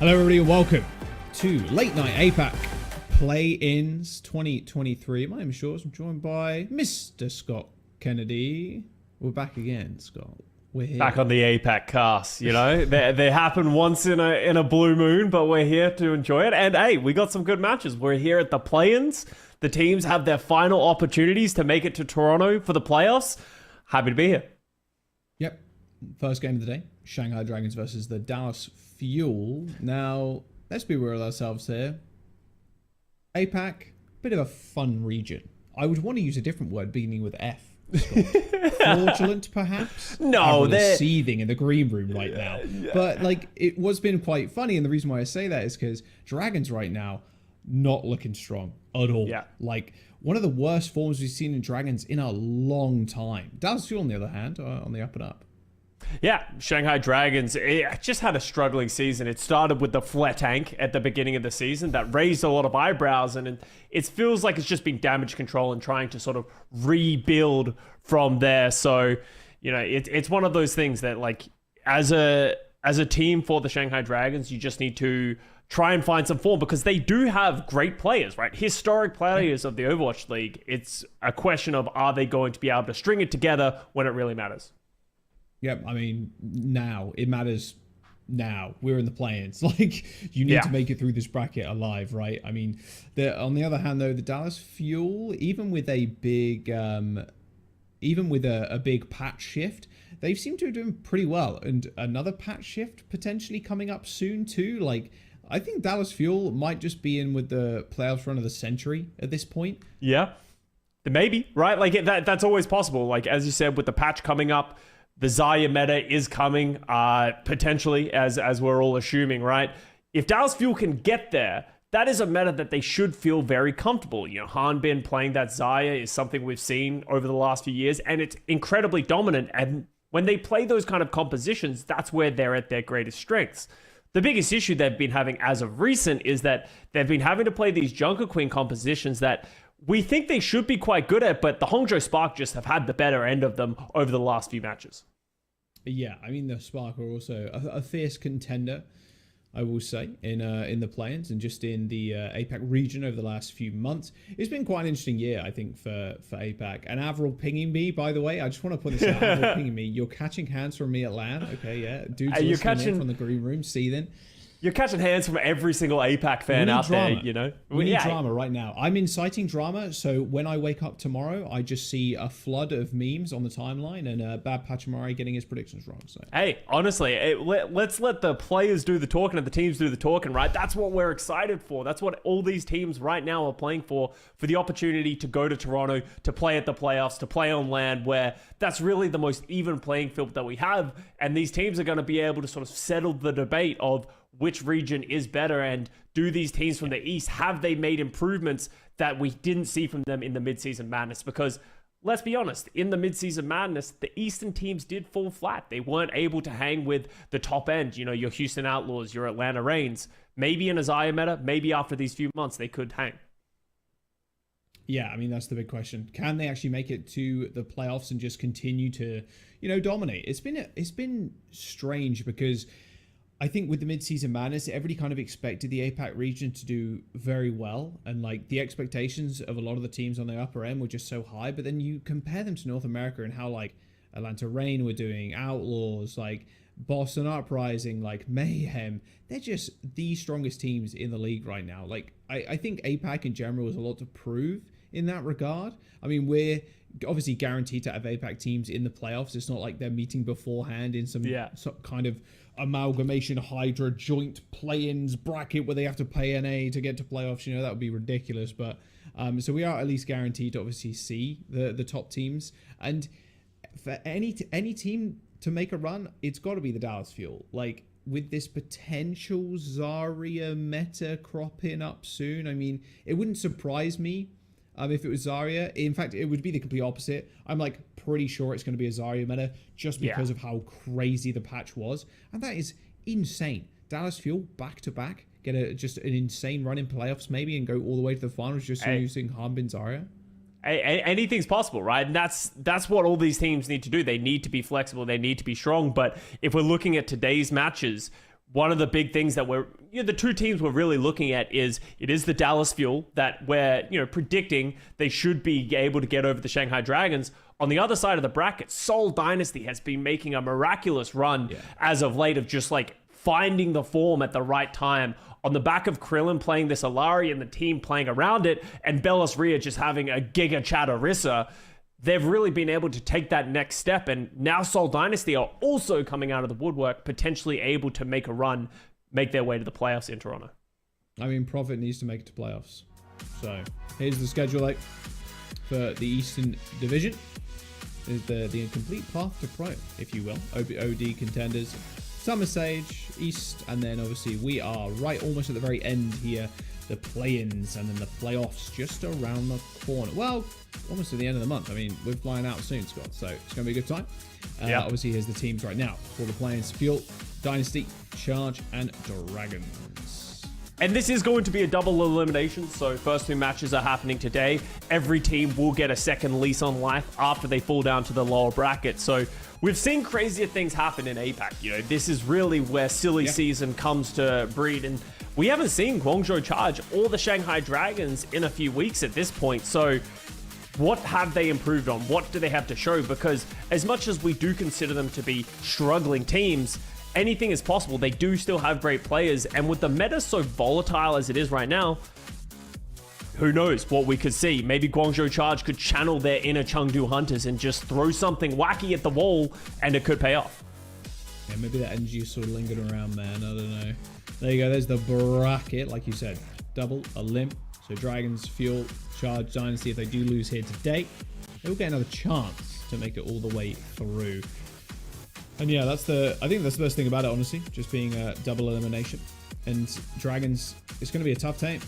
Hello everybody and welcome to Late Night APAC Play-Ins 2023. My name is Shorts. I'm joined by Mr. Scott Kennedy. We're back again, Scott. We're here. Back on the APAC cast, you know. they happen once in a blue moon, but we're here to enjoy it. And hey, we got some good matches. We're here at the play-ins. The teams have their final opportunities to make it to Toronto for the playoffs. Happy to be here. Yep. First game of the day. Shanghai Dragons versus the Dallas Fuel. Now, let's be real with ourselves here. APAC, bit of a fun region. I would want to use a different word beginning with F. Fraudulent, perhaps? No, they're seething in the green room right now. Yeah. But like, it was been quite funny, and the reason why I say that is because Dragons right now not looking strong at all. Yeah. Like one of the worst forms we've seen in Dragons in a long time. Dallas Fuel, on the other hand, on the up and up. Yeah, Shanghai Dragons just had a struggling season. It started with the flat tank at the beginning of the season that raised a lot of eyebrows, and it feels like it's just been damage control and trying to sort of rebuild from there. So, you know, it's one of those things that, like, as a team for the Shanghai Dragons, you just need to try and find some form because they do have great players, right? Historic players of the Overwatch League. It's a question of, are they going to be able to string it together when it really matters? Yep, I mean, now. It matters now. We're in the play-ins. Like, you need to make it through this bracket alive, right? I mean, on the other hand, though, the Dallas Fuel, even with a big big patch shift, they seem to be doing pretty well. And another patch shift potentially coming up soon, too. Like, I think Dallas Fuel might just be in with the playoffs run of the century at this point. Yeah, maybe, right? Like, that's always possible. Like, as you said, with the patch coming up, the Zarya meta is coming, potentially, as we're all assuming, right? If Dallas Fuel can get there, that is a meta that they should feel very comfortable. You know, Hanbin playing that Zarya is something we've seen over the last few years, and it's incredibly dominant. And when they play those kind of compositions, that's where they're at their greatest strengths. The biggest issue they've been having as of recent is that they've been having to play these Junker Queen compositions that we think they should be quite good at, but the Hangzhou Spark just have had the better end of them over the last few matches. Yeah, I mean, the Spark are also a fierce contender, I will say, in the play-ins and just in the APAC region over the last few months. It's been quite an interesting year, I think, for APAC. And Avril pinging me, by the way, I just want to put this out. Avril pinging me. You're catching hands from me at LAN. Okay, yeah. Dudes listening in from the green room, seething. You're catching hands from every single APAC fan out there, you know? We need drama right now. I'm inciting drama, so when I wake up tomorrow, I just see a flood of memes on the timeline and Bad Pachamari getting his predictions wrong. So. Hey, honestly, let's let the players do the talking and the teams do the talking, right? That's what we're excited for. That's what all these teams right now are playing for the opportunity to go to Toronto, to play at the playoffs, to play on land, where that's really the most even playing field that we have. And these teams are going to be able to sort of settle the debate of which region is better, and do these teams from the East, have they made improvements that we didn't see from them in the midseason madness? Because let's be honest, in the midseason madness, the Eastern teams did fall flat. They weren't able to hang with the top end, you know, your Houston Outlaws, your Atlanta Reigns. Maybe in a Zarya meta, maybe after these few months, they could hang. Yeah, I mean, that's the big question. Can they actually make it to the playoffs and just continue to, you know, dominate? It's been strange because I think with the mid-season madness, everybody kind of expected the APAC region to do very well. And like the expectations of a lot of the teams on the upper end were just so high. But then you compare them to North America and how like Atlanta Reign were doing, Outlaws, like Boston Uprising, like Mayhem. They're just the strongest teams in the league right now. Like I think APAC in general has a lot to prove in that regard. I mean, we're obviously guaranteed to have APAC teams in the playoffs. It's not like they're meeting beforehand in some kind of amalgamation Hydra joint play-ins bracket where they have to pay NA to get to playoffs. You know, that would be ridiculous. But so we are at least guaranteed to obviously see the top teams. And for any team to make a run, it's got to be the Dallas Fuel. Like with this potential Zarya meta cropping up soon, I mean, it wouldn't surprise me if it was Zarya. In fact, it would be the complete opposite. I'm like pretty sure it's going to be a Zarya meta just because of how crazy the patch was. And that is insane. Dallas Fuel back to back, get just an insane run in playoffs maybe and go all the way to the finals just using Hanbin Zarya. Anything's possible, right? And that's what all these teams need to do. They need to be flexible. They need to be strong. But if we're looking at today's matches, one of the big things that the two teams we're really looking at is the Dallas Fuel that we're, predicting they should be able to get over the Shanghai Dragons. On the other side of the bracket, Seoul Dynasty has been making a miraculous run as of late of just like finding the form at the right time. On the back of Krillin playing this Alari and the team playing around it, and Bellis Rhea just having a Giga Chatarissa, they've really been able to take that next step. And now Seoul Dynasty are also coming out of the woodwork, potentially able to make a run, make their way to the playoffs in Toronto. I mean, Profit needs to make it to playoffs. So here's the schedule like for the Eastern Division. Is the incomplete path to pro, if you will. OD contenders, Summer Sage, East, and then obviously we are right almost at the very end here. The play-ins and then the playoffs just around the corner. Well, almost at the end of the month. I mean, we're flying out soon, Scott, so it's going to be a good time. Obviously, here's the teams right now for the play-ins. Fuel, Dynasty, Charge, and Dragons. And this is going to be a double elimination, so first two matches are happening today. Every team will get a second lease on life after they fall down to the lower bracket. So we've seen crazier things happen in APAC. This is really where silly season comes to breed, and we haven't seen Guangzhou Charge or the Shanghai Dragons in a few weeks at this point. So what have they improved on? What do they have to show? Because as much as we do consider them to be struggling teams, anything is possible. They do still have great players. And with the meta so volatile as it is right now, who knows what we could see? Maybe Guangzhou Charge could channel their inner Chengdu Hunters and just throw something wacky at the wall, and it could pay off. Yeah, maybe that energy sort of lingered around, man. I don't know. There you go. There's the bracket, like you said. Double, a limp. So Dragons, Fuel, Charge, Dynasty. If they do lose here today, they will get another chance to make it all the way through. And yeah, I think that's the best thing about it, honestly, just being a double elimination. And Dragons, it's going to be a tough time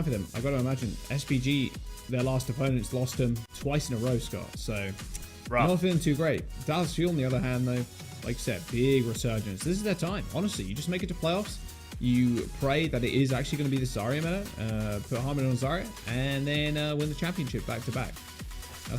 for them. I got to imagine SPG, their last opponents, lost them twice in a row, Scott. So not feeling too great. Dallas Fuel, on the other hand, though, like I said, big resurgence. This is their time. Honestly, you just make it to playoffs. You pray that it is actually going to be the Zarya meta, put Harmon on Zarya, and then win the championship back to back.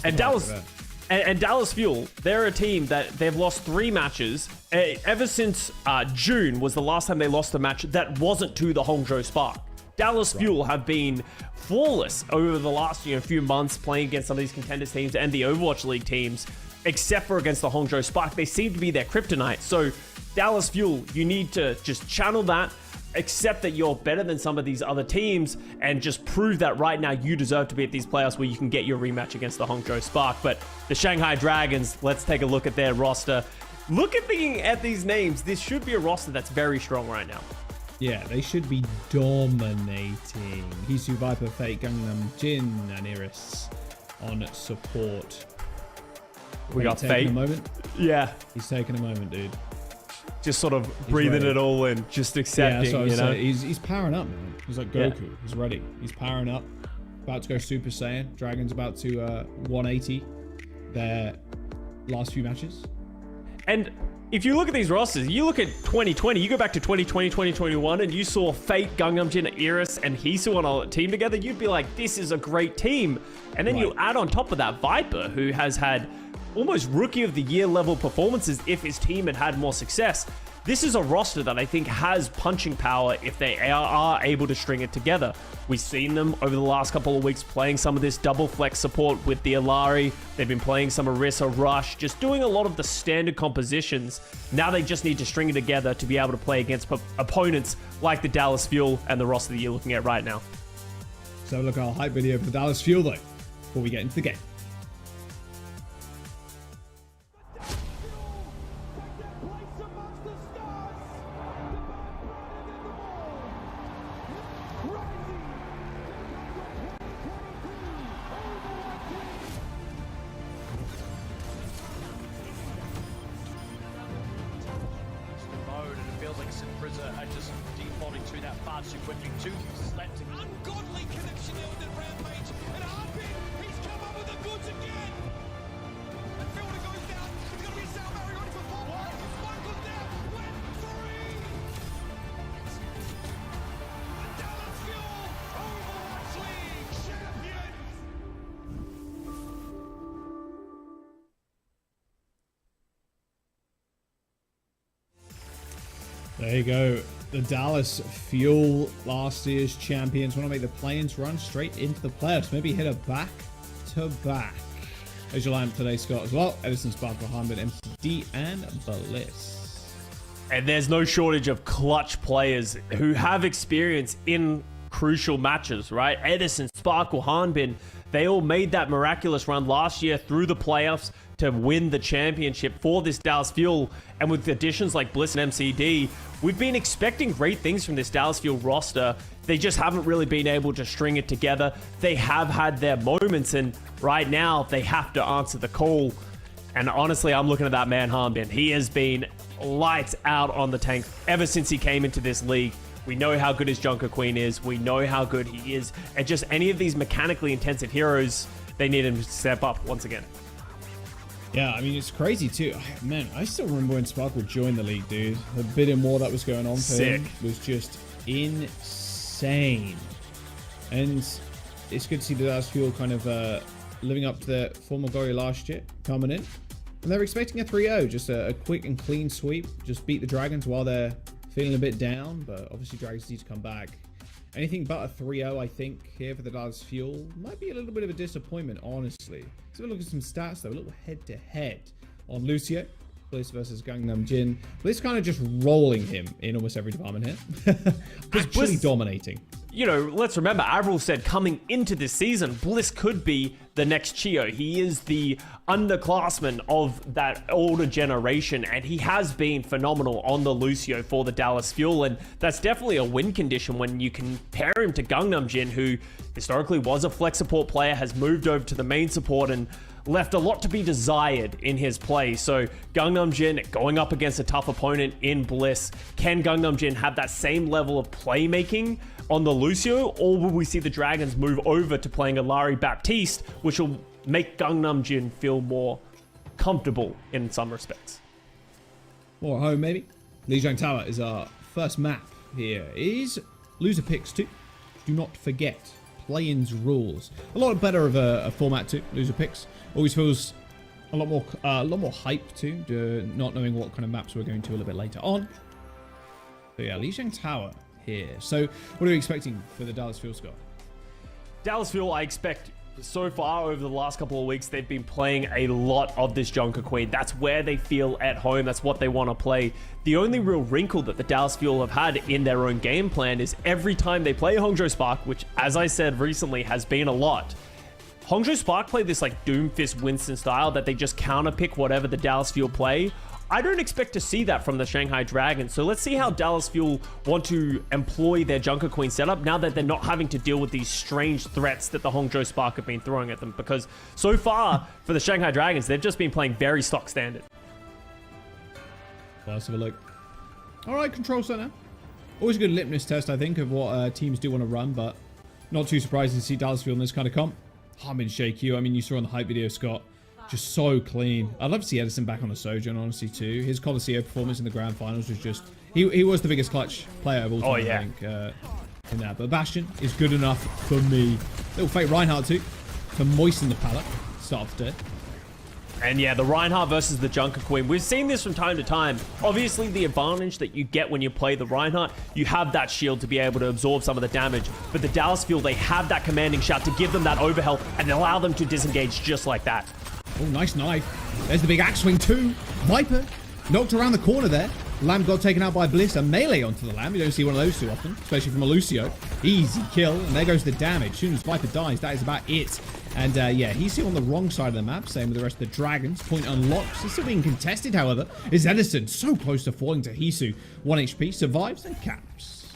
And Dallas Fuel, they're a team that they've lost 3 matches. Ever since June was the last time they lost a match that wasn't to the Hangzhou Spark. Dallas Fuel have been flawless over the last few months playing against some of these contenders teams and the Overwatch League teams, except for against the Hangzhou Spark. They seem to be their kryptonite. So Dallas Fuel, you need to just channel that, accept that you're better than some of these other teams, and just prove that right now you deserve to be at these playoffs where you can get your rematch against the Hangzhou Spark. But the Shanghai Dragons, let's take a look at their roster. Looking at these names, this should be a roster that's very strong right now. Yeah, they should be dominating. Hisu, Viper, Fate, Gangnam, Jin, and Iris on support. We got Fate. A moment. Yeah. He's taking a moment, dude. Just sort of breathing it all in, just accepting, He's powering up, man. He's like Goku. Yeah. He's ready. He's powering up. About to go Super Saiyan. Dragon's about to 180 their last few matches. And if you look at these rosters, you look at 2020, you go back to 2020, 2021, and you saw Fate, Gangnam Jin, Iris, and Hisu on a team together, you'd be like, this is a great team. And then you add on top of that Viper, who has had almost rookie of the year level performances if his team had had more success. This is a roster that I think has punching power if they are able to string it together. We've seen them over the last couple of weeks playing some of this double flex support with the Alari. They've been playing some Orisa Rush, just doing a lot of the standard compositions. Now they just need to string it together to be able to play against opponents like the Dallas Fuel and the roster that you're looking at right now. So look at our hype video for the Dallas Fuel though, before we get into the game. Ungodly connection there with the round mage, and Harpin, he's come up with the goods again. And Fielder goes down. It's going to be Sal Mary ready for 4. Michael's down. Went 3. The Dallas Fuel Overwatch League champions. There you go. The Dallas Fuel, last year's champions, want to make the play-ins run straight into the playoffs. Maybe hit a back-to-back. There's your lineup today, Scott, as well. Edison, Sparkle, Harmon, MCD, and Bliss. And there's no shortage of clutch players who have experience in crucial matches, right? Edison, Sparkle, Hanbin, they all made that miraculous run last year through the playoffs to win the championship for this Dallas Fuel. And with additions like Bliss and MCD, we've been expecting great things from this Dallas Fuel roster. They just haven't really been able to string it together. They have had their moments, and right now they have to answer the call. And honestly, I'm looking at that man, Hanbin. He has been lights out on the tank ever since he came into this league. We know how good his Junker Queen is. We know how good he is. And just any of these mechanically intensive heroes, they need him to step up once again. Yeah, I mean, it's crazy too. Man, I still remember when Sparkle joined the league, dude. The bit and more that was going on for him was just insane. And it's good to see the Dallas Fuel kind of living up to their former glory last year, coming in. And they're expecting a 3-0, just a quick and clean sweep. Just beat the Dragons while they're feeling a bit down, but obviously Dragons need to come back. Anything but a 3-0, I think, here for the Dallas Fuel. Might be a little bit of a disappointment, honestly. Let's have a look at some stats, though. A little head-to-head on Lucio. Bliss versus Gangnam Jin. Bliss kind of just rolling him in almost every department here. Actually dominating. You know, let's remember, Avril said coming into this season, Bliss could be the next Chio. He is the underclassman of that older generation, and he has been phenomenal on the Lucio for the Dallas Fuel, and that's definitely a win condition when you compare him to Gangnam Jin, who historically was a flex support player, has moved over to the main support, and left a lot to be desired in his play. So Gangnam Jin going up against a tough opponent in Bliss. Can Gangnam Jin have that same level of playmaking on the Lucio, or will we see the Dragons move over to playing a Larry Baptiste, which will make Gangnam Jin feel more comfortable in some respects? More at home, maybe. Lijiang Tower is our first map here. Is loser picks too. Do not forget, play-ins rules. A lot better of a format too. Loser picks always feels a lot more hype too. Not knowing what kind of maps we're going to a little bit later on. But yeah, Lijiang Tower here. So what are we expecting for the Dallas Fuel, Scott? Dallas Fuel, I expect so far over the last couple of weeks, they've been playing a lot of this Junker Queen. That's where they feel at home. That's what they want to play. The only real wrinkle that the Dallas Fuel have had in their own game plan is every time they play Hongzhou Spark, which, as I said recently, has been a lot. Hongzhou Spark play this like Doomfist Winston style that they just counterpick whatever the Dallas Fuel play. I don't expect to see that from the Shanghai Dragons, so let's see how Dallas Fuel want to employ their Junker Queen setup now that they're not having to deal with these strange threats that the Hongzhou Spark have been throwing at them, because so far for the Shanghai Dragons, they've just been playing very stock standard. Let's have a look. All right, control center. Always a good litmus test, I think, of what teams do want to run, but not too surprising to see Dallas Fuel in this kind of comp. Harmin Shake you. I mean, you saw on the hype video, Scott. Just so clean. I'd love to see Edison back on a Sojourn, honestly, too. His Coliseum performance in the grand finals was just... He was the biggest clutch player of all time, I think, in that. But Bastion is good enough for me. Little fake Reinhardt, too, to moisten the palette. Start off dead. And yeah, the Reinhardt versus the Junker Queen. We've seen this from time to time. Obviously, the advantage that you get when you play the Reinhardt, you have that shield to be able to absorb some of the damage. But the Dallas Fuel, they have that commanding shot to give them that overhealth and allow them to disengage just like that. Oh, nice knife. There's the big axe swing too. Viper knocked around the corner there. Lamb got taken out by Bliss. A melee onto the Lamb. You don't see one of those too often, especially from a Lucio. Easy kill. And there goes the damage. As soon as Viper dies, that is about it. And yeah, he's still on the wrong side of the map. Same with the rest of the Dragons. Point unlocked. It's still being contested, however. Is Edison so close to falling to Hisu. 1 HP. Survives and caps.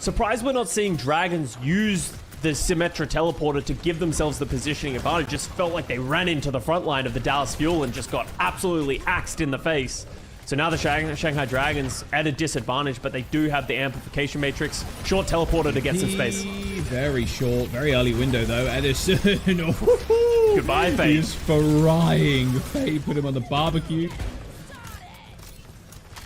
Surprised we're not seeing Dragons use the Symmetra teleporter to give themselves the positioning advantage. Just felt like they ran into the front line of the Dallas Fuel and just got absolutely axed in the face. So now the Shanghai Dragons at a disadvantage, but they do have the amplification matrix. Short teleporter to get some space. Very short, very early window though. Edison. Goodbye, Faye. He's frying. Faye put him on the barbecue.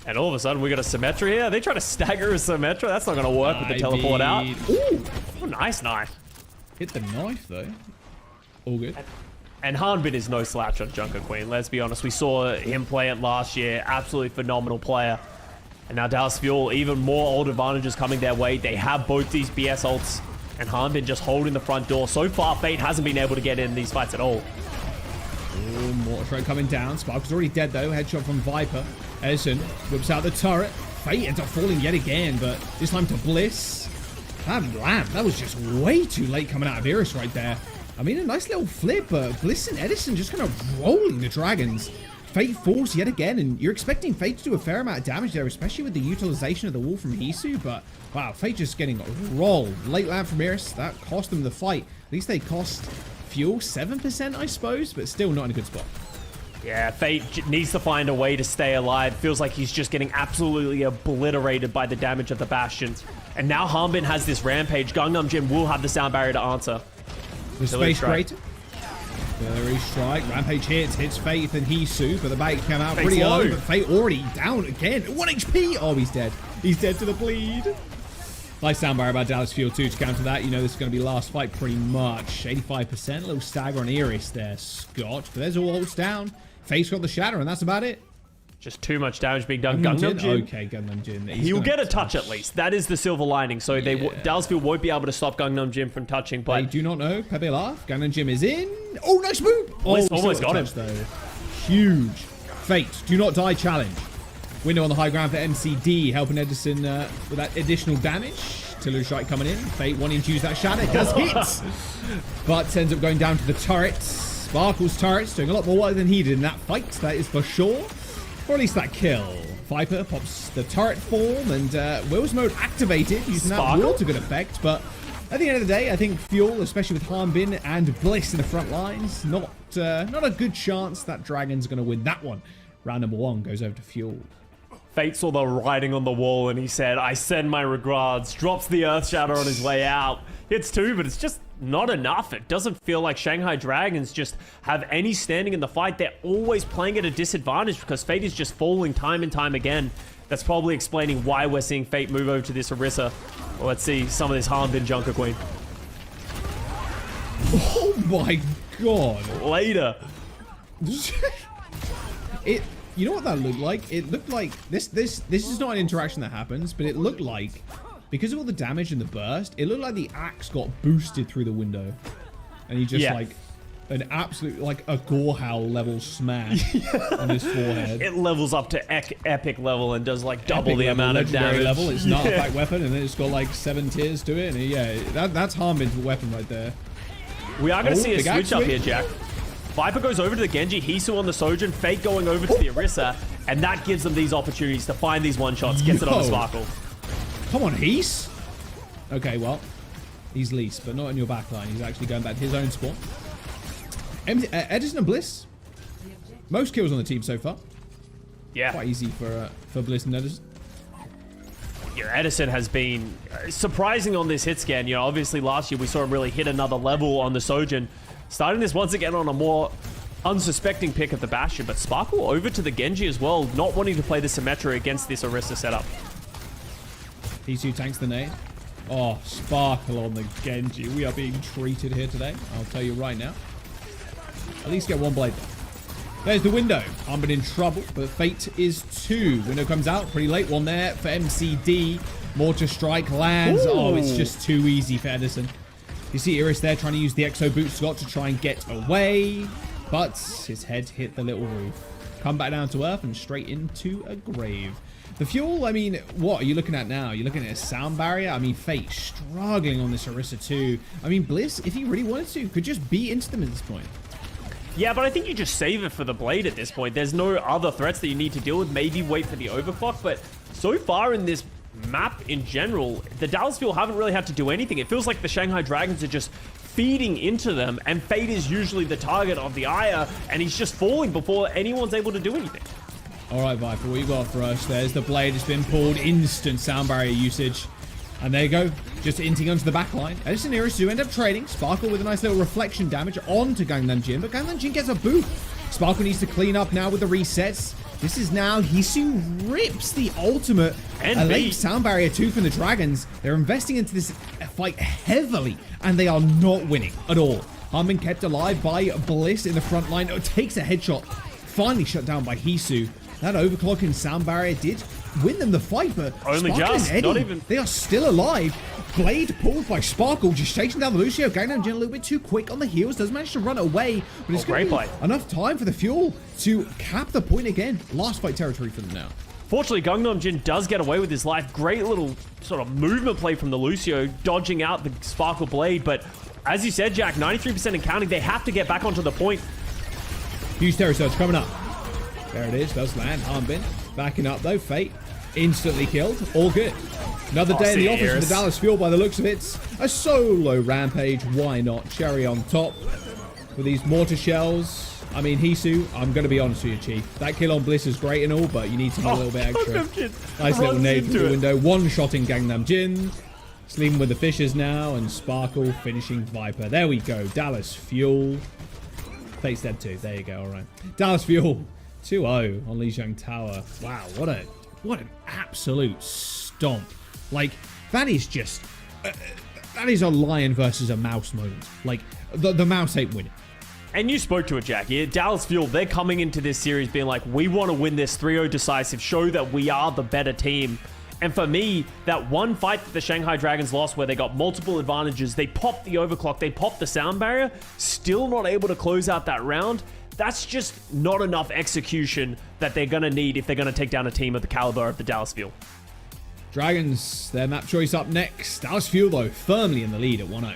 And all of a sudden, we got a Symmetra here. They try to stagger a Symmetra. That's not going to work with the teleport out. Ooh, oh, nice knife. Hit the knife, though. All good. And Hanbin is no slouch on Junker Queen. Let's be honest. We saw him play it last year. Absolutely phenomenal player. And now Dallas Fuel, even more old advantages coming their way. They have both these BS ults, and Hanbin just holding the front door. So far, Fate hasn't been able to get in these fights at all. Oh, mortar throw coming down. Sparkle's already dead though. Headshot from Viper. Edison whips out the turret. Fate ends up falling yet again, but this time to Bliss. That lamp, that was just way too late coming out of Iris right there. I mean, a nice little flip, but Bliss and Edison just kind of rolling the Dragons. Fate falls yet again, and you're expecting Fate to do a fair amount of damage there, especially with the utilization of the wall from Hisu, but wow, Fate just getting rolled. Late lamp from Iris, that cost them the fight. At least they cost Fuel 7%, I suppose, but still not in a good spot. Yeah, Fate needs to find a way to stay alive. Feels like he's just getting absolutely obliterated by the damage of the Bastions. And now Hanbin has this rampage. Gangnam Jin will have the sound barrier to answer. The space great. Very strike. Rampage hits Fate and Hisu, but the bait came out Fate's pretty low. early, but Fate already down again. 1 HP! Oh, he's dead. He's dead to the bleed. Nice sound barrier by Dallas Fuel too to counter that. You know this is going to be last fight pretty much. 85%. A little stagger on Iris there, Scott. But there's all ults down. Fate's got the shatter, and that's about it. Just too much damage being done. Gangnam Jin. Okay, Gangnam Jin. He'll get a touch at least. That is the silver lining. So Dallas Fuel won't be able to stop Gangnam Jin from touching. But I do not know. Pepe laugh. Gangnam Jin is in. Oh, nice move. Bliss Oh, almost got him. though. Huge. Fate, do not die challenge. Window on the high ground for MCD, helping Edison with that additional damage. Tiller strike coming in. Fate wanting to use that shadow. It does hit. But ends up going down to the turret. Sparkle's turret's doing a lot more work than he did in that fight. That is for sure. Or at least that kill. Viper pops the turret form and Will's mode activated using that wall to good effect. But at the end of the day, I think Fuel, especially with Hanbin and Bliss in the front lines, not a good chance that Dragon's going to win that one. Round number 1 goes over to Fuel. Fate saw the writing on the wall and he said, I send my regards. Drops the Earth Shatter on his way out. Hits 2, but it's just not enough. It doesn't feel like Shanghai Dragons just have any standing in the fight. They're always playing at a disadvantage because Fate is just falling time and time again. That's probably explaining why we're seeing Fate move over to this Orisa. Well, let's see some of this Hanbin Junker Queen. Oh my god. Later. You know what that looked like? It looked like this is not an interaction that happens, but it looked like, because of all the damage and the burst, it looked like the axe got boosted through the window. And he just like an absolute, like a Gorehowl level smash on his forehead. It levels up to epic level and does like double Epic the level, amount of legendary damage. level. It's not a fight weapon, and then it's got like 7 tiers to it. And yeah, that's Hanbin's weapon right there. We are going to see a big switch axe up here, Jack. Viper goes over to the Genji, Hisu on the Sojourn, Fate going over to the Orisa, and that gives them these opportunities to find these one-shots. Gets it on the Sparkle. Come on, Hees. Okay, well, he's least, but not in your backline. He's actually going back to his own spawn. Edison and Bliss. Most kills on the team so far. Yeah. Quite easy for Bliss and Edison. Yeah, Edison has been surprising on this hit scan. You know, obviously last year we saw him really hit another level on the Sojourn. Starting this once again on a more unsuspecting pick of the Bastion, but Sparkle over to the Genji as well, not wanting to play the Symmetra against this Orisa setup. Hisu tanks the nade. Oh, Sparkle on the Genji. We are being treated here today. I'll tell you right now. At least get 1 blade. There's the window. Hanbin in trouble, but Fate is 2. Window comes out. Pretty late one there for MCD. Mortar strike lands. Ooh. Oh, it's just too easy for Edison. You see Iris there trying to use the Exo Boot Scott to try and get away. But his head hit the little roof. Come back down to Earth and straight into a grave. The Fuel, I mean, what are you looking at now? You're looking at a sound barrier? I mean, Fate struggling on this Orisa too. I mean, Bliss, if he really wanted to, could just beat into them at this point. Yeah, but I think you just save it for the Blade at this point. There's no other threats that you need to deal with. Maybe wait for the overclock, but so far in this map in general, the Dallas Fuel haven't really had to do anything. It feels like the Shanghai Dragons are just feeding into them, and Fate is usually the target of the Aya, and he's just falling before anyone's able to do anything. All right, Viper, what you got for us? There's the blade. It's been pulled. Instant sound barrier usage. And there you go. Just inting onto the back line. Edison and Iris do end up trading. Sparkle with a nice little reflection damage onto Gangnam Jin, but Gangnam Jin gets a boot. Sparkle needs to clean up now with the resets. This is now Hisu rips the ultimate. A late sound barrier too from the Dragons. They're investing into this fight heavily, and they are not winning at all. Hanbin kept alive by Bliss in the front line. Oh, takes a headshot. Finally shut down by Hisu. That overclock and sound barrier did win them the fight, but Only Sparkle just, and Eddie, not even- they are still alive. Blade pulled by Sparkle, just chasing down the Lucio. Gangnam Jin a little bit too quick on the heels, does manage to run away, but it's going great to play. be enough time for the Fuel to cap the point again. Last fight territory for them now. Fortunately, Gangnam Jin does get away with his life. Great little sort of movement play from the Lucio, dodging out the Sparkle Blade. But as you said, Jack, 93% and counting. They have to get back onto the point. Huge terror surge coming up. There it is, does land. Armbin backing up though. Fate instantly killed. All good. Another day in the office for the Dallas Fuel by the looks of it. A solo rampage. Why not? Cherry on top with these mortar shells. I mean, Hisu, I'm going to be honest with you, Chief. That kill on Bliss is great and all, but you need something a little bit extra. Gangnam Jin Nice little runs nade into through the it. window. One-shotting Gangnam Jin. Sleeping with the fishes now, and Sparkle finishing Viper. There we go. Dallas Fuel. Fate's dead too. There you go. All right. Dallas Fuel 2-0 on Lijiang Tower. Wow, what an absolute stomp. Like, that is just... that is a lion versus a mouse moment. Like, the mouse ain't winning. And you spoke to it, Jackie. Dallas Fuel, they're coming into this series being like, we want to win this 3-0 decisive, show that we are the better team. And for me, that one fight that the Shanghai Dragons lost where they got multiple advantages, they popped the overclock, they popped the sound barrier, still not able to close out that round. That's just not enough execution that they're going to need if they're going to take down a team of the caliber of the Dallas Fuel. Dragons, their map choice up next. Dallas Fuel, though, firmly in the lead at 1-0.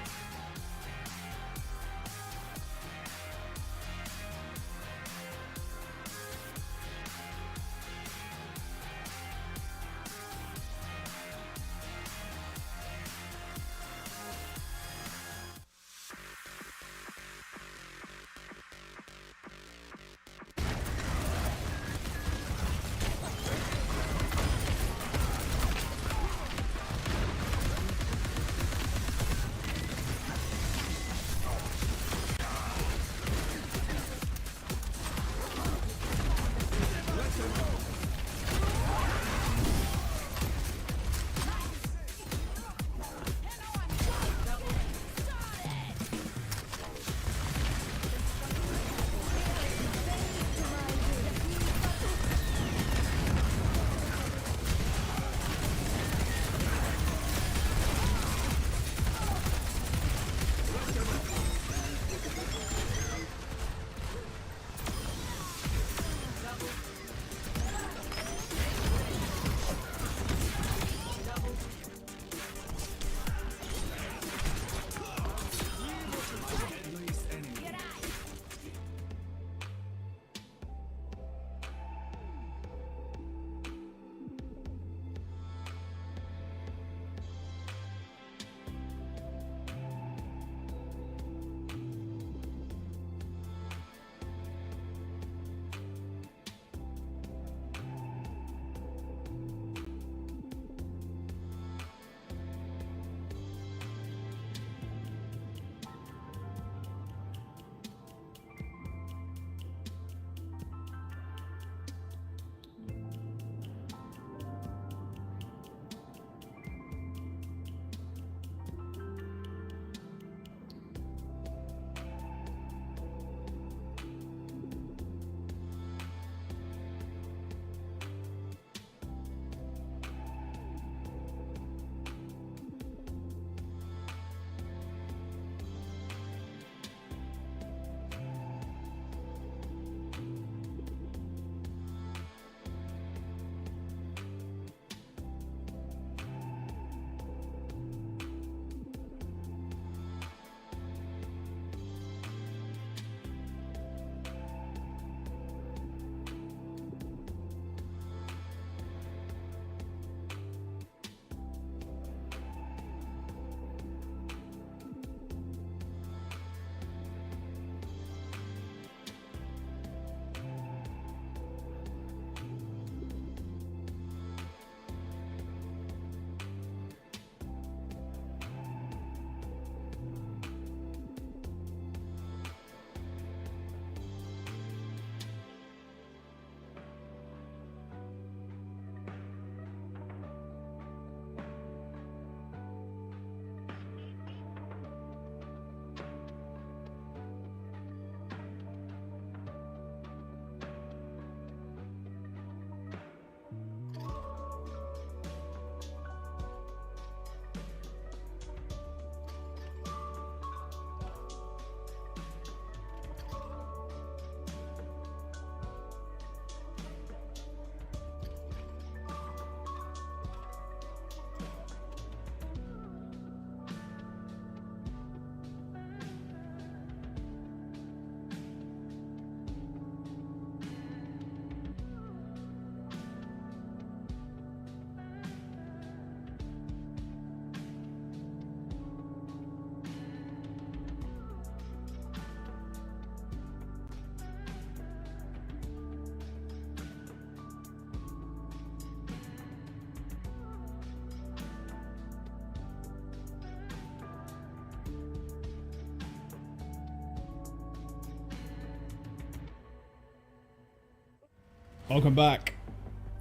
Welcome back.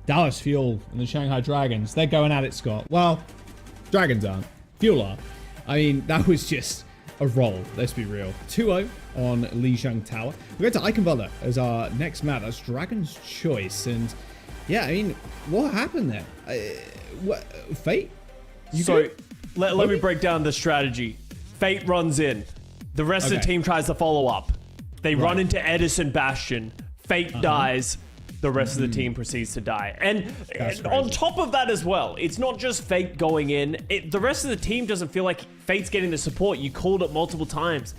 Dallas Fuel and the Shanghai Dragons. They're going at it, Scott. Well, Dragons aren't. Fuel are. I mean, that was just a roll. Let's be real. 2-0 on Lijiang Tower. We're going to Eichenwalde as our next map. That's Dragon's Choice. And yeah, I mean, what happened there? Fate? Let me break down the strategy. Fate runs in. The rest of the team tries to follow up. They run into Edison Bastion. Fate dies. The rest of the team proceeds to die. And on top of that as well, it's not just Fate going in. The rest of the team doesn't feel like Fate's getting the support. You called it multiple times.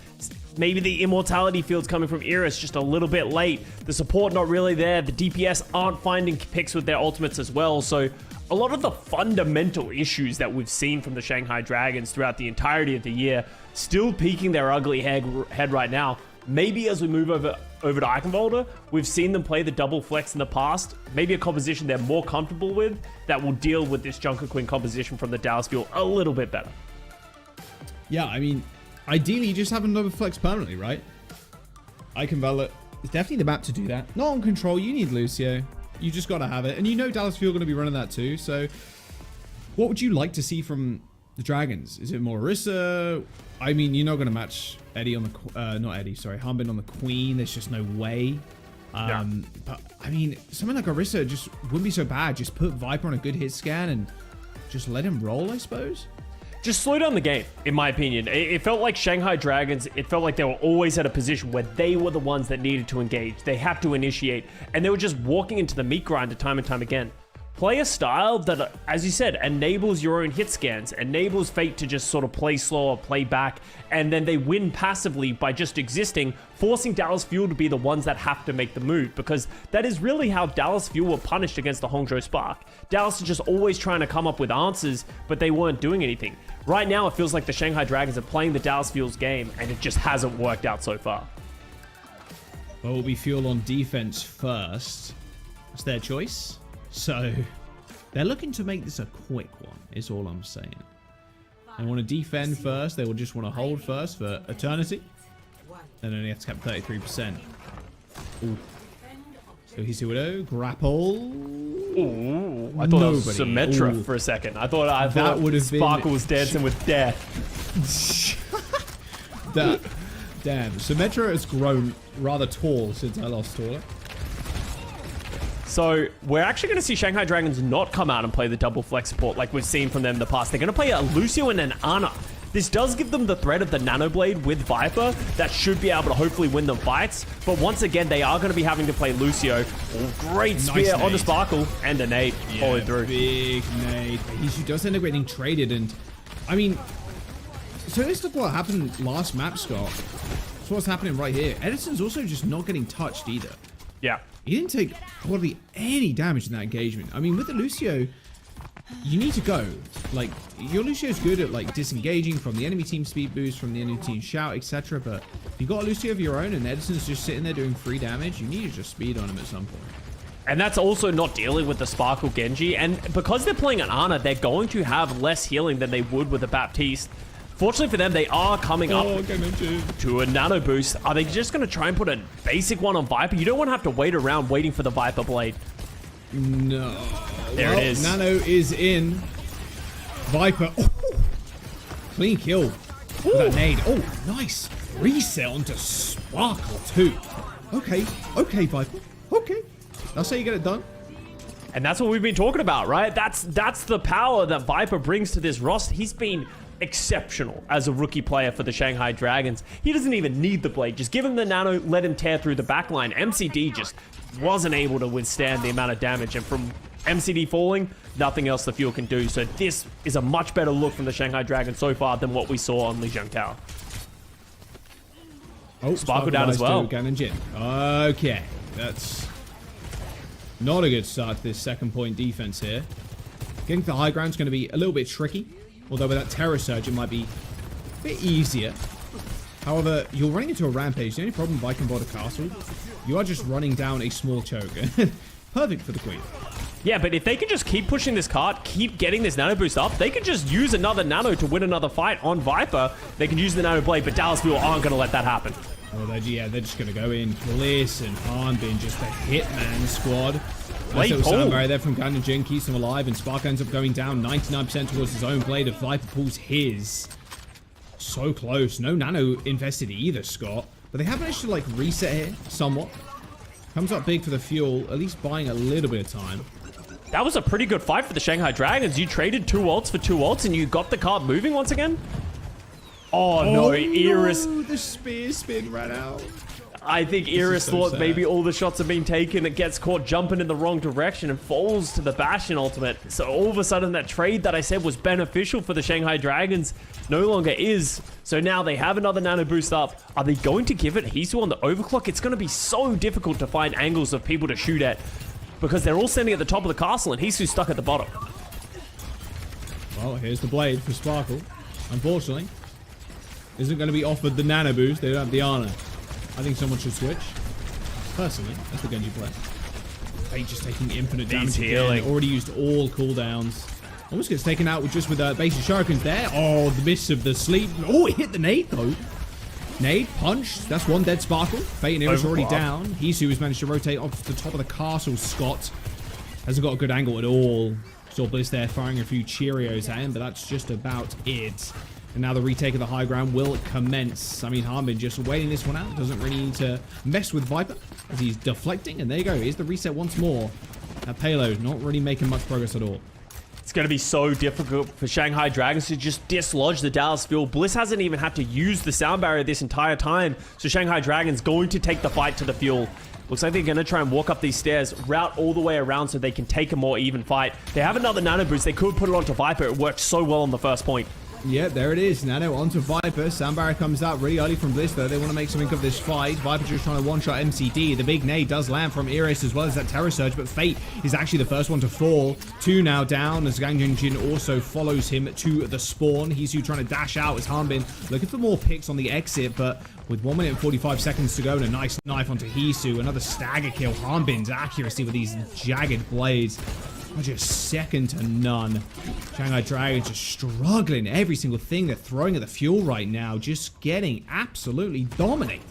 Maybe the immortality field's coming from Iris just a little bit late. The support not really there. The DPS aren't finding picks with their ultimates as well. So a lot of the fundamental issues that we've seen from the Shanghai Dragons throughout the entirety of the year still peeking their ugly head right now. Maybe as we move over to Eichenwalde, we've seen them play the double flex in the past. Maybe a composition they're more comfortable with that will deal with this Junker Queen composition from the Dallas Fuel a little bit better. Yeah, I mean, ideally you just have them double flex permanently, right? Eichenwalde is definitely the map to do that. Not on control, you need Lucio. You just got to have it. And you know Dallas Fuel are going to be running that too. So what would you like to see from the Dragons? Is it more Orisa? I mean, you're not going to match Eddie on the... not Eddie, sorry. Hambin on the Queen. There's just no way. But, I mean, something like Orisa just wouldn't be so bad. Just put Viper on a good hit scan and just let him roll, I suppose. Just slow down the game, in my opinion. It felt like Shanghai Dragons, it felt like they were always at a position where they were the ones that needed to engage. They had to initiate, and they were just walking into the meat grinder time and time again. Play a style that, as you said, enables your own hit scans, enables Fate to just sort of play slow or play back, and then they win passively by just existing, forcing Dallas Fuel to be the ones that have to make the move, because that is really how Dallas Fuel were punished against the Hangzhou Spark. Dallas is just always trying to come up with answers, but they weren't doing anything. Right now, it feels like the Shanghai Dragons are playing the Dallas Fuel's game, and it just hasn't worked out so far. Well, will be Fuel on defense first. It's their choice. So they're looking to make this a quick one, is all I'm saying. They want to defend first. They will just want to hold first for eternity. Then only have to cap 33%. Ooh. So he's Widow. Grapple. Ooh. I thought that was Symmetra for a second. I thought that would have Sparkle was dancing with death. Damn. Symmetra has grown rather tall since I lost to her. So we're actually going to see Shanghai Dragons not come out and play the double flex support like we've seen from them in the past. They're going to play a Lucio and an Ana. This does give them the threat of the Nano Blade with Viper that should be able to hopefully win them fights. But once again, they are going to be having to play Lucio. Oh, great spear on the Sparkle and a nade followed through. Big nade. He does end up getting traded. And I mean, so let's look what happened last map, Scott. That's what's happening right here. Edison's also just not getting touched either. Yeah. He didn't take hardly any damage in that engagement. I mean, with the Lucio, you need to go. Like, your Lucio's good at, like, disengaging from the enemy team speed boost, from the enemy team shout, etc. But if you got a Lucio of your own and Edison's just sitting there doing free damage, you need to just speed on him at some point. And that's also not dealing with the Sparkle Genji. And because they're playing an Ana, they're going to have less healing than they would with a Baptiste. Fortunately for them, they are coming up to a Nano Boost. Are they just going to try and put a basic one on Viper? You don't want to have to wait around waiting for the Viper Blade. No. There it is. Nano is in. Viper. Oh, clean kill. That nade. Oh, nice. Reset onto Sparkle too. Okay, Viper. Okay. That's how you get it done. And that's what we've been talking about, right? That's the power that Viper brings to this roster. He's been exceptional as a rookie player for the Shanghai Dragons. He doesn't even need the blade. Just give him the nano, let him tear through the backline. MCD just wasn't able to withstand the amount of damage, and from MCD falling, nothing else the Fuel can do. So this is a much better look from the Shanghai Dragons so far than what we saw on Lijiang Tower. Oh, Sparkle down as well. Okay, that's not a good start to this second point defense here. Getting to the high ground is going to be a little bit tricky. Although with that Terror Surge, it might be a bit easier. However, you're running into a rampage. The only problem with Eichenwalde Castle, you are just running down a small choke. Perfect for the Queen. Yeah, but if they can just keep pushing this cart, keep getting this Nano Boost up, they can just use another Nano to win another fight on Viper. They can use the Nano Blade, but Dallas Fuel aren't going to let that happen. Oh, they're just going to go in. Bliss and Hanbin, just a hitman squad. Nice little sound barrier there from Ganjin, keeps them alive, and Spark ends up going down 99% towards his own blade. If Viper pulls his. So close. No nano invested either, Scott. But they have managed to, like, reset here somewhat. Comes up big for the fuel, at least buying a little bit of time. That was a pretty good fight for the Shanghai Dragons. You traded 2 ults for 2 ults, and you got the card moving once again? Oh, no, Iris. No, the spear spin ran out. I think Iris so thought sad. maybe all the shots have been taken. It gets caught jumping in the wrong direction and falls to the Bastion ultimate. So all of a sudden, that trade that I said was beneficial for the Shanghai Dragons no longer is. So now they have another nano boost up. Are they going to give it Hisu on the overclock? It's going to be so difficult to find angles of people to shoot at because they're all standing at the top of the castle and Hisu's stuck at the bottom. Well, here's the blade for Sparkle. Unfortunately, isn't going to be offered the nano boost. They don't have the Ana. I think someone should switch. Personally, that's the Genji play. Fate just taking infinite damage healing. again. Already used all cooldowns. Almost gets taken out with just with basic shurikens there. Oh, the miss of the sleep. Oh, it hit the nade though. Nade, punch. That's one dead Sparkle. Fate and Iris already down. Hisu has managed to rotate off the top of the castle. Scott hasn't got a good angle at all. Saw Bliss there firing a few Cheerios at him, but that's just about it. And now the retake of the high ground will commence. I mean, Hanbin just waiting this one out. Doesn't really need to mess with Viper as he's deflecting. And there you go. Here's the reset once more. That payload not really making much progress at all. It's going to be so difficult for Shanghai Dragons to just dislodge the Dallas Fuel. Bliss hasn't even had to use the sound barrier this entire time. So Shanghai Dragons going to take the fight to the Fuel. Looks like they're going to try and walk up these stairs, route all the way around so they can take a more even fight. They have another nano boost. They could put it onto Viper. It worked so well on the first point. Yeah, there it is. Nano onto Viper. Sound barrier comes out really early from Bliss, though. They want to make something of this fight. Viper just trying to one-shot MCD. The big nade does land from Iris as well as that Terror Surge, but Fate is actually the first one to fall. 2 now down as Gangjin also follows him to the spawn. Hisu trying to dash out as Hanbin looking for more picks on the exit, but with 1 minute and 45 seconds to go and a nice knife onto Hisu. Another stagger kill. Hanbin's accuracy with these jagged blades. Just second to none. Shanghai Dragons just struggling. Every single thing they're throwing at the fuel right now. Just getting absolutely dominated.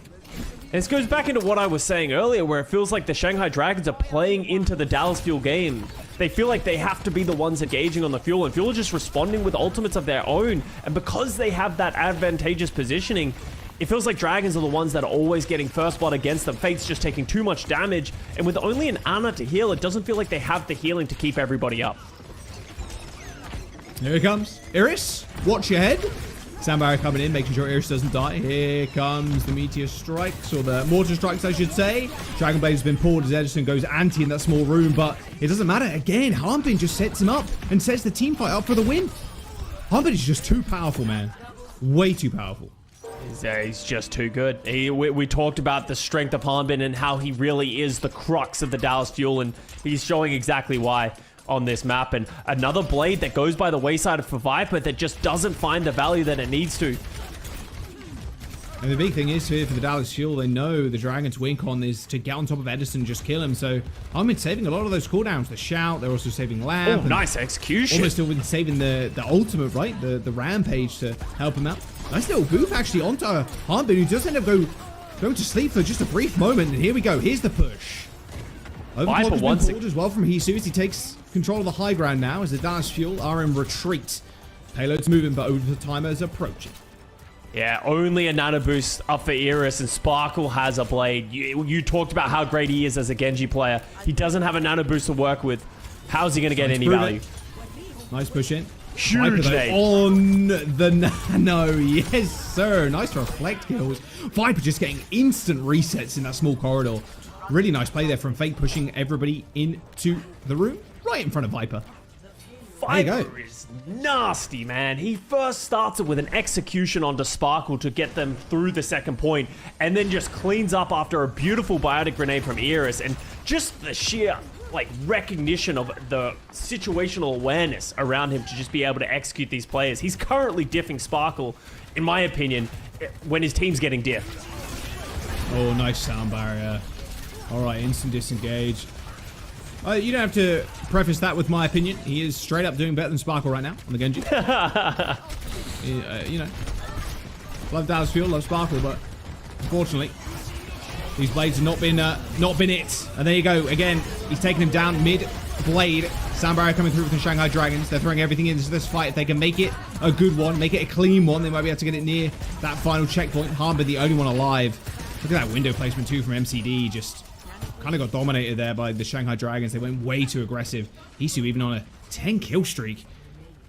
This goes back into what I was saying earlier, where it feels like the Shanghai Dragons are playing into the Dallas Fuel game. They feel like they have to be the ones engaging on the Fuel, and Fuel are just responding with ultimates of their own. And because they have that advantageous positioning, it feels like Dragons are the ones that are always getting first blood against them. Fate's just taking too much damage, and with only an Ana to heal, it doesn't feel like they have the healing to keep everybody up. Here it comes. Iris, watch your head. Sound barrier coming in, making sure Iris doesn't die. Here comes the Meteor Strikes, or the Mortar Strikes, I should say. Dragon Blade has been pulled as Edison goes anti in that small room, but it doesn't matter. Again, Hanbin just sets him up and sets the team fight up for the win. Hanbin is just too powerful, man. Way too powerful. He's just too good. We talked about the strength of Hanbin and how he really is the crux of the Dallas Fuel, and he's showing exactly why on this map. And another blade that goes by the wayside for Viper that just doesn't find the value that it needs to. And the big thing is here for the Dallas Fuel, they know the Dragon's win con is to get on top of Edison and just kill him. So Hanbin saving a lot of those cooldowns. The shout, they're also saving Lamp. Oh, nice execution. Almost still been saving the ultimate, right? The Rampage to help him out. Nice little goof actually onto Hanbin, who does end up going to sleep for just a brief moment. And here we go. Here's the push. Overclock has been pulled as well from Hisu as he takes control of the high ground now as the Dallas Fuel are in retreat. Payload's moving, but over the timer is approaching. Yeah, only a nano boost up for Iris, and Sparkle has a blade. You talked about how great he is as a Genji player. He doesn't have a nano boost to work with. How's he going to get any value? Nice push in. Huge nade. On the nano. Yes, sir. Nice reflect kills. Viper just getting instant resets in that small corridor. Really nice play there from Fate, pushing everybody into the room right in front of Viper. Viper is nasty, man. He first starts it with an execution onto Sparkle to get them through the second point, and then just cleans up after a beautiful biotic grenade from Iris, and just the sheer recognition of the situational awareness around him to just be able to execute these players. He's currently diffing Sparkle, in my opinion, when his team's getting diffed. Oh, nice sound barrier. All right, instant disengage. You don't have to preface that with my opinion. He is straight up doing better than Sparkle right now on the Genji. You know, love Dallas Fuel, love Sparkle, but Unfortunately. These blades have not been it. And there you go. Again, he's taking him down mid-blade. Sound barrier coming through with the Shanghai Dragons. They're throwing everything into this fight. If they can make it a good one, make it a clean one, they might be able to get it near that final checkpoint. Harmber, the only one alive. Look at that window placement too from MCD. Just kind of got dominated there by the Shanghai Dragons. They went way too aggressive. Hisu even on a 10 kill streak.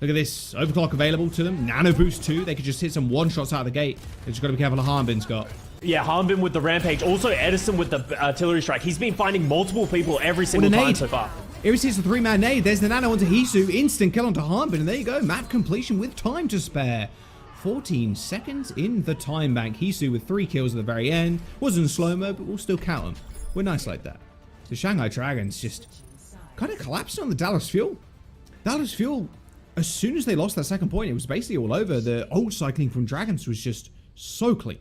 Look at this. Overclock available to them. Nano boost too. They could just hit some one-shots out of the gate. They just got to be careful of Harbin's got. Yeah, Harbin with the Rampage. Also, Edison with the Artillery Strike. He's been finding multiple people every single time so far. Iris hits the 3-man nade. There's the nano onto Hisu. Instant kill onto Harbin. And there you go. Map completion with time to spare. 14 seconds in the time bank. Hisu with 3 kills at the very end. Wasn't slow-mo, but we'll still count them. We're nice like that. The Shanghai Dragons just kind of collapsed on the Dallas Fuel. Dallas Fuel, as soon as they lost that second point, it was basically all over. The ult cycling from Dragons was just so clean.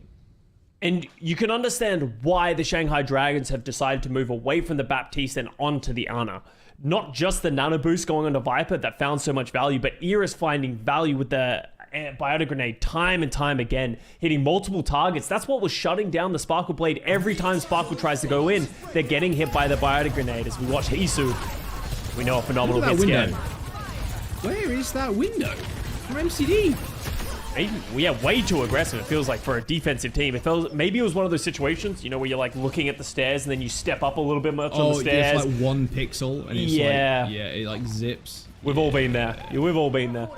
And you can understand why the Shanghai Dragons have decided to move away from the Baptiste and onto the Ana. Not just the nano boost going onto Viper that found so much value, but Iris finding value with the Biotic Grenade time and time again, hitting multiple targets. That's what was shutting down the Sparkle Blade. Every time Sparkle tries to go in, they're getting hit by the Biotic Grenade. As we watch Hisu, we know a phenomenal hit scan. Where is that window from MCD? Yeah, way too aggressive, it feels like, for a defensive team. It feels, maybe it was one of those situations, you know, where you're like looking at the stairs and then you step up a little bit much on the stairs. It's like 1 pixel and it's it like zips. We've all been there. Yeah, we've all been there.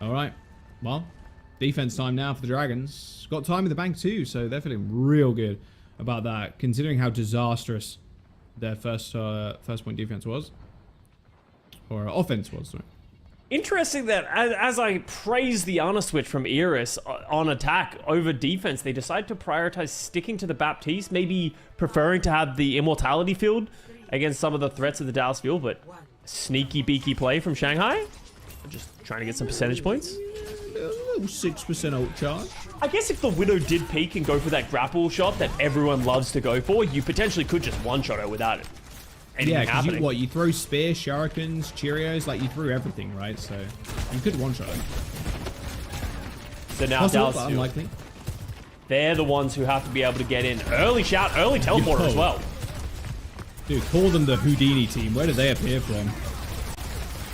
All right, well, defense time now for the Dragons. Got time in the bank too, so they're feeling real good about that, considering how disastrous their first point defense was, or offense was. Sorry. Interesting that as I praise the Ana switch from Iris on attack over defense, they decide to prioritize sticking to the Baptiste, maybe preferring to have the Immortality field against some of the threats of the Dallas field, but sneaky beaky play from Shanghai. Just trying to get some percentage points. A little 6% ult charge. I guess if the Widow did peek and go for that grapple shot that everyone loves to go for, you potentially could just one-shot her without it. Yeah, because you throw spear, shurikens, Cheerios, like you threw everything, right? So you could one-shot it. So now Dallas, Dallas, unlikely. They're the ones who have to be able to get in. Early shout, early teleporter as well. Dude, call them the Houdini team. Where did they appear from?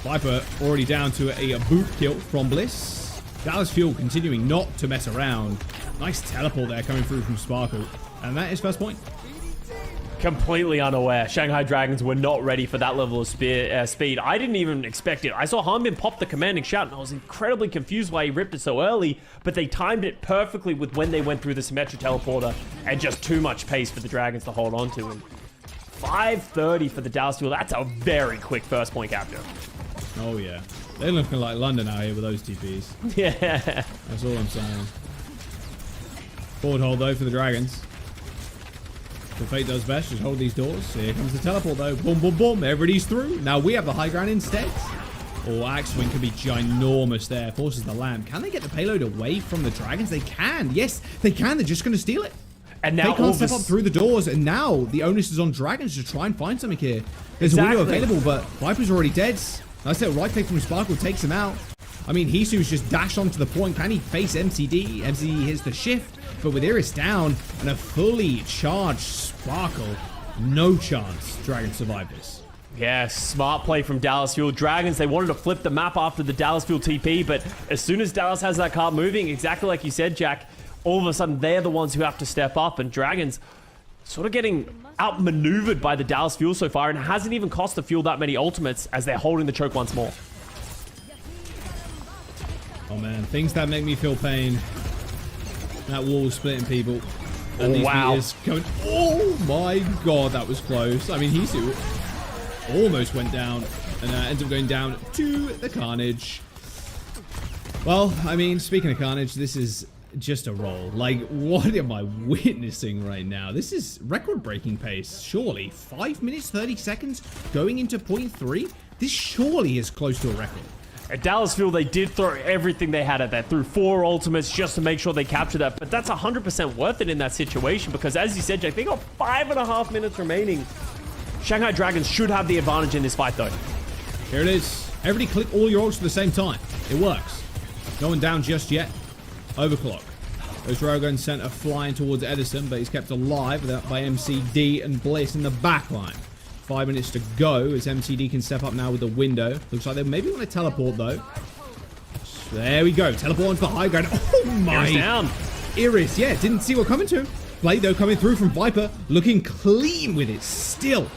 Viper already down to a boot kill from Bliss. Dallas Fuel continuing not to mess around. Nice teleport there coming through from Sparkle. And that is first point. Completely unaware. Shanghai Dragons were not ready for that level of speed. I didn't even expect it. I saw Harbin pop the commanding shout, and I was incredibly confused why he ripped it so early, but they timed it perfectly with when they went through the symmetric teleporter, and just too much pace for the Dragons to hold on to. And 5:30 for the Dallas Fuel. That's a very quick first point capture. Oh, yeah. They're looking like London out here with those TPs. Yeah. That's all I'm saying. Forward hold, though, for the Dragons. The Fate does best, just hold these doors. Here comes the teleport though. Boom, boom, boom. Everybody's through. Now we have the high ground instead. Oh, Axe Wing could be ginormous there. Forces the lamp. Can they get the payload away from the Dragons? They can. Yes, they can. They're just going to steal it. And now they can't step up through the doors. And now the onus is on Dragons to try and find something here. There's a window available, but Viper's already dead. Nice little right click from Sparkle takes him out. I mean, Hisu's just dashed onto the point. Can he face MCD? MCD hits the shift. But with Iris down and a fully charged Sparkle, no chance Dragons survive this. Yeah, smart play from Dallas Fuel. Dragons, they wanted to flip the map after the Dallas Fuel TP, but as soon as Dallas has that card moving, exactly like you said, Jack, all of a sudden they're the ones who have to step up, and Dragons sort of getting outmaneuvered by the Dallas Fuel so far, and it hasn't even cost the Fuel that many ultimates as they're holding the choke once more. Oh man, things that make me feel pain. That wall splitting people. And these meters going. Oh my god, that was close. I mean, Hisu almost went down and ends up going down to the Carnage. Well, I mean, speaking of Carnage, this is just a roll. Like, what am I witnessing right now? This is record-breaking pace, surely. 5 minutes, 30 seconds going into point 3? This surely is close to a record. At Dallas Fuel, they did throw everything they had at that. Threw 4 ultimates just to make sure they captured that. But that's 100% worth it in that situation because, as you said, Jack, they got 5.5 minutes remaining. Shanghai Dragons should have the advantage in this fight, though. Here it is. Everybody click all your ults at the same time. It works. No one down just yet. Overclock. Those Railgun center flying towards Edison, but he's kept alive by MCD and Bliss in the back line. 5 minutes to go as MCD can step up now with the window. Looks like they maybe want to teleport though. There we go. Teleport onto the high ground. Oh my. Iris down. Iris, yeah, didn't see what coming to him. Blade though coming through from Viper, looking clean with it still.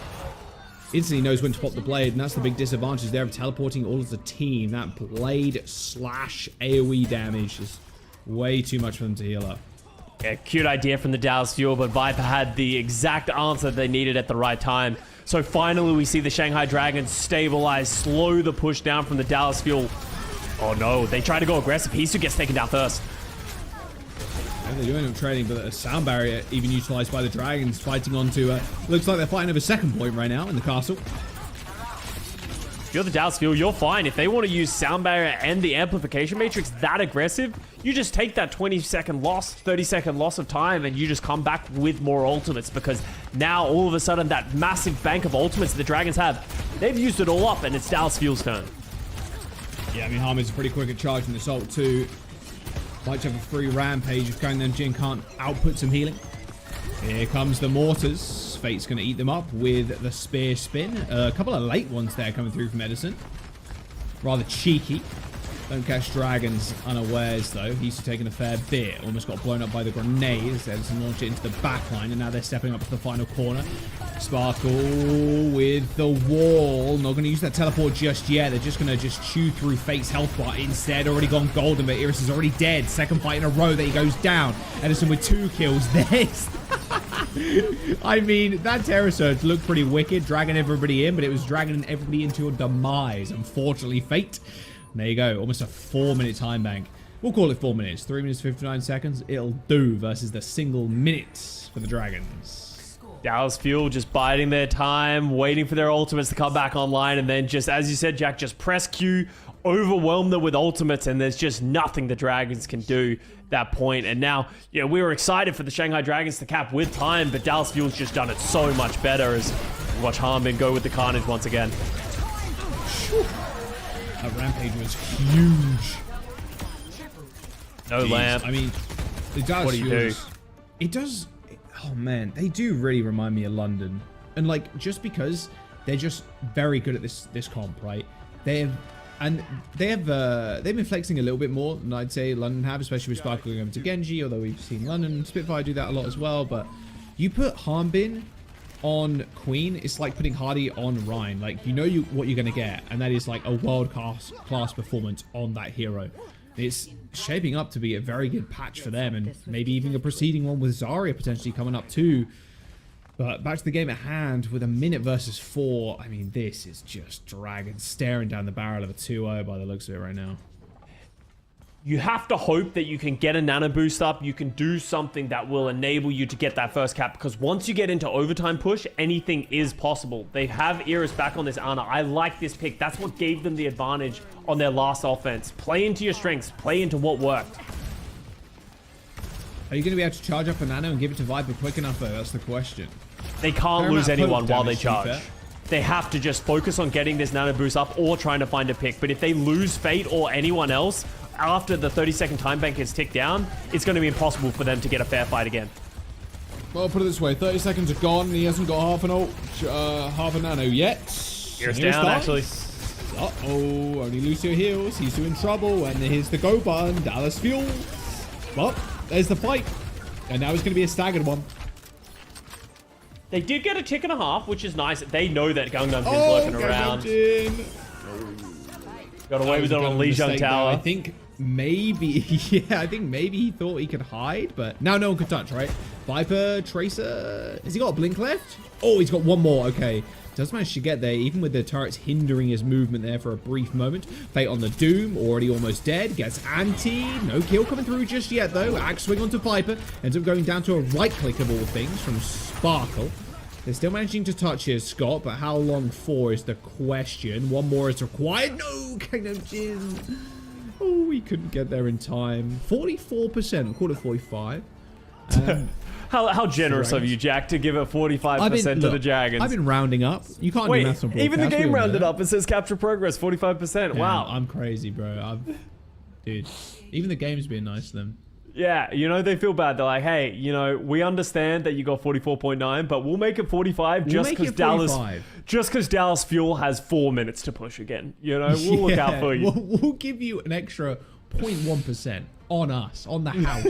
Instantly knows when to pop the blade, and that's the big disadvantage there of teleporting all of the team. That blade slash AoE damage is way too much for them to heal up. Yeah, cute idea from the Dallas Fuel, but Viper had the exact answer they needed at the right time. So finally we see the Shanghai Dragons stabilize, slow the push down from the Dallas Fuel. Oh no, they try to go aggressive. He's who gets taken down first. They do end up trading, but a sound barrier even utilized by the Dragons, fighting onto, looks like they're fighting over second point right now in the castle. If you're the Dallas Fuel, you're fine. If they want to use sound barrier and the amplification matrix that aggressive, you just take that 20-second loss, 30-second loss of time, and you just come back with more ultimates, because now all of a sudden that massive bank of ultimates the Dragons have, they've used it all up, and it's Dallas Fuel's turn. Yeah, I mean, Harmon's pretty quick at charging this ult too. Might have a free rampage if Gangnam Jin can't output some healing. Here comes the mortars. Fate's going to eat them up with the spear spin. A couple of late ones there coming through from Edison. Rather cheeky. Don't catch Dragons unawares though. He's taken a fair bit. Almost got blown up by the grenade as Edison launched it into the backline, and now they're stepping up to the final corner. Sparkle with the wall. Not going to use that teleport just yet. They're just going to chew through Fate's health bar instead. Already gone golden, but Iris is already dead. Second fight in a row that he goes down. Edison with 2 kills. There's... I mean, that Terror Surge looked pretty wicked, dragging everybody in, but it was dragging everybody into a demise. Unfortunately, Fate. There you go. Almost a 4-minute time bank. We'll call it 4 minutes. 3 minutes, 59 seconds. It'll do versus the single minutes for the Dragons. Dallas Fuel just biding their time, waiting for their ultimates to come back online, and then just, as you said, Jack, just press Q, overwhelm them with ultimates, and there's just nothing the Dragons can do at that point. And now, you know, we were excited for the Shanghai Dragons to cap with time, but Dallas Fuel's just done it so much better as we watch Harbin go with the carnage once again. That rampage was huge. No lamp. I mean, it does. What do you do? It does. Oh man, they do really remind me of London, and like just because they're just very good at this comp, right? They've been flexing a little bit more than I'd say London have, especially with Sparkle going to Genji. Although we've seen London and Spitfire do that a lot as well. But you put Harbin on Queen, it's like putting Hardy on Ryan. Like, you know what you're gonna get, and that is like a world class performance on that hero. It's shaping up to be a very good patch for them, and maybe even a preceding one with Zarya potentially coming up too. But back to the game at hand with a minute versus 4. I mean, this is just Dragons staring down the barrel of a 2-0 by the looks of it right now. You have to hope that you can get a nano boost up. You can do something that will enable you to get that first cap, because once you get into overtime push, anything is possible. They have Iris back on this Ana. I like this pick. That's what gave them the advantage on their last offense. Play into your strengths. Play into what worked. Are you going to be able to charge up a nano and give it to Viper quick enough though? That's the question. They can't lose anyone while they charge. They have to just focus on getting this nano boost up or trying to find a pick. But if they lose Fate or anyone else after the 30-second time bank is ticked down, it's going to be impossible for them to get a fair fight again. Well, put it this way, 30 seconds are gone, and he hasn't got half a nano yet. Here's down, actually. Uh-oh, only Lucio heals. He's doing trouble, and here's the go button. Dallas Fuel. Well, there's the fight. And now it's going to be a staggered one. They did get a tick and a half, which is nice. They know that Gangnam Jin's lurking around. Got away with it on Lijiang Tower. I think maybe, yeah, I think maybe he thought he could hide, but now no one could touch, right? Viper, Tracer, has he got a blink left? Oh, he's got one more, okay. Does manage to get there, even with the turrets hindering his movement there for a brief moment. Fate on the Doom, already almost dead. Gets anti, no kill coming through just yet though. Axe swing onto Viper, ends up going down to a right click of all things from Sparkle. They're still managing to touch here, Scott, but how long for is the question. One more is required. No, Gangnam Jin. Oh, we couldn't get there in time. 44%, we'll call it 45. How generous of you, Jack, to give it 45% to the Dragons. I've been rounding up. You can't do maths on broadcast. Even the game rounded up. It says capture progress, 45%. Yeah, wow. I'm crazy, bro. Dude, even the game's being nice to them. Yeah, you know, they feel bad. They're like, hey, you know, we understand that you got 44.9, but we'll make it 45 just because Dallas Fuel has 4 minutes to push again. You know, we'll look out for you. We'll give you an extra 0.1% on us, on the house.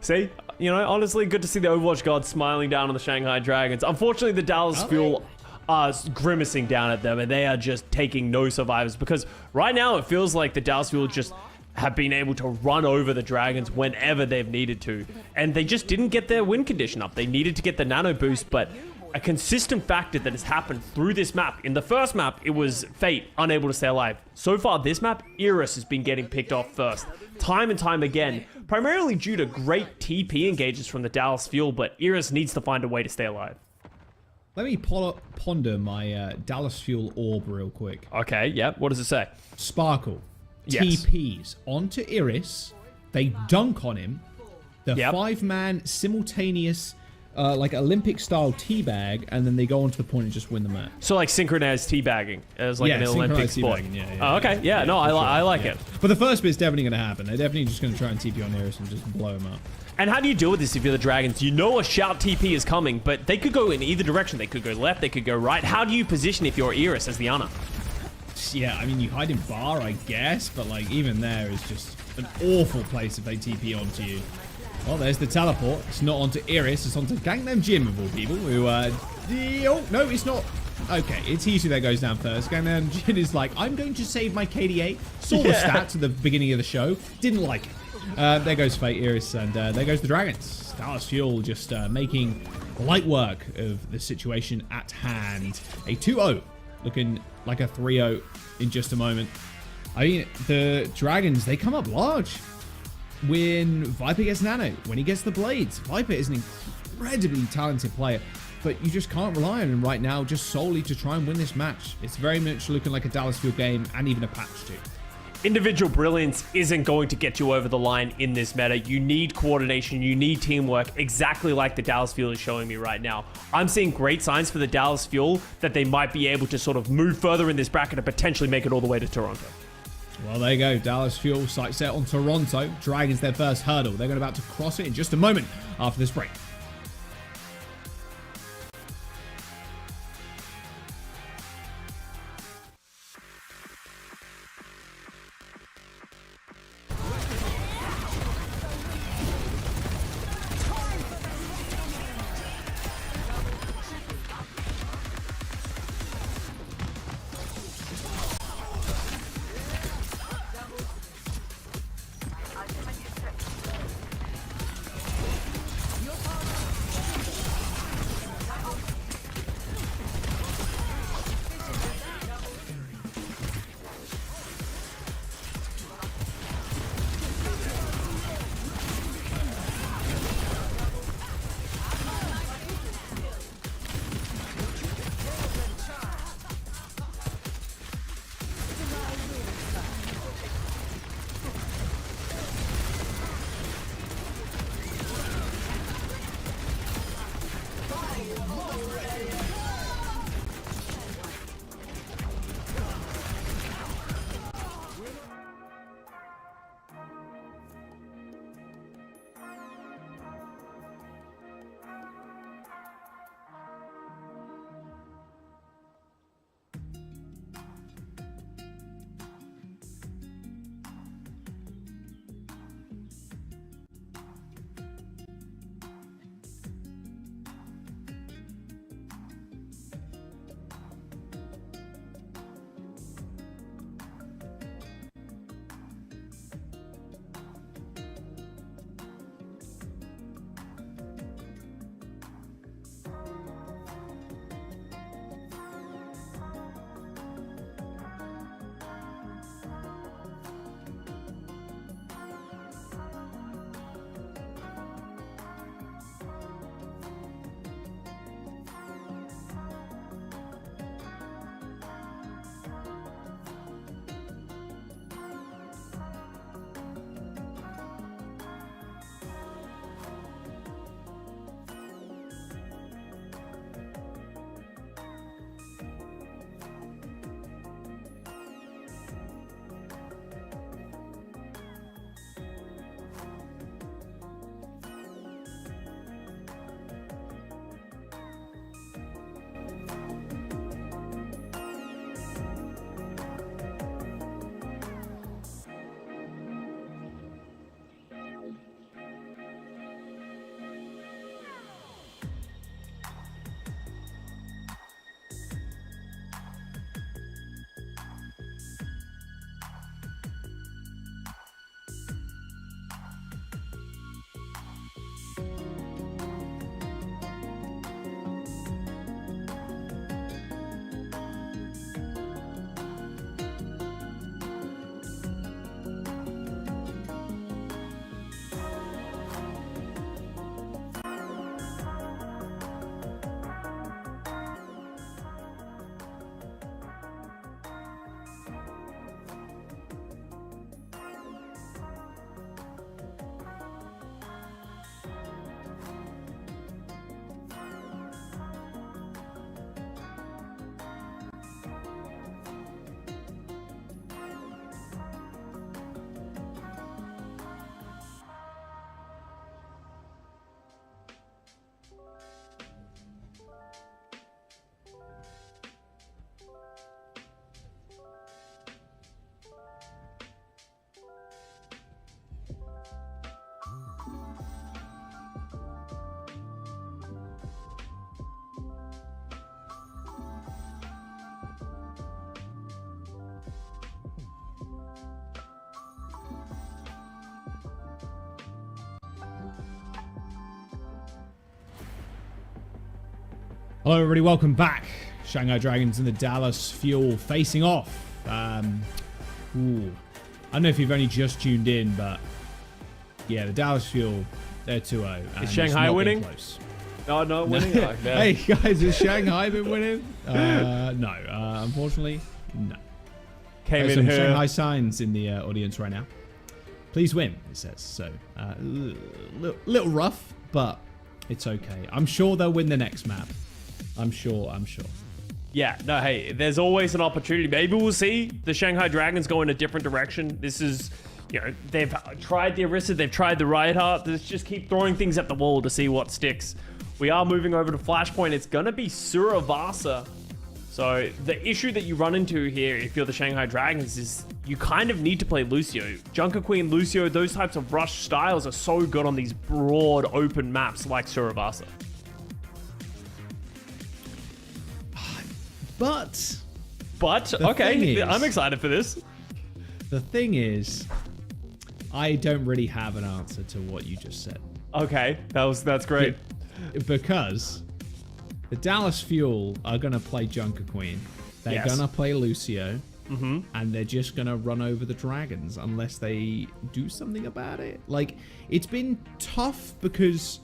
See, you know, honestly, good to see the Overwatch gods smiling down on the Shanghai Dragons. Unfortunately, the Dallas Fuel are grimacing down at them, and they are just taking no survivors, because right now it feels like the Dallas Fuel just have been able to run over the Dragons whenever they've needed to, and they just didn't get their win condition up. They needed to get the nano boost, but a consistent factor that has happened through this map. In the first map, it was Fate, unable to stay alive. So far, this map, Iris has been getting picked off first, time and time again, primarily due to great TP engages from the Dallas Fuel, but Iris needs to find a way to stay alive. Let me ponder my Dallas Fuel orb real quick. Okay, yeah, what does it say? Sparkle. Yes. TPs onto Iris. They dunk on him. The Yep. 5-man simultaneous, like Olympic-style teabag, and then they go onto the point and just win the match. So like synchronized teabagging as like an Olympic synchronized sport. teabagging, yeah, Oh, okay, yeah, no, for sure, I like it. But the first bit's definitely going to happen. They're definitely just going to try and TP on Iris and just blow him up. And how do you deal with this if you're the Dragons? You know a shout TP is coming, but they could go in either direction. They could go left, they could go right. How do you position if you're Iris as the Ana? Yeah, I mean, you hide in bar, I guess, but like even there is just an awful place if they TP onto you. Well, there's the teleport. It's not onto Iris, it's onto Gangnam Jin of all people, who, oh, no, it's not. Okay, it's Hisu that goes down first. Gangnam Jin is like, I'm going to save my KDA. Saw the stats at the beginning of the show. Didn't like it. There goes Fate, Iris, and there goes the Dragons. Dallas Fuel just making light work of the situation at hand. A 2-0, looking like a 3-0 in just a moment. I mean, the Dragons, they come up large. When Viper gets Nano, when he gets the Blades. Viper is an incredibly talented player, but you just can't rely on him right now just solely to try and win this match. It's very much looking like a Dallas Fuel game and even a patch too. Individual brilliance isn't going to get you over the line in this meta. You need coordination, you need teamwork, exactly like the Dallas Fuel is showing me right now. I'm seeing great signs for the Dallas Fuel that they might be able to sort of move further in this bracket and potentially make it all the way to Toronto. Well, there you go. Dallas Fuel sight set on Toronto. Dragons their first hurdle. They're going about to cross it in just a moment after this break. Hello, everybody. Welcome back. Shanghai Dragons and the Dallas Fuel facing off. I don't know if you've only just tuned in, but yeah, the Dallas Fuel, they're 2-0. Is Shanghai winning? Close. No, not winning. No. Hey, guys, has Shanghai been winning? No. Unfortunately, no. Came There's in some here. Shanghai signs in the audience right now. Please win, it says. So, little rough, but it's okay. I'm sure they'll win the next map. I'm sure. Yeah, no, hey, there's always an opportunity. Maybe we'll see the Shanghai Dragons go in a different direction. This is, they've tried the Orisa, they've tried the Reinhardt. Let's just keep throwing things at the wall to see what sticks. We are moving over to Flashpoint. It's going to be Suravasa. So the issue that you run into here if you're the Shanghai Dragons is you kind of need to play Lucio. Junker Queen, Lucio, those types of rush styles are so good on these broad open maps like Suravasa. But okay, I'm excited for this. The thing is, I don't really have an answer to what you just said. Okay, that's great. Because the Dallas Fuel are going to play Junker Queen. They're Yes. going to play Lucio. And they're just going to run over the Dragons unless they do something about it. Like, it's been tough because,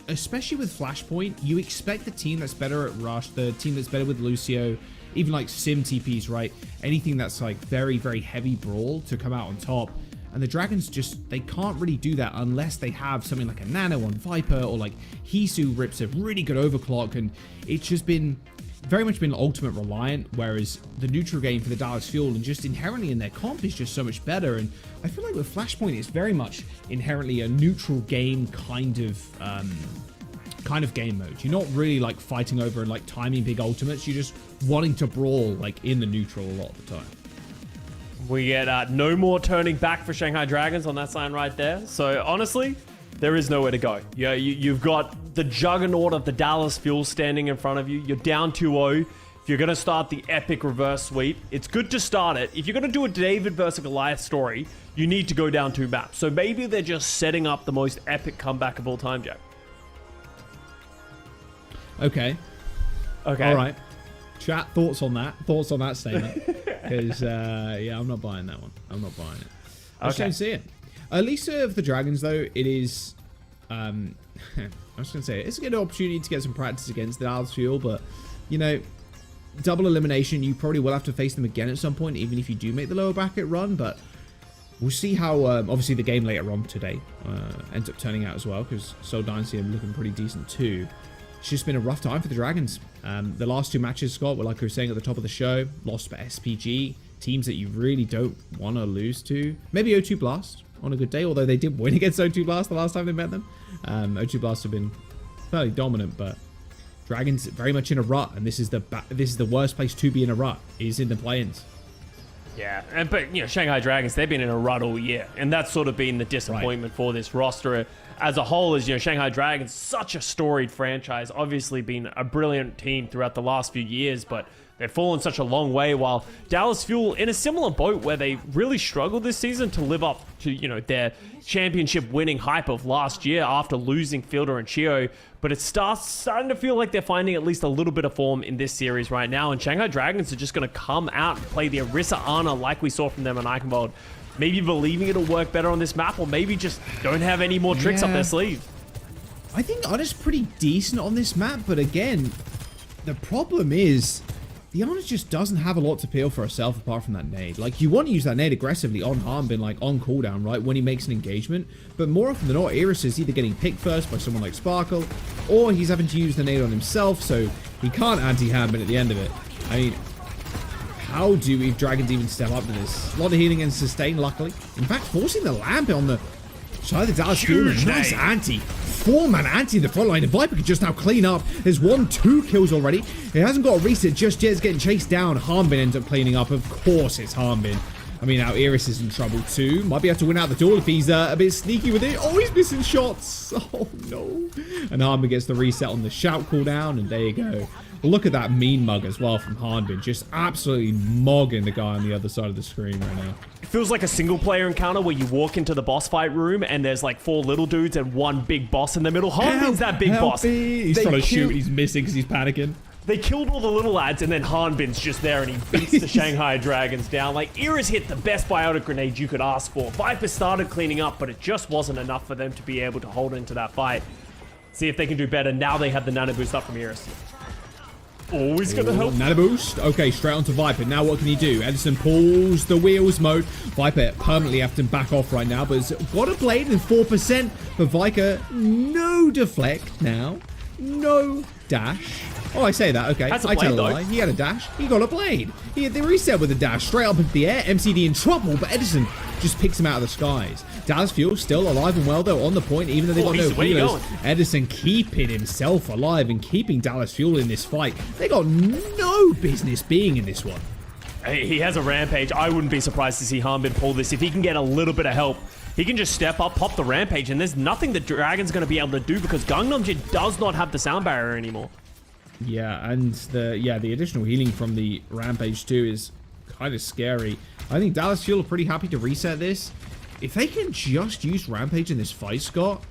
especially with Flashpoint, you expect the team that's better at Rush, the team that's better with Lucio, even like Sim TPs, right? Anything that's like very, very heavy brawl to come out on top. And the Dragons just, they can't really do that unless they have something like a Nano on Viper, or like Hisu rips a really good overclock. And it's just been very much been ultimate reliant, whereas the neutral game for the Dallas Fuel and just inherently in their comp is just so much better. And I feel like with Flashpoint, it's very much inherently a neutral game kind of game mode. You're not really like fighting over and like timing big ultimates. You're just wanting to brawl like in the neutral a lot of the time. We get no more turning back for Shanghai Dragons on that sign right there. So honestly, there is nowhere to go. You've got the juggernaut of the Dallas Fuel standing in front of you. You're down 2-0. If you're going to start the epic reverse sweep, it's good to start it. If you're going to do a David versus Goliath story, you need to go down 2 maps. So maybe they're just setting up the most epic comeback of all time, Jack. Okay. All right. Chat, thoughts on that statement? Because, yeah, I'm not buying that one. I'm not buying it. I just don't see it. At least of the Dragons, though, it is... I was going to say, it's a good opportunity to get some practice against the Dallas Fuel, but, double elimination, you probably will have to face them again at some point, even if you do make the lower bracket run, but we'll see how, obviously, the game later on today ends up turning out as well, because Seoul Dynasty are looking pretty decent too. It's just been a rough time for the Dragons. The last 2 matches, Scott, were like we were saying at the top of the show, lost by SPG, teams that you really don't want to lose to. Maybe O2 Blast on a good day, although they did win against O2 Blast the last time they met them. O2 Blast have been fairly dominant, but Dragons very much in a rut, and this is the worst place to be in a rut, is in the play-ins. Yeah, but Shanghai Dragons, they've been in a rut all year, and that's sort of been the disappointment for this roster as a whole. Is Shanghai Dragons, such a storied franchise, obviously been a brilliant team throughout the last few years, but they've fallen such a long way, while Dallas Fuel in a similar boat where they really struggled this season to live up to their championship winning hype of last year after losing Fielder and Chio. But it's starting to feel like they're finding at least a little bit of form in this series right now, and Shanghai Dragons are just going to come out and play the Orisa Ana like we saw from them in Eichenwalde, maybe believing it'll work better on this map, or maybe just don't have any more tricks up their sleeve. I think Ana's pretty decent on this map, but again, the problem is the Ana just doesn't have a lot to peel for herself apart from that nade. Like, you want to use that nade aggressively on Harbin, like on cooldown, right, when he makes an engagement, but more often than not, Iris is either getting picked first by someone like Sparkle, or he's having to use the nade on himself, so he can't anti-Harbin at the end of it. I mean, how do Dragons even step up to this? A lot of healing and sustain, luckily. In fact, forcing the lamp on the side of the Dallas Fuel. Nice anti. 4-man anti in the front line. The Viper can just now clean up. There's 1-2 kills already. It hasn't got a reset just yet. It's getting chased down. Harbin ends up cleaning up. Of course it's Harbin. I mean, now Iris is in trouble too. Might be able to win out the duel if he's a bit sneaky with it. Oh, he's missing shots. Oh, no. And Hanbin gets the reset on the shout cooldown, and there you go. Look at that mean mug as well from Hanbin. Just absolutely mogging the guy on the other side of the screen right now. It feels like a single player encounter where you walk into the boss fight room and there's like 4 little dudes and 1 big boss in the middle. Hanbin's that big boss. He's trying to shoot. He's missing because he's panicking. They killed all the little lads, and then Hanbin's just there, and he beats the Shanghai Dragons down. Like, Iris hit the best biotic grenade you could ask for. Viper started cleaning up, but it just wasn't enough for them to be able to hold into that fight. See if they can do better. Now they have the nano boost up from Iris. Oh, he's gonna help. Nano boost. Okay, straight onto Viper. Now what can he do? Edison pulls the wheels mode. Viper permanently have to back off right now, but has got a blade in 4%. But Viper, no deflect now. No dash. Oh, I say that. Okay, I tell a lie. He had a dash. He got a blade. He had the reset with a dash straight up into the air. MCD in trouble, but Edison just picks him out of the skies. Dallas Fuel still alive and well, though, on the point, even though they got no healers. Edison keeping himself alive and keeping Dallas Fuel in this fight. They got no business being in this one. He has a rampage. I wouldn't be surprised to see Hanbin pull this. If he can get a little bit of help, he can just step up, pop the rampage, and there's nothing the Dragon's going to be able to do because Gangnam Jin does not have the sound barrier anymore. Yeah, and the additional healing from the rampage too is kind of scary. I think Dallas Fuel are pretty happy to reset this. If they can just use rampage in this fight, Scott,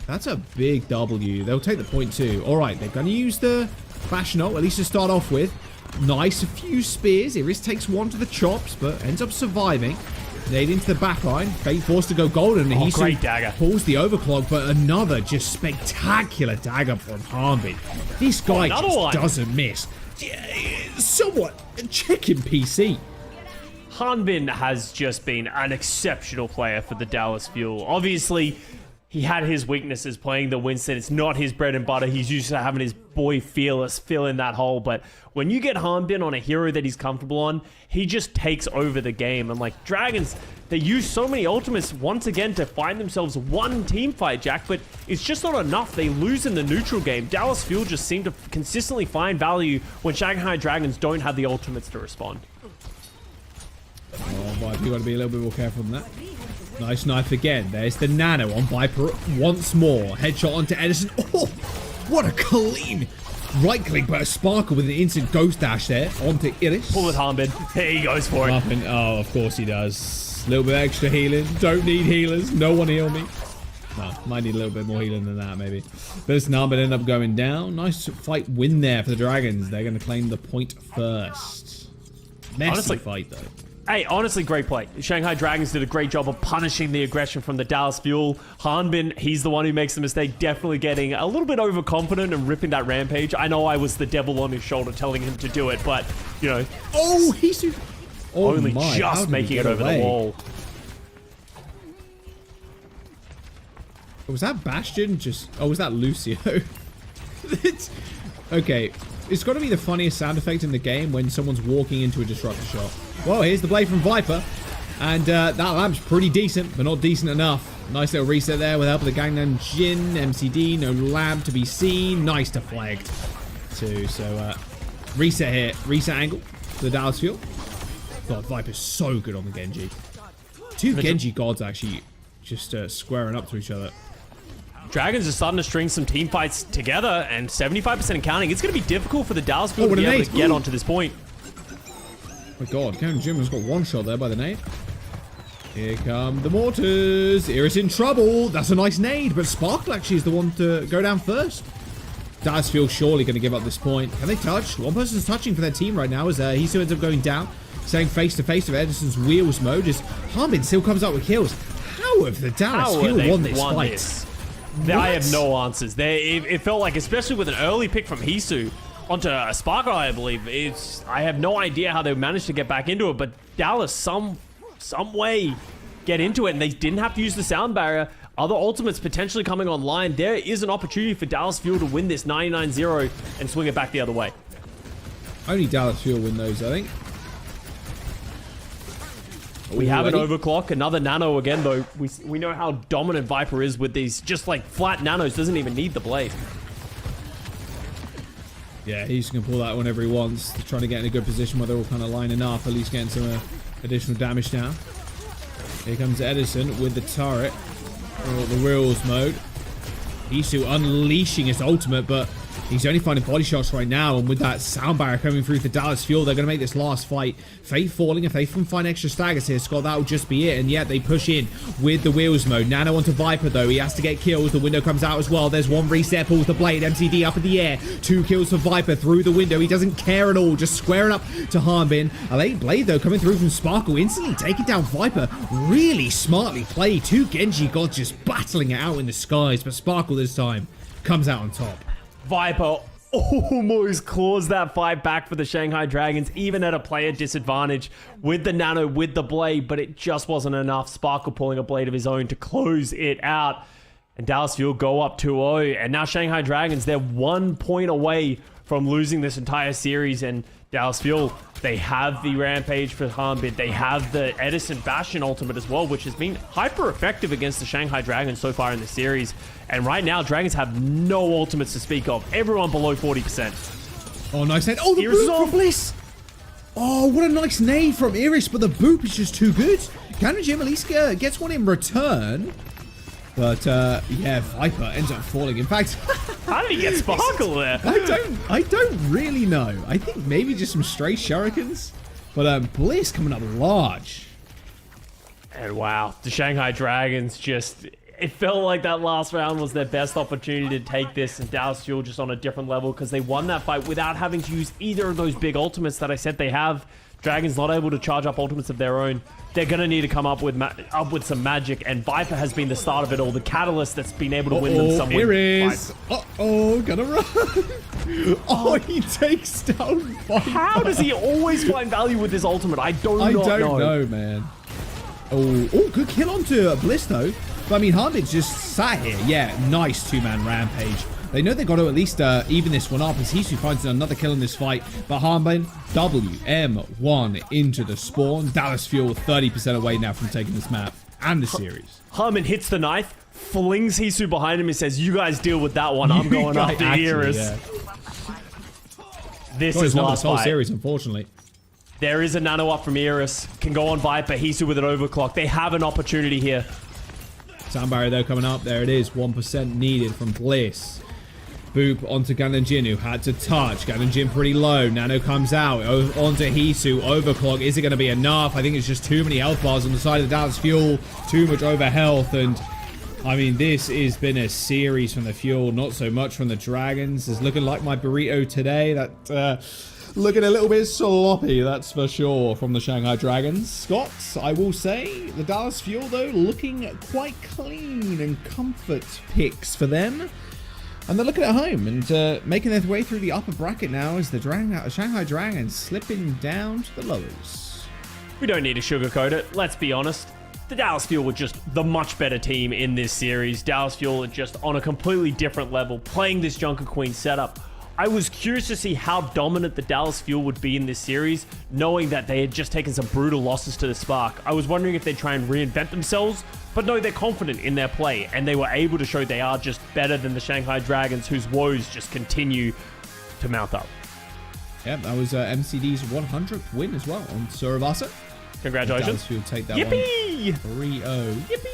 that's a big W. They'll take the point too. All right, they're going to use the Flash Knot, at least to start off with. Nice, a few spears. Iris takes 1 to the chops, but ends up surviving. Nade into the backline. Fate forced to go golden. And he great dagger. Pulls the overclock, but another just spectacular dagger from Hanbin. This guy just doesn't miss. Somewhat checking PC. Hanbin has just been an exceptional player for the Dallas Fuel. Obviously, he had his weaknesses playing the Winston. It's not his bread and butter. He's used to having his boy Fearless fill in that hole. But when you get Hanbin on a hero that he's comfortable on, he just takes over the game. And like Dragons, they use so many ultimates once again to find themselves one team fight, Jack. But it's just not enough. They lose in the neutral game. Dallas Fuel just seem to consistently find value when Shanghai Dragons don't have the ultimates to respond. Oh, Viper, you got to be a little bit more careful than that. Nice knife again. There's the nano on Viper once more. Headshot onto Edison. Oh, what a clean right click, but a sparkle with an instant ghost dash there onto Iris. Pull it, Hanbin. There he goes for it. Oh, of course he does. A little bit extra healing. Don't need healers. No one heal me. No, might need a little bit more healing than that, maybe. But this Hanbin ended up going down. Nice fight win there for the Dragons. They're going to claim the point first. Messy fight, though. Hey, honestly, great play. Shanghai Dragons did a great job of punishing the aggression from the Dallas Fuel. Hanbin, he's the one who makes the mistake, definitely getting a little bit overconfident and ripping that rampage. I know I was the devil on his shoulder telling him to do it, but, you know. Oh, he's only just making it over the wall. Was that Bastion? Oh, was that Lucio? Okay. It's got to be the funniest sound effect in the game when someone's walking into a disruptor shot. Well, here's the blade from Viper. And that lamp's pretty decent, but not decent enough. Nice little reset there with help of the Gangnam Jin. MCD, no lamp to be seen. Nice deflect, too. So, reset here. Reset angle to the Dallas Fuel. God, Viper's so good on the Genji. 2 Genji gods actually just squaring up to each other. Dragons are starting to string some team fights together, and 75% and counting. It's going to be difficult for the Dallas Fuel to be able to get onto this point. Oh my god, Karen Jim has got one shot there by the nade. Here come the mortars. Iris in trouble. That's a nice nade, but Sparkle actually is the one to go down first. Dallas Fuel surely going to give up this point. Can they touch? One person's touching for their team right now as he still ends up going down. Staying face to face with Edison's wheels mode as Hanbin still comes up with kills. How have the Dallas Fuel won this fight? I have no answers. It felt like, especially with an early pick from Hisu onto a Sparkle, I believe. I have no idea how they managed to get back into it, but Dallas some way get into it, and they didn't have to use the sound barrier. Other ultimates potentially coming online. There is an opportunity for Dallas Fuel to win this 99-0 and swing it back the other way. Only Dallas Fuel win those, I think. We have an overclock, another nano again, though. We know how dominant Viper is with these just like flat nanos. Doesn't even need the blade. Yeah, he's going to pull that whenever he wants. They're trying to get in a good position where they're all kind of lining up, at least getting some additional damage now. Here comes Edison with the turret. The Wheels mode. Isu unleashing his ultimate, but he's only finding body shots right now, and with that sound barrier coming through for Dallas Fuel, they're going to make this last fight. Fate falling. If they can find extra staggers here, Scott, that will just be it. And yet they push in with the Wheels mode. Nano onto Viper, though. He has to get kills. The window comes out as well. There's one reset, pulls the blade. MCD up in the air. 2 kills for Viper through the window. He doesn't care at all. Just squaring up to Harbin. A late blade, though, coming through from Sparkle. Instantly taking down Viper. Really smartly played. 2 Genji gods just battling it out in the skies. But Sparkle this time comes out on top. Viper almost claws that fight back for the Shanghai Dragons, even at a player disadvantage with the Nano, with the blade, but it just wasn't enough. Sparkle pulling a blade of his own to close it out. And Dallas Fuel go up 2-0. And now Shanghai Dragons, they're 1 point away from losing this entire series. And Dallas Fuel, they have the Rampage for Harbin. They have the Edison Bastion ultimate as well, which has been hyper effective against the Shanghai Dragons so far in the series. And right now, Dragons have no ultimates to speak of. Everyone below 40%. Oh, nice nade. Oh, the boop from Bliss. Oh, what a nice nade from Iris, but the boop is just too good. Cannon Jim at least gets one in return. But, yeah, Viper ends up falling. In fact... How did he get Sparkle there? I don't really know. I think maybe just some stray shurikens. But, Bliss coming up large. And wow, the Shanghai Dragons just... It felt like that last round was their best opportunity to take this, and Dallas Fuel just on a different level because they won that fight without having to use either of those big ultimates that I said they have. Dragons not able to charge up ultimates of their own. They're going to need to come up with some magic, and Viper has been the start of it all, the catalyst that's been able to win them some wins. Uh-oh, gonna run. Oh, he takes down Viper. How does he always find value with this ultimate? I don't know, man. Oh, good kill onto Bliss, though. But, I mean, Harbin's just sat here. Yeah, nice 2-man Rampage. They know they've got to at least even this one up as Hisu finds another kill in this fight. But Harbin, WM1 into the spawn. Dallas Fuel 30% away now from taking this map and the series. Harbin hits the knife, flings Hisu behind him and says, you guys deal with that one. I'm going after Iris. Yeah. This is last whole fight. Series, unfortunately. There is a nano up from Iris. Can go on Viper. Hisu with an overclock. They have an opportunity here. Sound barrier though coming up. There it is. 1% needed from Bliss. Boop onto Ganonjin, who had to touch. Ganonjin pretty low. Nano comes out. Onto Hisu. Overclock. Is it going to be enough? I think it's just too many health bars on the side of the Dallas Fuel. Too much over health. And I mean, this has been a series from the Fuel. Not so much from the Dragons. It's looking like my burrito today. That looking a little bit sloppy, that's for sure, from the Shanghai Dragons. Scott, I will say, the Dallas Fuel, though, looking quite clean and comfort picks for them. And they're looking at home and making their way through the upper bracket now as the Shanghai Dragons slipping down to the lowers. We don't need to sugarcoat it. Let's be honest. The Dallas Fuel were just the much better team in this series. Dallas Fuel are just on a completely different level, playing this Junker Queen setup. I was curious to see how dominant the Dallas Fuel would be in this series, knowing that they had just taken some brutal losses to the Spark. I was wondering if they'd try and reinvent themselves, but no, they're confident in their play, and they were able to show they are just better than the Shanghai Dragons, whose woes just continue to mount up. Yeah, that was MCD's 100th win as well on Suravasa. Congratulations. Dallas Fuel take that Yippee! one 3-0. Yippee!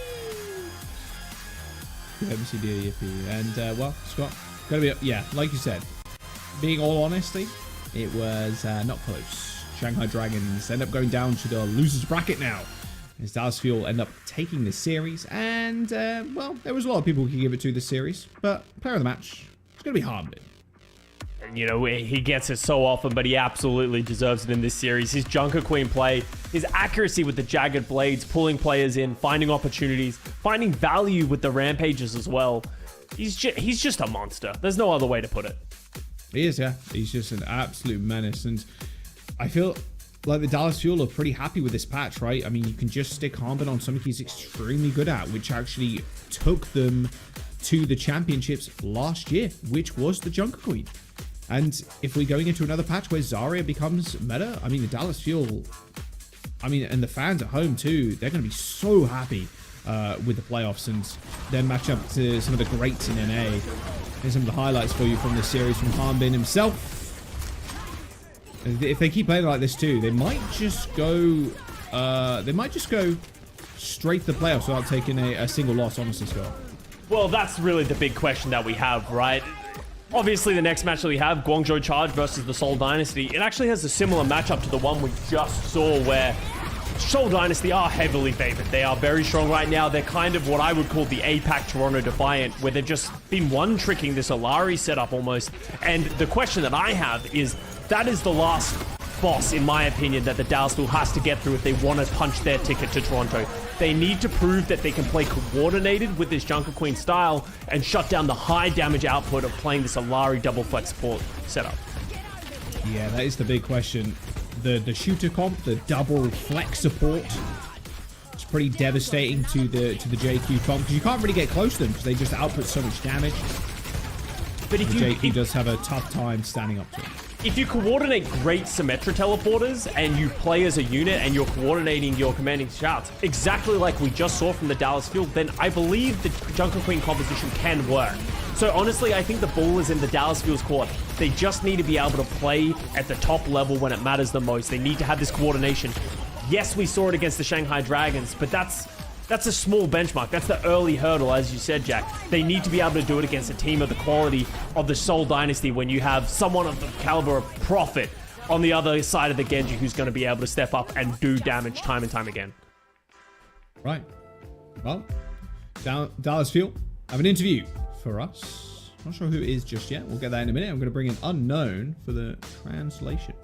MCD, yippee. And, well, Scott, gotta be, yeah, like you said, being all honesty, it was not close. Shanghai Dragons end up going down to the losers bracket now. As Dallas Fuel end up taking this series. And, well, there was a lot of people who could give it to this series. But player of the match, it's going to be Harbin. And, you know, he gets it so often, but he absolutely deserves it in this series. His Junker Queen play, his accuracy with the jagged blades, pulling players in, finding opportunities, finding value with the rampages as well. He's just a monster. There's no other way to put it. He is, yeah. He's just an absolute menace. And I feel like the Dallas Fuel are pretty happy with this patch, right? I mean, you can just stick Harbin on something he's extremely good at, which actually took them to the championships last year, which was the Junker Queen. And if we're going into another patch where Zarya becomes meta, I mean, the Dallas Fuel, I mean, and the fans at home too, they're going to be so happy with the playoffs and then match up to some of the greats in NA. Here's some of the highlights for you from this series from Harbin himself. If they keep playing like this too, they might just go they might just go straight to the playoffs without taking a single loss, honestly, Scott. Well, that's really the big question that we have, right? Obviously, the next match that we have, Guangzhou Charge versus the Seoul Dynasty, it actually has a similar matchup to the one we just saw where Seoul Dynasty are heavily favored. They are very strong right now. They're kind of what I would call the APAC Toronto Defiant, where they've just been one-tricking this Alari setup almost. And the question that I have is, that is the last boss, in my opinion, that the Dallas Steel has to get through if they want to punch their ticket to Toronto. They need to prove that they can play coordinated with this Junker Queen style and shut down the high damage output of playing this Alari double flex support setup. Yeah, that is the big question. The shooter comp, the double flex support, it's pretty devastating to the JQ comp because you can't really get close to them because they just output so much damage. But if the you JQ does have a tough time standing up to it. If you coordinate great Symmetra teleporters and you play as a unit and you're coordinating your commanding shouts, exactly like we just saw from the Dallas field, then I believe the Junker Queen composition can work. So honestly, I think the ball is in the Dallas field's court. They just need to be able to play at the top level when it matters the most. They need to have this coordination. Yes, we saw it against the Shanghai Dragons, but that's a small benchmark. That's the early hurdle, as you said, Jack. They need to be able to do it against a team of the quality of the Seoul Dynasty when you have someone of the caliber of Prophet on the other side of the Genji who's going to be able to step up and do damage time and time again. Right. Well, Dallas Field have an interview for us. Not sure who it is just yet. We'll get that in a minute. I'm going to bring in Unknown for the translation.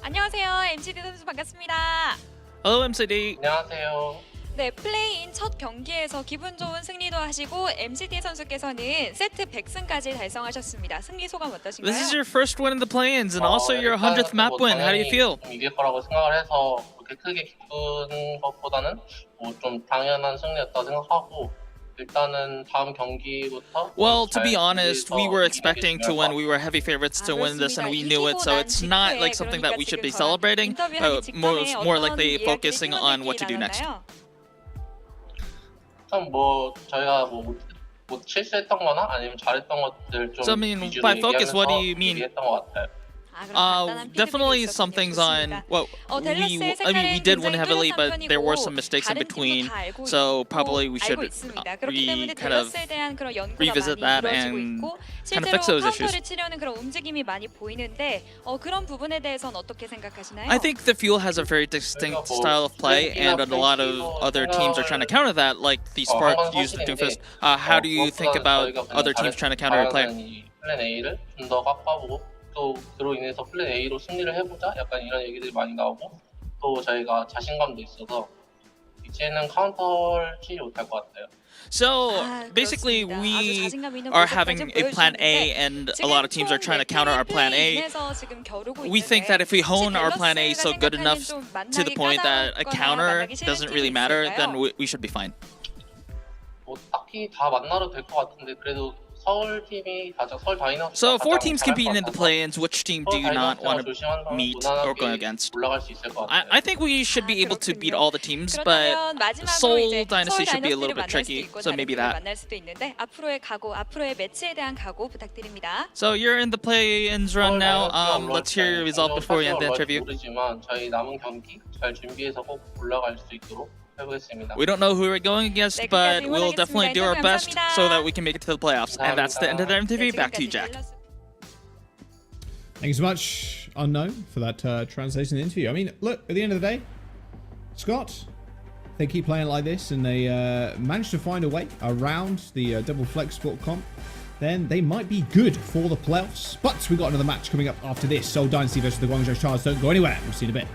안녕하세요. MCD 선수 반갑습니다. Hello, MCD. 안녕하세요. 네, 플레이인 첫 경기에서 기분 좋은 승리도 하시고 MCD 선수께서는 세트 100승까지 달성하셨습니다. 승리 소감 어떠신가요? This is your first win in the play-ins and also your 100th map win. How do you feel? 좀 이길 거라고 생각을 해서 그렇게 크게 기쁜 것보다는 좀 당연한 승리였다 생각하고 일단은 다음 경기부터 Well, to be honest, we were expecting to win. We were heavy favorites to win this, and we knew it. So it's not like something that we should be celebrating, but more likely focusing on what to do next. 참 저희가 실수했던 거나 아니면 잘했던 것들 좀 So, I mean, 위주로 by focus, what do you 얘기하면서 mean? 얘기했던 것 같아요. Definitely some things on, well, we did win heavily, but there were some mistakes in between, so probably we should kind of revisit that and kind of fix those issues. I think the Fuel has a very distinct style of play, and a lot of other teams are trying to counter that, like the Spark used Doomfist. How do you think about other teams trying to counter your play? 플랜 A를 좀 더 깎아보고 또 그로 인해서 플랜 A로 승리를 해보자 약간 이런 얘기들이 많이 나오고 또 저희가 자신감도 있어서 이제는 카운터를 치지 못할 것 같아요. So basically, we are having a plan A, and a lot of teams are trying to counter our plan A. We think that if we hone our plan A so good enough to the point that a counter doesn't really matter, then we should be fine. 딱히 다 만나도 될 것 같은데 그래도 서울 팀이 서울 다이너스. So 4 teams competing in the play-ins. Which team do you not want to meet or go against? 올라갈 수 있을 것 같아요. I think we should be able to beat all the teams, but Seoul Dynasty should be a little bit tricky. So maybe that. So you're in the play-ins run now. Let's hear your result before we end the interview. 모르지만 저희 남은 경기 잘 준비해서 꼭 올라갈 수 있도록. We don't know who we're going against, but we'll definitely do our best so that we can make it to the playoffs. And that's the end of the interview. Back to you, Jack. Thank you so much, Unknown, for that translation interview. I mean, look, at the end of the day, Scott, they keep playing like this and they manage to find a way around the double flex sport comp, then they might be good for the playoffs. But we got another match coming up after this. Seoul Dynasty versus the Guangzhou Charge. Don't go anywhere. We'll see you in a bit.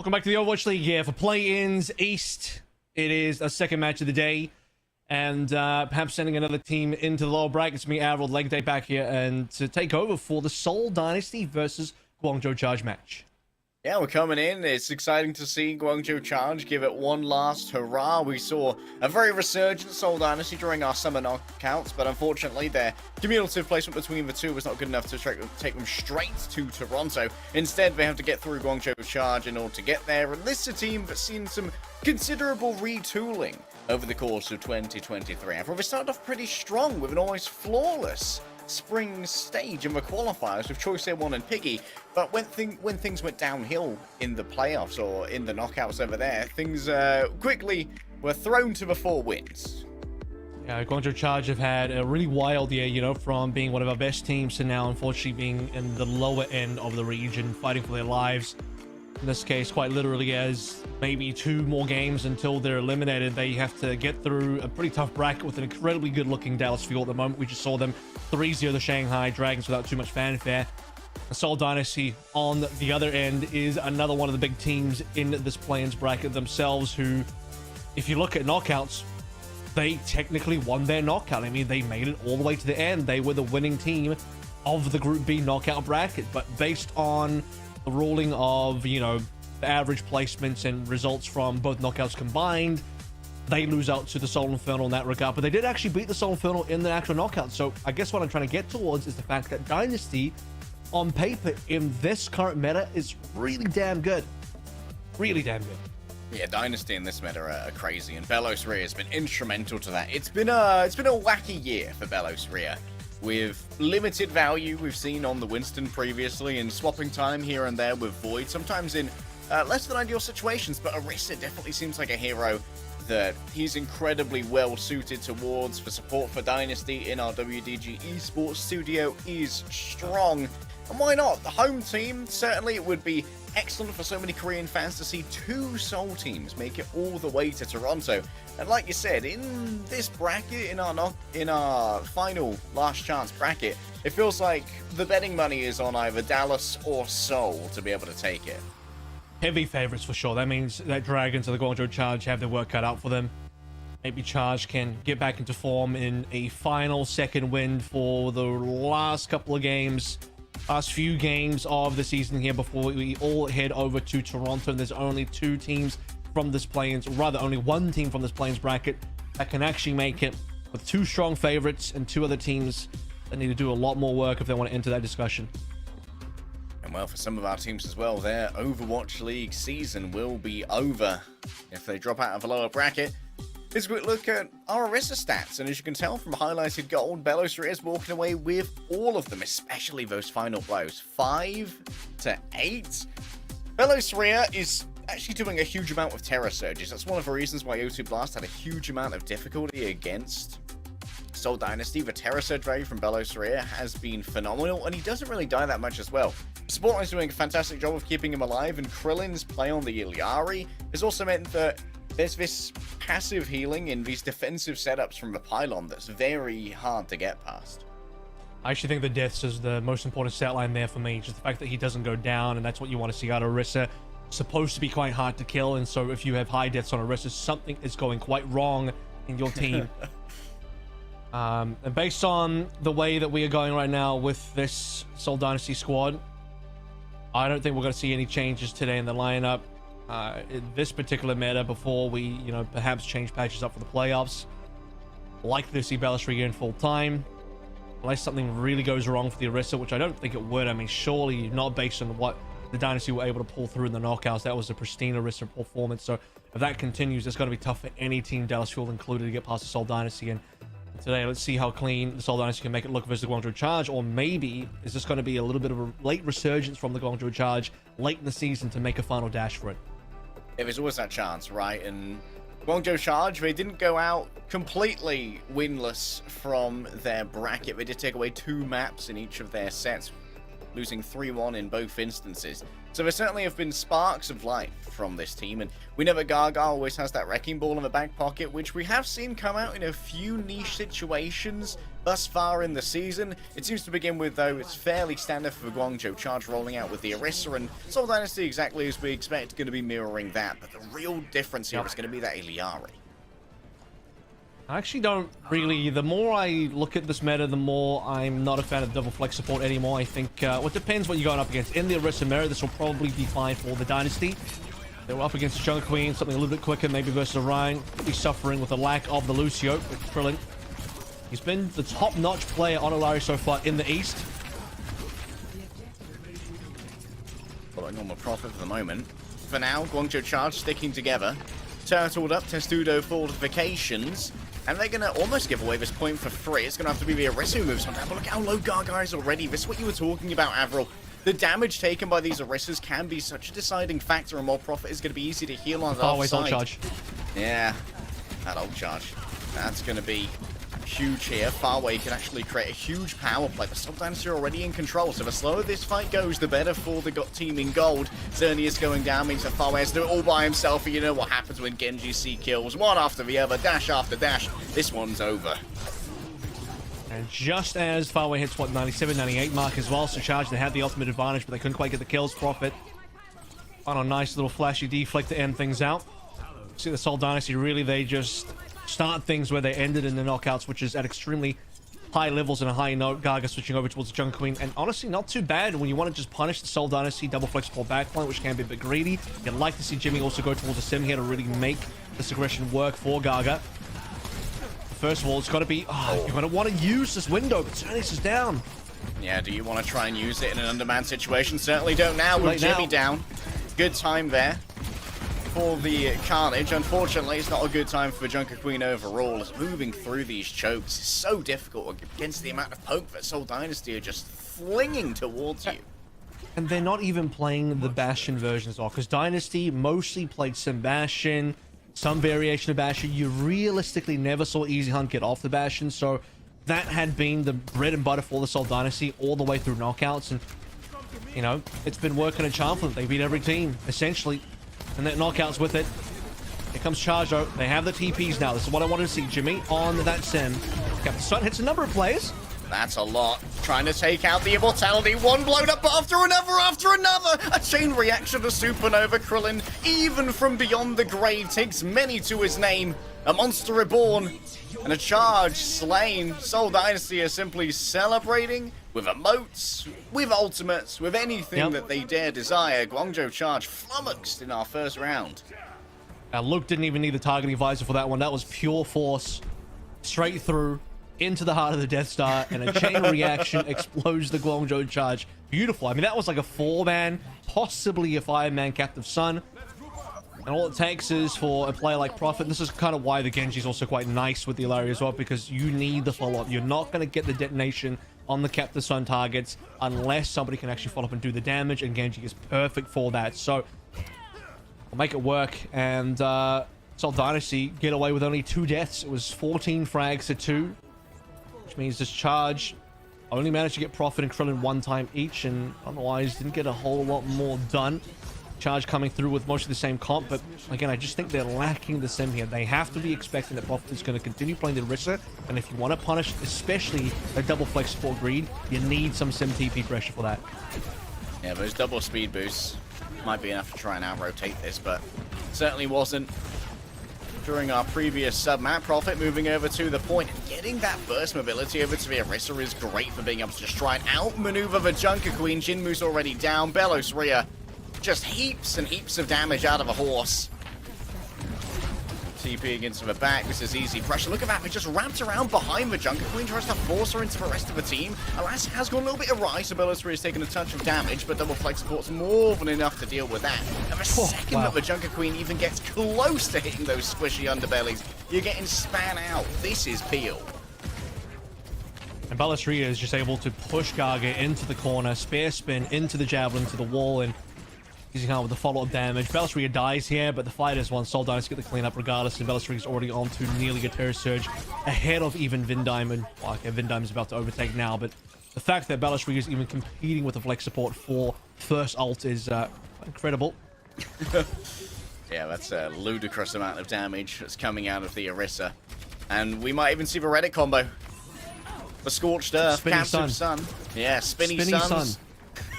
Welcome back to the Overwatch League here for play-ins East. It is a second match of the day, and perhaps sending another team into the lower brackets. Me, Avril, leg day back here, and to take over for the Seoul Dynasty versus Guangzhou Charge match. Yeah, we're coming in. It's exciting to see Guangzhou Charge give it one last hurrah. We saw a very resurgent Seoul Dynasty during our summer knockouts, but unfortunately their cumulative placement between the two was not good enough to take them straight to Toronto. Instead, they have to get through Guangzhou Charge in order to get there, and this is a team that's seen some considerable retooling over the course of 2023. However, they started off pretty strong with an almost flawless spring stage in the qualifiers with Choice A1 and Piggy, but when things went downhill in the playoffs or in the knockouts over there, things quickly were thrown to the 4 wins. Yeah, Guangzhou Charge have had a really wild year, you know, from being one of our best teams to now unfortunately being in the lower end of the region, fighting for their lives. In this case, quite literally, as maybe 2 more games until they're eliminated. They have to get through a pretty tough bracket with an incredibly good-looking Dallas Fuel at the moment. We just saw them 3-0 the Shanghai Dragons without too much fanfare. The Seoul Dynasty on the other end is another one of the big teams in this play-ins bracket themselves, who, if you look at knockouts, they technically won their knockout. I mean, they made it all the way to the end. They were the winning team of the Group B knockout bracket, but based on the ruling of, you know, the average placements and results from both knockouts combined, they lose out to the Seoul Infernal in that regard. But they did actually beat the Seoul Infernal in the actual knockout. So I guess what I'm trying to get towards is the fact that Dynasty, on paper, in this current meta, is really damn good. Really damn good. Yeah, Dynasty in this meta are crazy, and Belos Ria has been instrumental to that. It's been a wacky year for Belos Ria. With limited value we've seen on the Winston previously, and swapping time here and there with Void, sometimes in less than ideal situations, but Orisa definitely seems like a hero that he's incredibly well suited towards. The support for Dynasty in our WDG Esports studio is strong, and why not? The home team, certainly it would be excellent for so many Korean fans to see 2 Seoul teams make it all the way to Toronto. And like you said, in this bracket, in our final last chance bracket, it feels like the betting money is on either Dallas or Seoul to be able to take it. Heavy favorites for sure. That means that Dragons of the Guangzhou Charge have their work cut out for them. Maybe Charge can get back into form in a final second win for the last couple of games, last few games of the season here before we all head over to Toronto. And there's only 2 teams from this play-ins, rather only 1 team from this play-ins bracket that can actually make it, with 2 strong favorites and 2 other teams that need to do a lot more work if they want to enter that discussion. And well, for some of our teams as well, their Overwatch League season will be over if they drop out of the lower bracket. Here's a quick look at our Orisa stats, and as you can tell from highlighted gold, Belos Ria is walking away with all of them, especially those final blows. 5 to 8. Belos Ria is actually doing a huge amount with Terror Surges. That's one of the reasons why O2 Blast had a huge amount of difficulty against Seoul Dynasty. The Terror Surge value from Belos Ria has been phenomenal, and he doesn't really die that much as well. Sportline's doing a fantastic job of keeping him alive, and Krillin's play on the Iliari has also meant that there's this passive healing in these defensive setups from the pylon that's very hard to get past. I actually think the deaths is the most important stat line there for me. Just the fact that he doesn't go down, and that's what you want to see out of Orisa. Supposed to be quite hard to kill, and so if you have high deaths on Orisa, something is going quite wrong in your team. And based on the way that we are going right now with this Seoul Dynasty squad, I don't think we're going to see any changes today in the lineup. In this particular meta, before we, you know, perhaps change patches up for the playoffs. Like to see Belos Ria in full time, unless something really goes wrong for the Orisa, which I don't think it would. I mean, surely not based on what the Dynasty were able to pull through in the knockouts. That was a pristine Orisa performance. So if that continues, it's going to be tough for any team, Dallas Fuel included, to get past the Seoul Dynasty. And today, let's see how clean the Seoul Dynasty can make it look versus the Guangzhou Charge, or maybe is this going to be a little bit of a late resurgence from the Guangzhou Charge late in the season to make a final dash for it. Yeah, there's always that chance, right? And Guangzhou Charge, they didn't go out completely winless from their bracket. They did take away 2 maps in each of their sets, losing 3-1 in both instances. So there certainly have been sparks of life from this team, and we know that Gaga always has that wrecking ball in the back pocket, which we have seen come out in a few niche situations thus far in the season. It seems to begin with, though, it's fairly standard for the Guangzhou Charge rolling out with the Orisa, and Seoul Dynasty, exactly as we expect, going to be mirroring that, but the real difference here is going to be that Iliari. I actually don't really... The more I look at this meta, the more I'm not a fan of double flex support anymore. I think, well, it depends what you're going up against. In the Orisa meta, this will probably be fine for the Dynasty. They were up against the Jungle Queen, something a little bit quicker, maybe versus Orion. He's suffering with the lack of the Lucio with Krillin. He's been the top-notch player on Iliari so far in the East. Following on the Prophet for the moment. For now, Guangzhou Charge sticking together. Turtled up Testudo fortifications. And they're going to almost give away this point for free. It's going to have to be the Orisa who moves on down. But look how low Gaga is already. This is what you were talking about, Avril. The damage taken by these Orisas can be such a deciding factor, and more Prophet is going to be easy to heal on the other side. Charge. Yeah, that ult charge. That's going to be huge here. Farway can actually create a huge power play, but Seoul Dynasty are already in control, so the slower this fight goes, the better for the team in gold. Xerneas going down means that Farway has to do it all by himself, and you know what happens when Genji C kills. One after the other, dash after dash. This one's over. And just as Farway hits, what, 97, 98 mark as well, so Charge, they had the ultimate advantage, but they couldn't quite get the kills. Prophet on a nice little flashy deflect to end things out. See the Seoul Dynasty, really, they just start things where they ended in the knockouts, which is at extremely high levels and a high note. Gaga switching over towards the Jungle Queen, and honestly, not too bad when you want to just punish the Seoul Dynasty double flex support backline, which can be a bit greedy. You'd like to see Jimmy also go towards the sim here to really make this aggression work for Gaga. First of all, it's got to be... you're going to want to use this window, but Xerneas is down. Yeah, do you want to try and use it in an undermanned situation? Certainly don't now with Jimmy down. Good time there for the Carnage. Unfortunately, it's not a good time for Junker Queen overall, as moving through these chokes is so difficult against the amount of poke that Seoul Dynasty are just flinging towards you. And they're not even playing the Bastion version as well, because Dynasty mostly played some Bastion, some variation of Bastion. You realistically never saw Easy Hunt get off the Bastion, so that had been the bread and butter for the Seoul Dynasty all the way through knockouts, and you know, it's been working a charm for them. They beat every team, essentially, and that knockouts with it. Here comes Charge, though. They have the TPs now. This is what I wanted to see. Jimmy on that sim. Captain Sun hits a number of players. That's a lot. Trying to take out the immortality. One blown up after another. A chain reaction to Supernova. Krillin, even from beyond the grave, takes many to his name. A monster reborn. And a Charge slain. Seoul Dynasty are simply celebrating with emotes, with ultimates, with anything that they dare desire. Guangzhou Charge flummoxed in our first round. Luke didn't even need the targeting visor for that one. That was pure force. Straight through. Into the heart of the Death Star, and a chain reaction explodes the Guangzhou Charge. Beautiful. I mean, that was like a 4-man, possibly a 5-man Captive Sun. And all it takes is for a player like Prophet. This is kind of why the Genji is also quite nice with the Iliari as well, because you need the follow-up. You're not going to get the detonation on the Captive Sun targets unless somebody can actually follow up and do the damage, and Genji is perfect for that. So, we'll make it work, and Seoul Dynasty get away with only 2 deaths. It was 14 frags to 2. Which means this Charge only managed to get Prophet and Krillin 1 time each, and otherwise didn't get a whole lot more done. Charge coming through with most of the same comp, but again, I just think they're lacking the sim here. They have to be expecting that Prophet is going to continue playing the Orisa, and if you want to punish, especially a double flex support greed, you need some sim TP pressure for that. Yeah, those double speed boosts might be enough to try and out-rotate this, but certainly wasn't during our previous sub-map. Prophet moving over to the point and getting that burst mobility over to the Orisa is great for being able to just try and outmaneuver the Junker Queen. Jinmu's already down. Belos Rhea, just heaps and heaps of damage out of a horse. TP against the back. This is easy pressure. Look at that. They just wrapped around behind the Junker Queen, tries to force her into the rest of the team. Alas, has gone a little bit awry, so Belos Rhea has taken a touch of damage, but double flex support's more than enough to deal with that. And the second that the Junker Queen even gets close to hitting those squishy underbellies, you're getting span out. This is Peel. And Belos Rhea is just able to push Gaga into the corner, spare spin into the javelin to the wall, and using her with the follow-up damage. Belos Rhea dies here, but the fighters want Seoul Dynasty to get the cleanup regardless, and Belos Rhea is already on to nearly a Terror Surge ahead of even Vindime. And well, okay, Vindime's about to overtake now, but the fact that Bellosri is even competing with the flex support for first ult is incredible. Yeah, that's a ludicrous amount of damage that's coming out of the Orisa. And we might even see the Reddit combo. The Scorched Earth, Captive Sun. Yeah, Spinny Sun.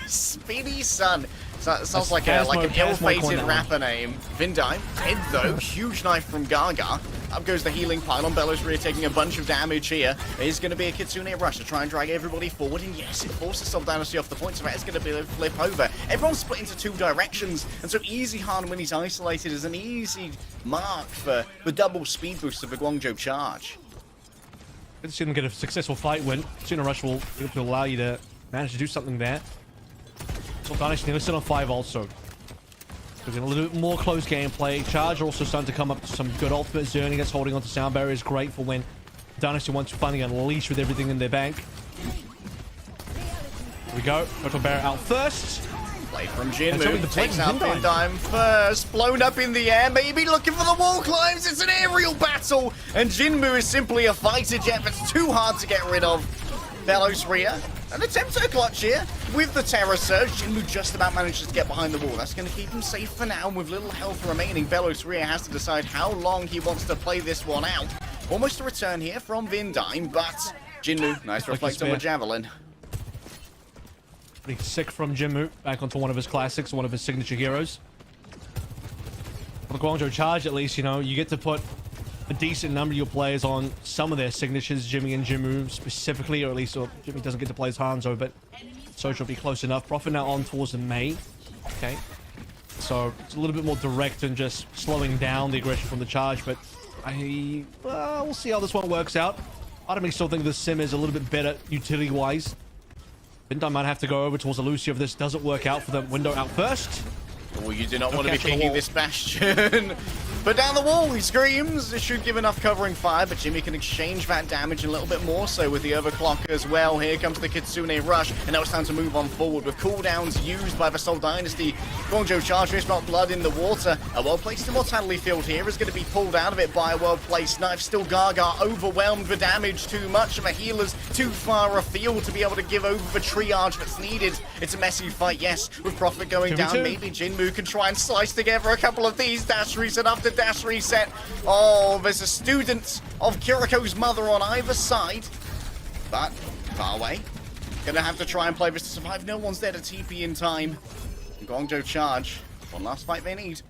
Spinny Sun. So, sounds like an ill-fated rapper name. Vindime, dead though. Huge knife from Gaga. Up goes the healing pile on Bellosri, taking a bunch of damage here. There's going to be a Kitsune rush to try and drag everybody forward. And yes, it forces Seoul Dynasty off the point, so that is going to be a flip over. Everyone's split into two directions, and so Easy Han, when he's isolated, is an easy mark for the double speed boost of the Guangzhou charge. Good to see them get a successful fight win. Kitsune rush will be able to allow you to manage to do something there. Seoul Dynasty nearly sit on 5 also. We're getting a little bit more close gameplay. Charge also starting to come up to some good ultimate. Zerning that's holding onto sound barrier is great for when Dynasty wants to finally unleash with everything in their bank. Here we go. Virtual barrier out first. Play from Jinmu. Takes out Vindime first. Blown up in the air. Maybe looking for the wall climbs. It's an aerial battle. And Jinmu is simply a fighter jet that's too hard to get rid of. Bellosri, an attempt at a clutch here with the Terror Surge. Jinmu just about manages to get behind the wall. That's going to keep him safe for now. And with little health remaining, Bellosri has to decide how long he wants to play this one out. Almost a return here from Vindime, but Jinmu, nice reflect on the Javelin. Pretty sick from Jinmu. Back onto one of his classics, one of his signature heroes. For the Guangzhou charge, at least, you know, you get to put a decent number of your players on some of their signatures, Jimmy and Jinmu specifically, or at least Jimmy doesn't get to play as Hanzo, but Sojo will be close enough. Profit now on towards the Mei. Okay. So it's a little bit more direct and just slowing down the aggression from the charge, but we'll see how this one works out. I still think the Sim is a little bit better utility-wise. Vindime might have to go over towards the Lucio if this doesn't work out for them. Window out first. Oh, you do not want to be picking this Bastion. But down the wall, he screams. It should give enough covering fire, but Jimmy can exchange that damage a little bit more so with the overclock as well. Here comes the Kitsune rush, and now it's time to move on forward with cooldowns used by the Seoul Dynasty. Guangzhou charge, it's about blood in the water. A well-placed Immortality field here is going to be pulled out of it by a well-placed knife. Still Gaga overwhelmed with damage. Too much of a healer's too far afield to be able to give over the triage that's needed. It's a messy fight, yes, with Profit going down. Maybe Jinmu can try and slice together a couple of these dash reset after dash reset. Oh, there's a student of Kiriko's mother on either side, but far away. Gonna have to try and play this to survive. No one's there to TP in time. Guangzhou charge. One last fight they need.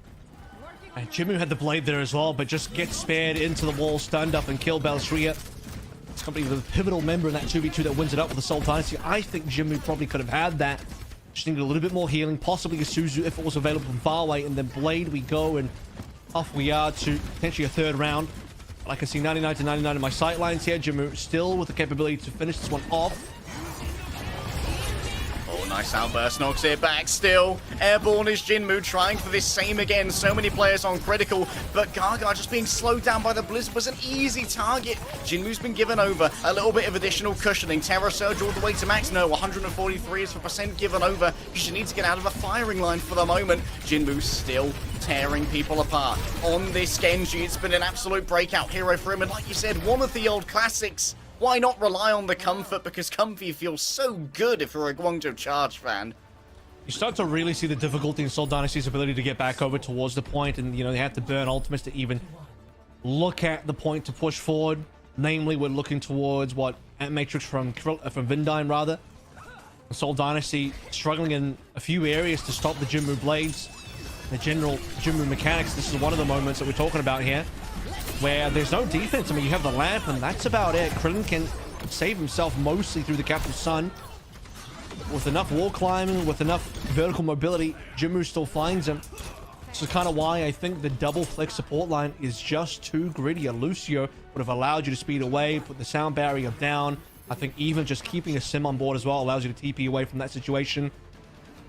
And Jinmu had the blade there as well, but just gets spared into the wall, stunned up, and killed Bellosri. It's going to be the pivotal member in that 2v2 that wins it up with the Seoul Dynasty. I think Jinmu probably could have had that. Just needed a little bit more healing, possibly a Suzu if it was available from far away, and then Blade we go, and off we are to potentially a third round. But I can see 99 to 99 in my sight lines here. Jinmu still with the capability to finish this one off. Oh, nice outburst, knocks it back still. Airborne is Jinmu trying for this same again. So many players on critical, but Gaga just being slowed down by the Blizz was an easy target. Jinmu's been given over a little bit of additional cushioning. Terror Surge all the way to max. No, 143 is the percent given over. She needs to get out of the firing line for the moment. Jinmu still tearing people apart. On this Genji, it's been an absolute breakout hero for him. And like you said, one of the old classics. Why not rely on the comfort? Because comfy feels so good if you're a Guangzhou charge fan. You start to really see the difficulty in Seoul Dynasty's ability to get back over towards the point, and you know they have to burn ultimates to even look at the point to push forward. Namely, we're looking towards what Matrix from Vindime rather. Seoul Dynasty struggling in a few areas to stop the Jinmu blades, the general Jinmu mechanics. This is one of the moments that we're talking about here, where there's no defense. I mean, you have the lamp, and that's about it. Krillin can save himself mostly through the Captive Sun. With enough wall climbing, with enough vertical mobility, Jinmu still finds him. This is kind of why I think the double flex support line is just too gritty. A Lucio would have allowed you to speed away, put the sound barrier down. I think even just keeping a Sim on board as well allows you to TP away from that situation.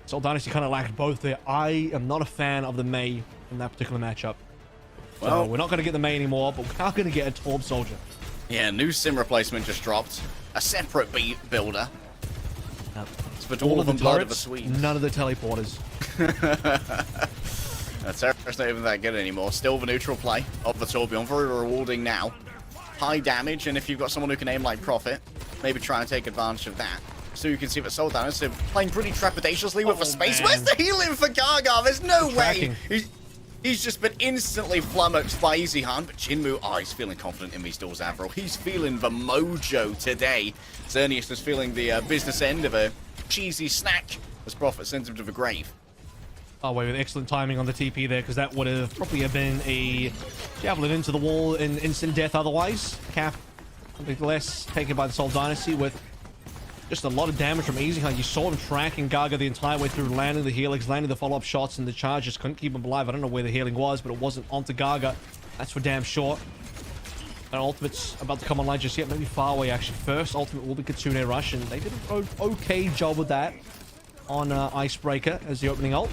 Seoul Dynasty kind of lacked both there. I am not a fan of the Mei in that particular matchup. Well, so we're not going to get the Mei anymore, but we are going to get a Torb Soldier. Yeah, new Sim replacement just dropped. A separate builder. It's for all of the blood turrets, of the Swedes. none of the teleporters. Terror's not even that good anymore. Still the neutral play of the Torbjorn. Very rewarding now. High damage, and if you've got someone who can aim like Prophet, maybe try and take advantage of that. So you can see that Seoul Dynasty playing pretty trepidatiously with the space. Man. Where's the healing for Gaga? There's no way. Tracking. He's just been instantly flummoxed by Eichenwalde, but Jinmu, he's feeling confident in these doors, Avril. He's feeling the mojo today. Xerneas is feeling the business end of a cheesy snack as Prophet sends him to the grave. Oh, wait, with excellent timing on the TP there, because that would have probably have been a javelin into the wall in instant death otherwise. Cap, something less, taken by the Seoul Dynasty with just a lot of damage from Eichenwalde. You saw him tracking Gaga the entire way through, landing the helix, landing the follow-up shots, and the charge just couldn't keep him alive. I don't know where the healing was, but it wasn't onto Gaga. That's for damn sure. And ultimate's about to come online just yet, maybe far away actually. First ultimate will be Kitsune Rush, and they did an okay job with that on Icebreaker as the opening ult.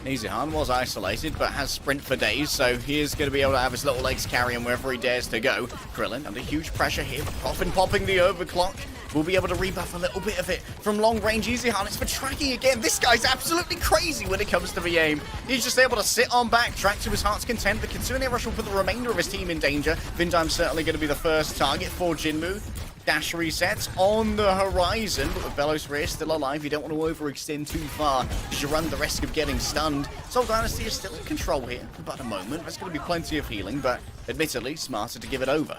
Eichenwalde was isolated, but has sprint for days, so he is going to be able to have his little legs carry him wherever he dares to go. Krillin under huge pressure here, but Profin popping the overclock. Will be able to rebuff a little bit of it from long range. Eichenwalde, it's for tracking again. This guy's absolutely crazy when it comes to the aim. He's just able to sit on back, track to his heart's content. The Kitsune Rush will put the remainder of his team in danger. Vindheim's certainly going to be the first target for Jinmu. Dash resets on the horizon, but with Belos Rear still alive, you don't want to overextend too far because you run the risk of getting stunned. Seoul Dynasty is still in control here for about a moment. There's going to be plenty of healing, but admittedly, smarter to give it over.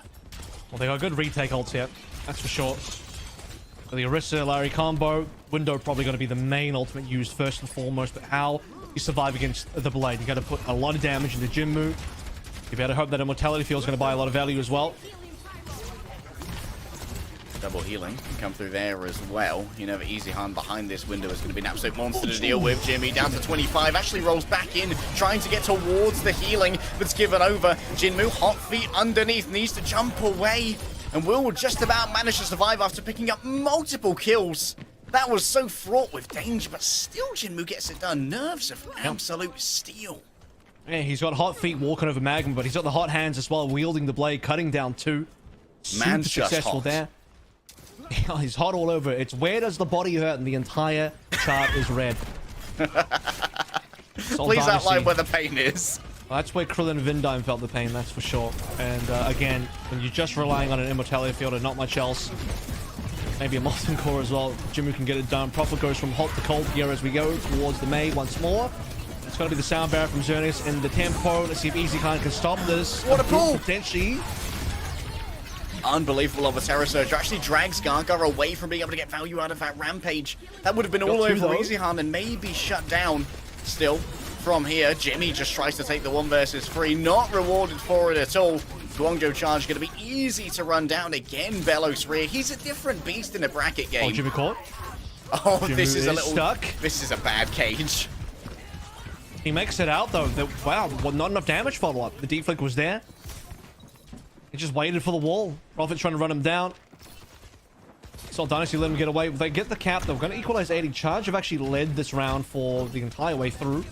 Well, they got good retake ults here, that's for sure. The Orisa Larry combo, Window probably going to be the main ultimate used first and foremost, but how you survive against the Blade. You got to put a lot of damage into Jinmu. You better hope that Immortality Field is going to buy a lot of value as well. Double healing can come through there as well. You know that Eichenwalde behind this window is going to be an absolute monster to deal with. Jimmy down to 25, actually rolls back in, trying to get towards the healing that's given over. Jinmu, hot feet underneath, needs to jump away, and will just about manage to survive after picking up multiple kills. That was so fraught with danger, but still Jinmu gets it done. Nerves of absolute steel. Yeah, he's got hot feet walking over Magma, but he's got the hot hands as well, wielding the blade, cutting down two. Man's Super just successful hot. there. He's hot all over. It's where does the body hurt, and the entire chart is red. Please outline where the pain is. Well, that's where Krillin and Vindheim felt the pain, that's for sure. And again, when you're just relying on an Immortality Field and not much else, maybe a Molten Core as well, Jinmu can get it done. Prophet goes from hot to cold here as we go towards the May once more. It's going to be the Sound Barrier from Xerneas in the tempo. Let's see if Eichenwalde can stop this. What a pull! Potentially. Unbelievable of a Terror Surge. Actually drags Gaga away from being able to get value out of that Rampage. That would have been all over Eichenwalde and maybe shut down. Still, from here, Jimmy just tries to take the 1 versus 3. Not rewarded for it at all. Guangzhou Charge going to be easy to run down again. Belos Rear. He's a different beast in a bracket game. Oh, Jimmy caught. Oh, Jimmy this is a little stuck. This is a bad cage. He makes it out though. Wow, well, not enough damage follow up. The deflick was there. He just waited for the wall. Prophet's trying to run him down. Seoul Dynasty let him get away. If they get the cap, they're going to equalize 80. Charge have actually led this round for the entire way through.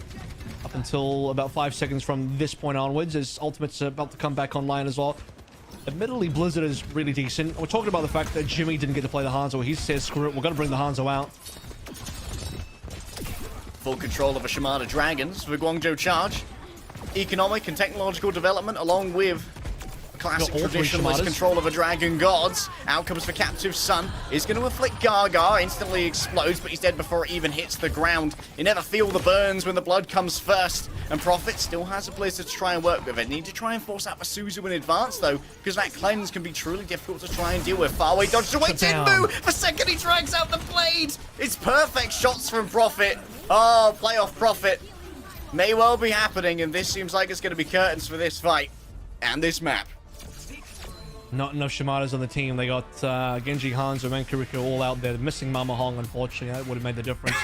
Up until about 5 seconds from this point onwards, as Ultimate's about to come back online as well. Admittedly, Blizzard is really decent. We're talking about the fact that Jimmy didn't get to play the Hanzo. He says, screw it, we're going to bring the Hanzo out. Full control of a Shimada Dragons for the Guangzhou Charge. Economic and technological development along with classic traditionalist control of a Dragon Gods. Out comes the Captive Sun. Is going to afflict Gaga. Instantly explodes, but he's dead before it even hits the ground. You never feel the burns when the blood comes first. And Prophet still has a Blizzard to try and work with. They need to try and force out the Suzu in advance, though, because that cleanse can be truly difficult to try and deal with. Far away dodge away. Jinmu! The second he drags out the blade! It's perfect shots from Prophet. Oh, playoff Prophet. May well be happening, and this seems like it's going to be curtains for this fight. And this map. Not enough Shimadas on the team. They got Genji, Hanzo, and Kiriko all out there. They're missing Mama Hong, unfortunately. That would have made the difference.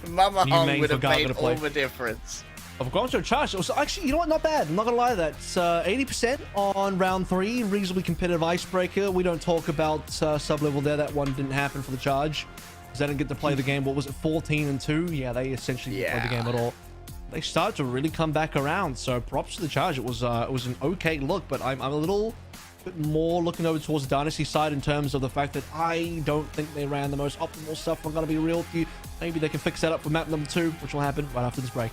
Mama Hong would have made all the difference. Of Guangzhou Charge. It was actually, you know what? Not bad. I'm not going to lie. That's 80% on round 3. Reasonably competitive Icebreaker. We don't talk about sub-level there. That one didn't happen for the Charge. Because they didn't get to play the game. What was it? 14-2? Yeah, they essentially didn't play the game at all. They started to really come back around. So props to the Charge. It was an okay look, but I'm a little bit more looking over towards the Dynasty side in terms of the fact that I don't think they ran the most optimal stuff. I'm going to be real with you. Maybe they can fix that up for map number 2, which will happen right after this break.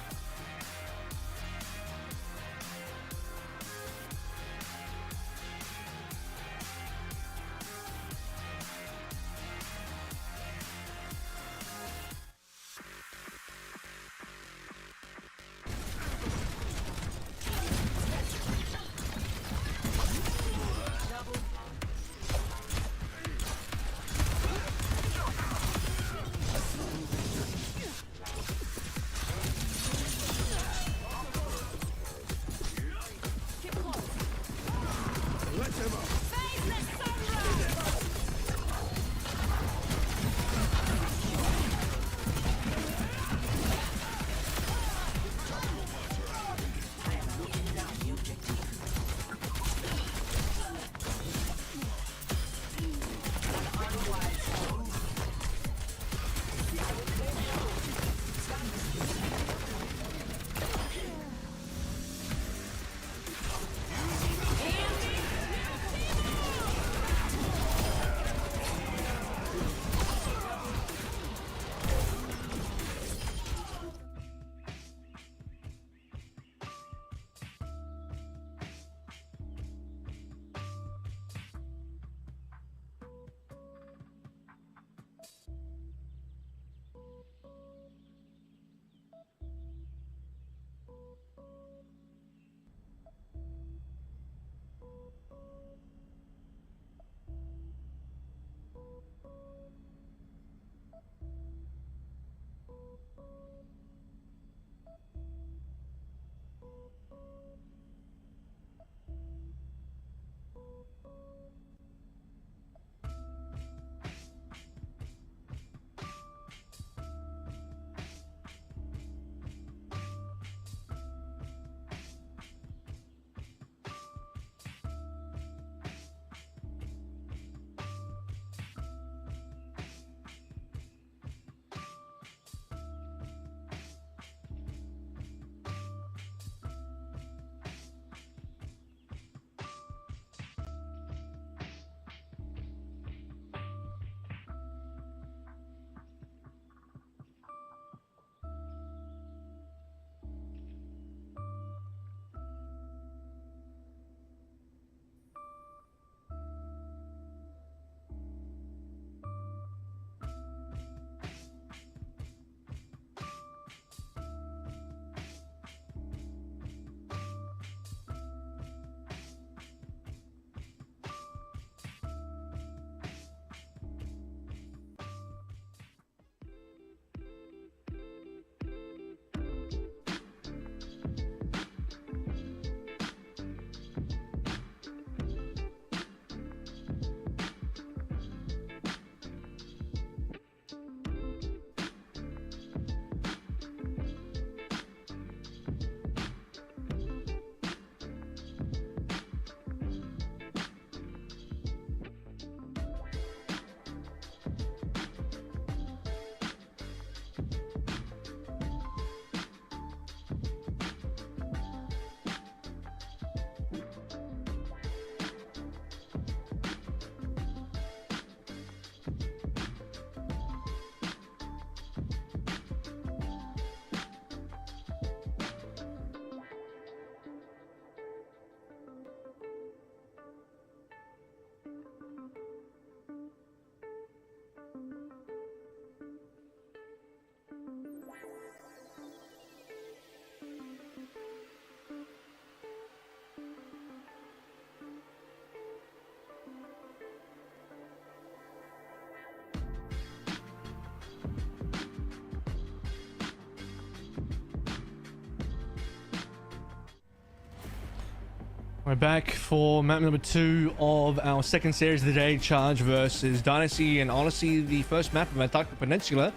We're back for map number 2 of our second series of the day, Charge versus Dynasty, and honestly, the first map of Antarctic Peninsula,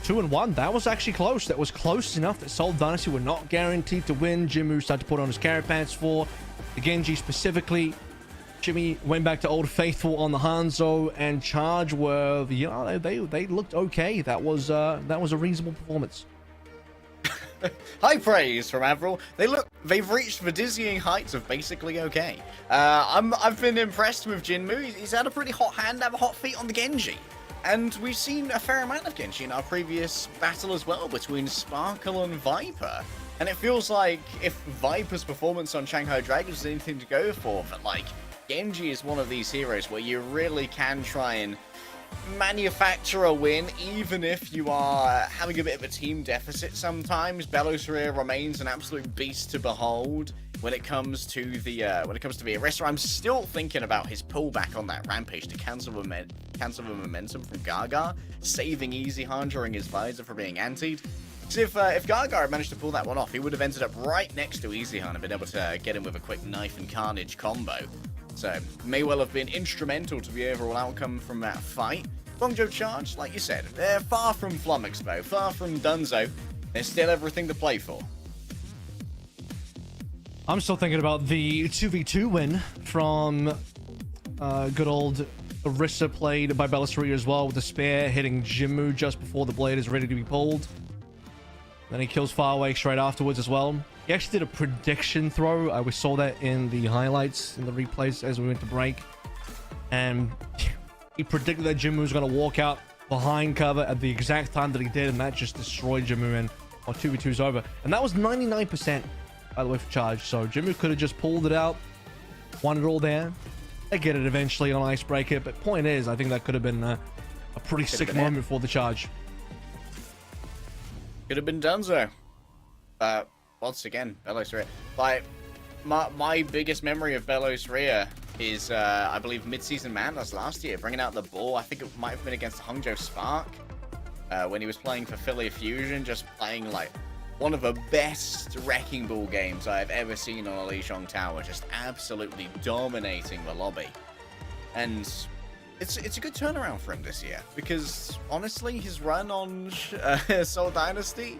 2-1. That was actually close. That was close enough that Seoul Dynasty were not guaranteed to win. Jimmu started to put on his carrot pants for the Genji specifically. Jimmy went back to Old Faithful on the Hanzo, and Charge were, you know, they looked okay. That was a reasonable performance. High praise from Avril. They've reached the dizzying heights of basically okay. I've been impressed with Jinmu. He's had a pretty hot hand, have a hot feet on the Genji. And we've seen a fair amount of Genji in our previous battle as well between Sparkle and Viper. And it feels like if Viper's performance on Shanghai Dragons is anything to go for, that like Genji is one of these heroes where you really can try and manufacture a win, even if you are having a bit of a team deficit sometimes. Belosria remains an absolute beast to behold when it comes to the Arrester. I'm still thinking about his pullback on that Rampage to cancel the momentum from Gaga, saving Easyhan during his visor for being antied. Because if Gaga had managed to pull that one off, he would have ended up right next to Easyhan and been able to get him with a quick knife and carnage combo. So, may well have been instrumental to the overall outcome from that fight. Guangzhou Charge, like you said, they're far from flummoxed though, far from donezo. There's still everything to play for. I'm still thinking about the 2v2 win from good old Orisa, played by Belosria as well, with the spear hitting Jimmu just before the blade is ready to be pulled. Then he kills Faraway straight afterwards as well. He actually did a prediction throw. We saw that in the highlights, in the replays as we went to break. And he predicted that Jimmu was going to walk out behind cover at the exact time that he did, and that just destroyed Jimmu, and 2v2's over. And that was 99%, by the way, for Charge. So Jimmu could have just pulled it out, won it all there. They get it eventually on Icebreaker, but point is, I think that could have been a pretty sick moment for the Charge. Could have been donezo. Once again, Belosria. Like, my biggest memory of Belosria is, I believe, mid-season Madness last year, bringing out the ball. I think it might have been against Hangzhou Spark, when he was playing for Philly Fusion, just playing, like, one of the best Wrecking Ball games I've ever seen on a Lijiang Tower, just absolutely dominating the lobby. And it's a good turnaround for him this year, because, honestly, his run on Seoul Dynasty,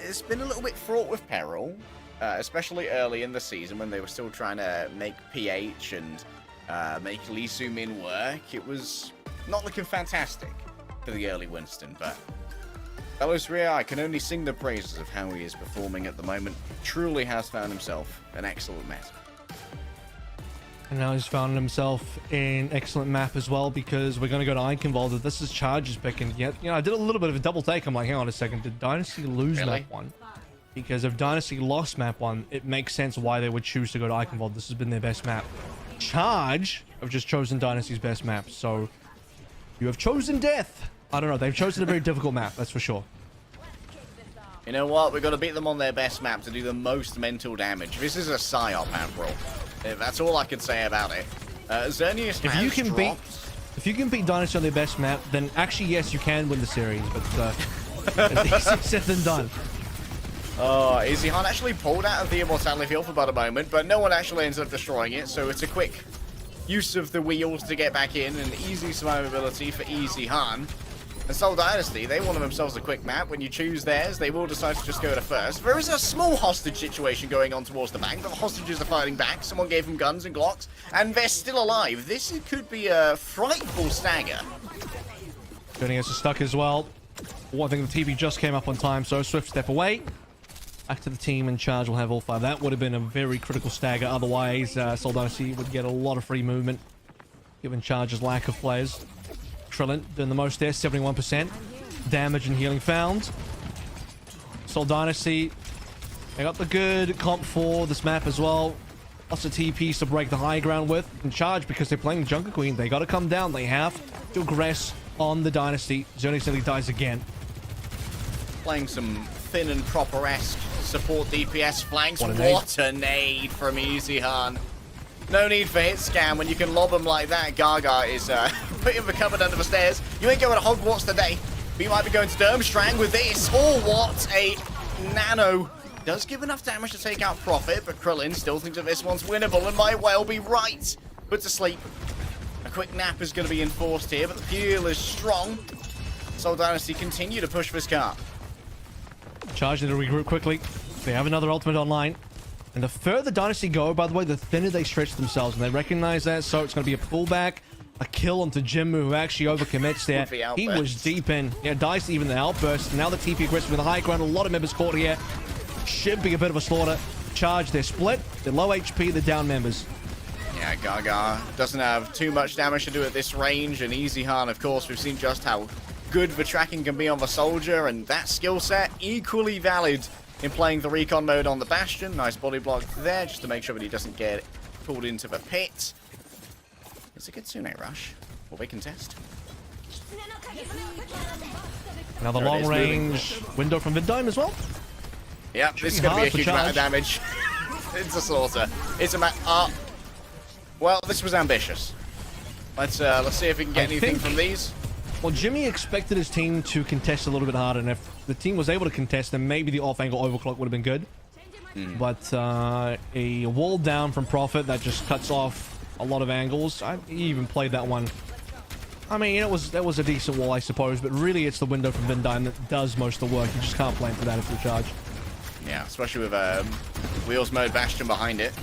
it's been a little bit fraught with peril, especially early in the season when they were still trying to make PH and make Lee Soo-min work. It was not looking fantastic for the early Winston, but Belosria, I can only sing the praises of how he is performing at the moment. Truly has found himself an excellent meta. And now he's found himself in excellent map as well, because we're going to go to Eichenwalde. This is Charge's pick, and yet, you know, I did a little bit of a double take. I'm like, hang on a second, did Dynasty lose map 1? Because if Dynasty lost map 1, it makes sense why they would choose to go to Eichenwalde. This has been their best map. Charge have just chosen Dynasty's best map, so you have chosen death. I don't know, they've chosen a very difficult map, that's for sure. You know what? We've got to beat them on their best map to do the most mental damage. This is a psyop, Avril. That's all I can say about it. Xerneas if you can beat Dynasty on their best map, then actually yes, you can win the series, but it's easier said than done. Oh, Easyhan actually pulled out of the Immortality Field for about a moment, but no one actually ends up destroying it, so it's a quick use of the wheels to get back in, and easy survivability for Easyhan. And Seoul Dynasty, they wanted themselves a quick map. When you choose theirs, they will decide to just go to first. There is a small hostage situation going on towards the bank, but the hostages are fighting back. Someone gave them guns and Glocks, and they're still alive. This could be a frightful stagger. Xerneas is stuck as well. One thing, the TV just came up on time, so swift step away. Back to the team, and Charge will have all 5. That would have been a very critical stagger. Otherwise, Seoul Dynasty would get a lot of free movement, given Charge's lack of players. Trillant doing the most there, 71%. Damage and healing found. Seoul Dynasty, they got the good comp for this map as well. Lots of TPs to break the high ground with. And Charge, because they're playing Jungle Queen, they got to come down. They have to aggress on the Dynasty. Xerneas nearly dies again. Playing some thin and proper-esque support DPS flanks. What a nade from Easyhan. No need for hit scan when you can lob them like that. Gaga is putting the cupboard under the stairs. You ain't going to Hogwarts today, but you might be going to Durmstrang with this. Oh, what a nano does give enough damage to take out Profit, but Krillin still thinks that this one's winnable and might well be right. Put to sleep. A quick nap is going to be enforced here, but the fuel is strong. Seoul Dynasty continue to push this car. Charge to regroup quickly. They have another ultimate online. And the further Dynasty go, by the way, the thinner they stretch themselves. And they recognize that, so it's going to be a pullback. A kill onto Jinmu, who actually overcommits there. He was deep in. Yeah, dies even the outburst. Now the TP aggressive with the high ground. A lot of members caught here. Should be a bit of a slaughter. Charge, they're split. They're low HP, they're down members. Yeah, Gaga doesn't have too much damage to do at this range. And Eichenwalde, of course, we've seen just how good the tracking can be on the soldier. And that skill set equally valid in playing the recon mode on the Bastion. Nice body block there just to make sure that he doesn't get pulled into the pit. It's a good Tsune rush. Will they contest? Now the long range window from Vidime as well. Yeah, this is going to be a huge amount of damage. It's a slaughter. It's a well, this was ambitious. Let's see if we can get anything from these. Well, Jimmy expected his team to contest a little bit harder, and if the team was able to contest, then maybe the off-angle overclock would have been good. But a wall down from Prophet that just cuts off a lot of angles. He even played that one. I mean, that was a decent wall, I suppose, but really it's the window from Vindine that does most of the work. You just can't plan for that if you charge. Yeah, especially with Wheels mode Bastion behind it.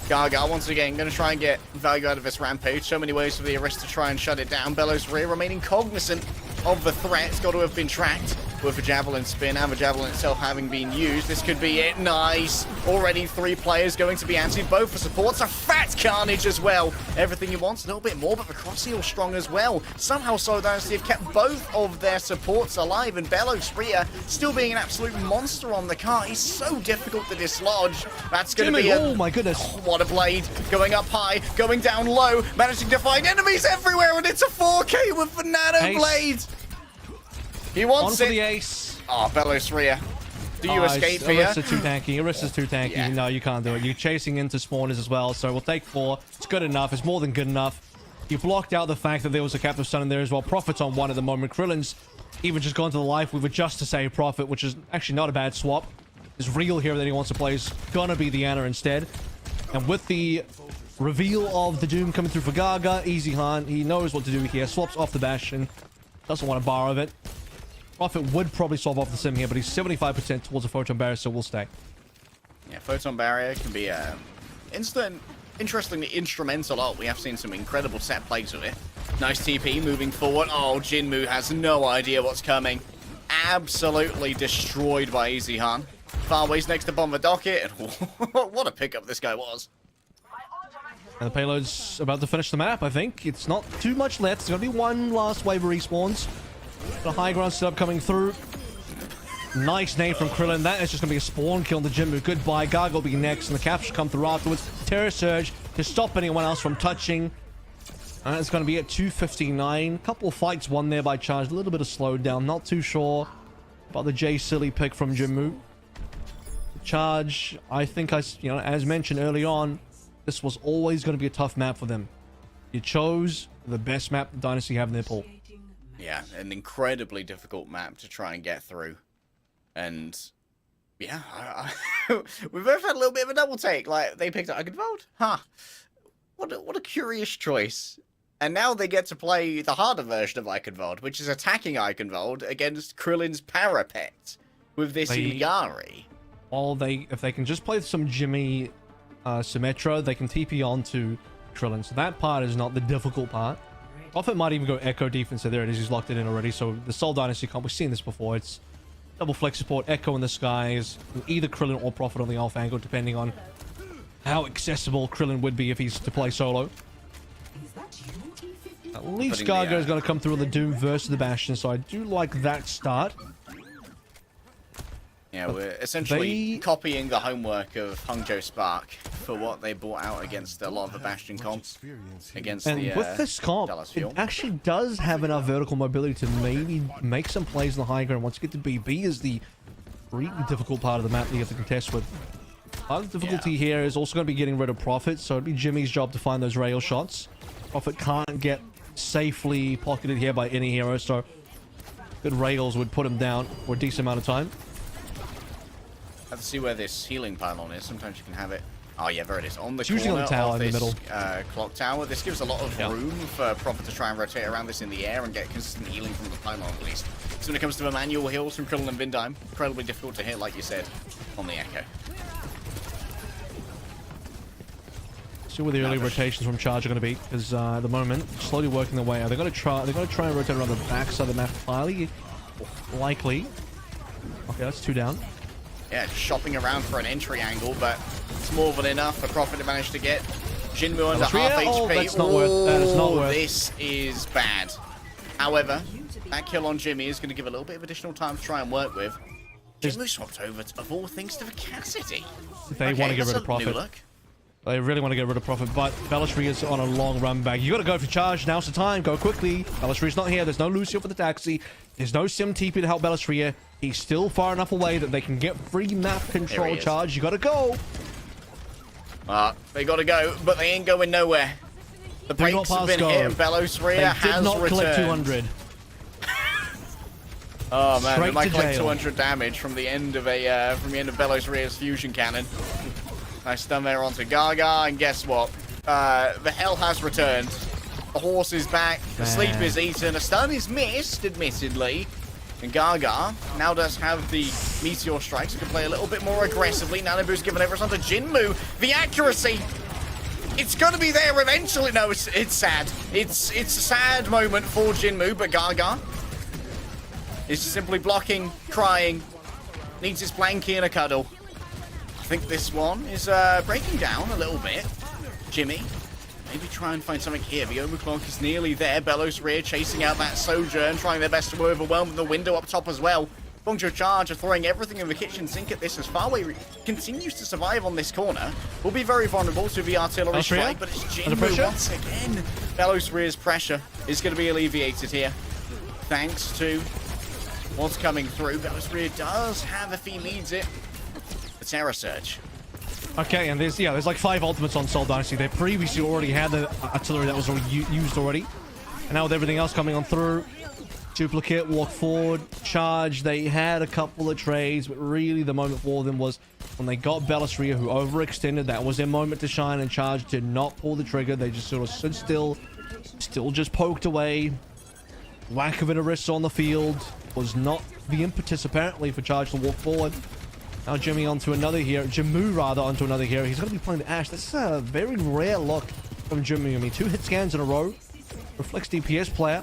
Gaga, once again, going to try and get value out of this rampage. So many ways for the Arista to try and shut it down. Bellows rear remaining cognizant of the threat. It's got to have been tracked with the Javelin spin and the Javelin itself having been used. This could be it. Nice. Already 3 players going to be anti. Both for supports. A fat Carnage as well. Everything he wants. A little bit more, but the cross heel strong as well. Somehow Seoul Dynasty have kept both of their supports alive. And Bellows rear still being an absolute monster on the car. He's so difficult to dislodge. That's going to be oh my goodness. Oh, what a blade. Going up high. Going down low. Managing to find enemies everywhere. And it's a 4K with the nano blade. He wants it. The ace. Oh, Bellows rear. Do you escape here? Arista's too tanky. Arista's too tanky. Yeah. No, you can't do it. You're chasing into spawners as well, so we'll take 4. It's good enough. It's more than good enough. You blocked out the fact that there was a captive stun in there as well. Profit's on 1 at the moment. Krillin's even just gone to the life with it just to save Profit, which is actually not a bad swap. His real hero that he wants to play is gonna be the Ana instead. And with the reveal of the Doom coming through for Gaga, Eichenwalde, he knows what to do here. Swaps off the Bastion. Doesn't want to borrow it. Prophet would probably solve off the sim here, but he's 75% towards a Photon Barrier, so we'll stay. Yeah, Photon Barrier can be interestingly instrumental. Oh, we have seen some incredible set plays with it. Nice TP moving forward. Oh, Jinmu has no idea what's coming. Absolutely destroyed by Eichenwalde. Farways next to Bomb the Docket. What a pickup this guy was. And the payload's about to finish the map, I think. It's not too much left. There's going to be one last wave of respawns. The high ground setup coming through. Nice nade from Krillin. That is just going to be a spawn kill on the Jinmu. Goodbye. Gaga will be next, and the capture come through afterwards. Terror Surge to stop anyone else from touching. And it's going to be at 259. Couple of fights won there by Charge. A little bit of slowdown. Not too sure about the J Silly pick from Jinmu. Charge, I think, as mentioned early on, this was always going to be a tough map for them. You chose the best map the Dynasty have in their pool. Yeah, an incredibly difficult map to try and get through. And yeah, we both had a little bit of a double take. Like, they picked Eichenwalde? Huh. What a curious choice. And now they get to play the harder version of Eichenwalde, which is attacking Eichenwalde against Krillin's Parapet with this Illari. Well, if they can just play some Jimmy Symmetra, they can TP onto Krillin. So that part is not the difficult part. Prophet might even go Echo defense. So there it is. He's locked it in already. So the Seoul Dynasty comp, we've seen this before. It's double flex support, Echo in the skies, either Krillin or Prophet on the off angle, depending on how accessible Krillin would be if he's to play solo. At least Gaga is going to come through on the Doom versus the Bastion. So I do like that start. Yeah, we're essentially copying the homework of Hangzhou Spark for what they brought out against a lot of the Bastion comps. With this comp, it actually does have enough vertical mobility to maybe make some plays in the high ground. Once you get to B, B is the really difficult part of the map that you have to contest with. Part of the difficulty here is also going to be getting rid of Prophet, so it'd be Jimmy's job to find those rail shots. Prophet can't get safely pocketed here by any hero, so good rails would put him down for a decent amount of time. Have to see where this healing pylon is. Sometimes you can have it. Oh yeah, there it is. On the It's usually on corner the tower of in the this middle. clock tower. This gives a lot of Yep. room for Prophet to try and rotate around this in the air and get consistent healing from the pylon at least. So when it comes to the manual heals from Krillin and Vindime, incredibly difficult to hit, like you said, on the Echo. See where the early rotations from Charge are going to be, because at the moment, slowly working their way out. They're going to try and rotate around the back side of the map, highly likely. Okay, that's 2 down. Yeah, shopping around for an entry angle, but it's more than enough for Prophet to manage to get Jinmu under half HP. Oh, that's not worth. That is not worth. This is bad. However, that kill on Jimmy is going to give a little bit of additional time to try and work with. Jinmu swapped over, of all things, to the Cassidy. They want to get rid of Prophet. They really want to get rid of Prophet, but Bellishri is on a long run back. You got to go for Charge. Now's the time. Go quickly. Bellishri's not here. There's no Lucio for the taxi. There's no Sim TP to help Bellishri here. He's still far enough away that they can get free map control. Charge. You got to go. They got to go, but they ain't going nowhere. The brakes have been hit, and Bellosria has not returned. Collect 200. Oh man, they might collect jail. 200 damage from the end of Bellosria's fusion cannon. Nice stun there onto Gaga, and guess what? The hell has returned. The horse is back. The sleep is eaten. A stun is missed, admittedly. And Gaga now does have the Meteor Strikes. He can play a little bit more aggressively. Nanabu's given everything to Jinmu. The accuracy! It's going to be there eventually. No, it's sad. It's a sad moment for Jinmu, but Gaga is simply blocking, crying, needs his blankie and a cuddle. I think this one is breaking down a little bit. Jimmy, maybe try and find something here. The overclock is nearly there. Bellows rear chasing out that Sojourn, trying their best to overwhelm the window up top as well. Bongjo Charge are throwing everything in the kitchen sink at this as Farway continues to survive on this corner. Will be very vulnerable to the artillery strike, but it's Jinmu once again. Bellows rear's pressure is going to be alleviated here. Thanks to what's coming through. Bellows rear does have, if he needs it, the Terror Surge. Okay, and there's like 5 ultimates on Seoul Dynasty. They previously already had the artillery that was already used already. And now with everything else coming on through, duplicate, walk forward, charge. They had a couple of trades, but really the moment for them was when they got Bellisria, who overextended. That was their moment to shine, and Charge did not pull the trigger. They just sort of stood still just poked away. Lack of interest on the field was not the impetus, apparently, for Charge to walk forward. Now Jimmy onto another hero. Jimu, rather, onto another hero. He's going to be playing the Ashe. This is a very rare look from Jimmy. I mean, 2 hit scans in a row. Reflects DPS player.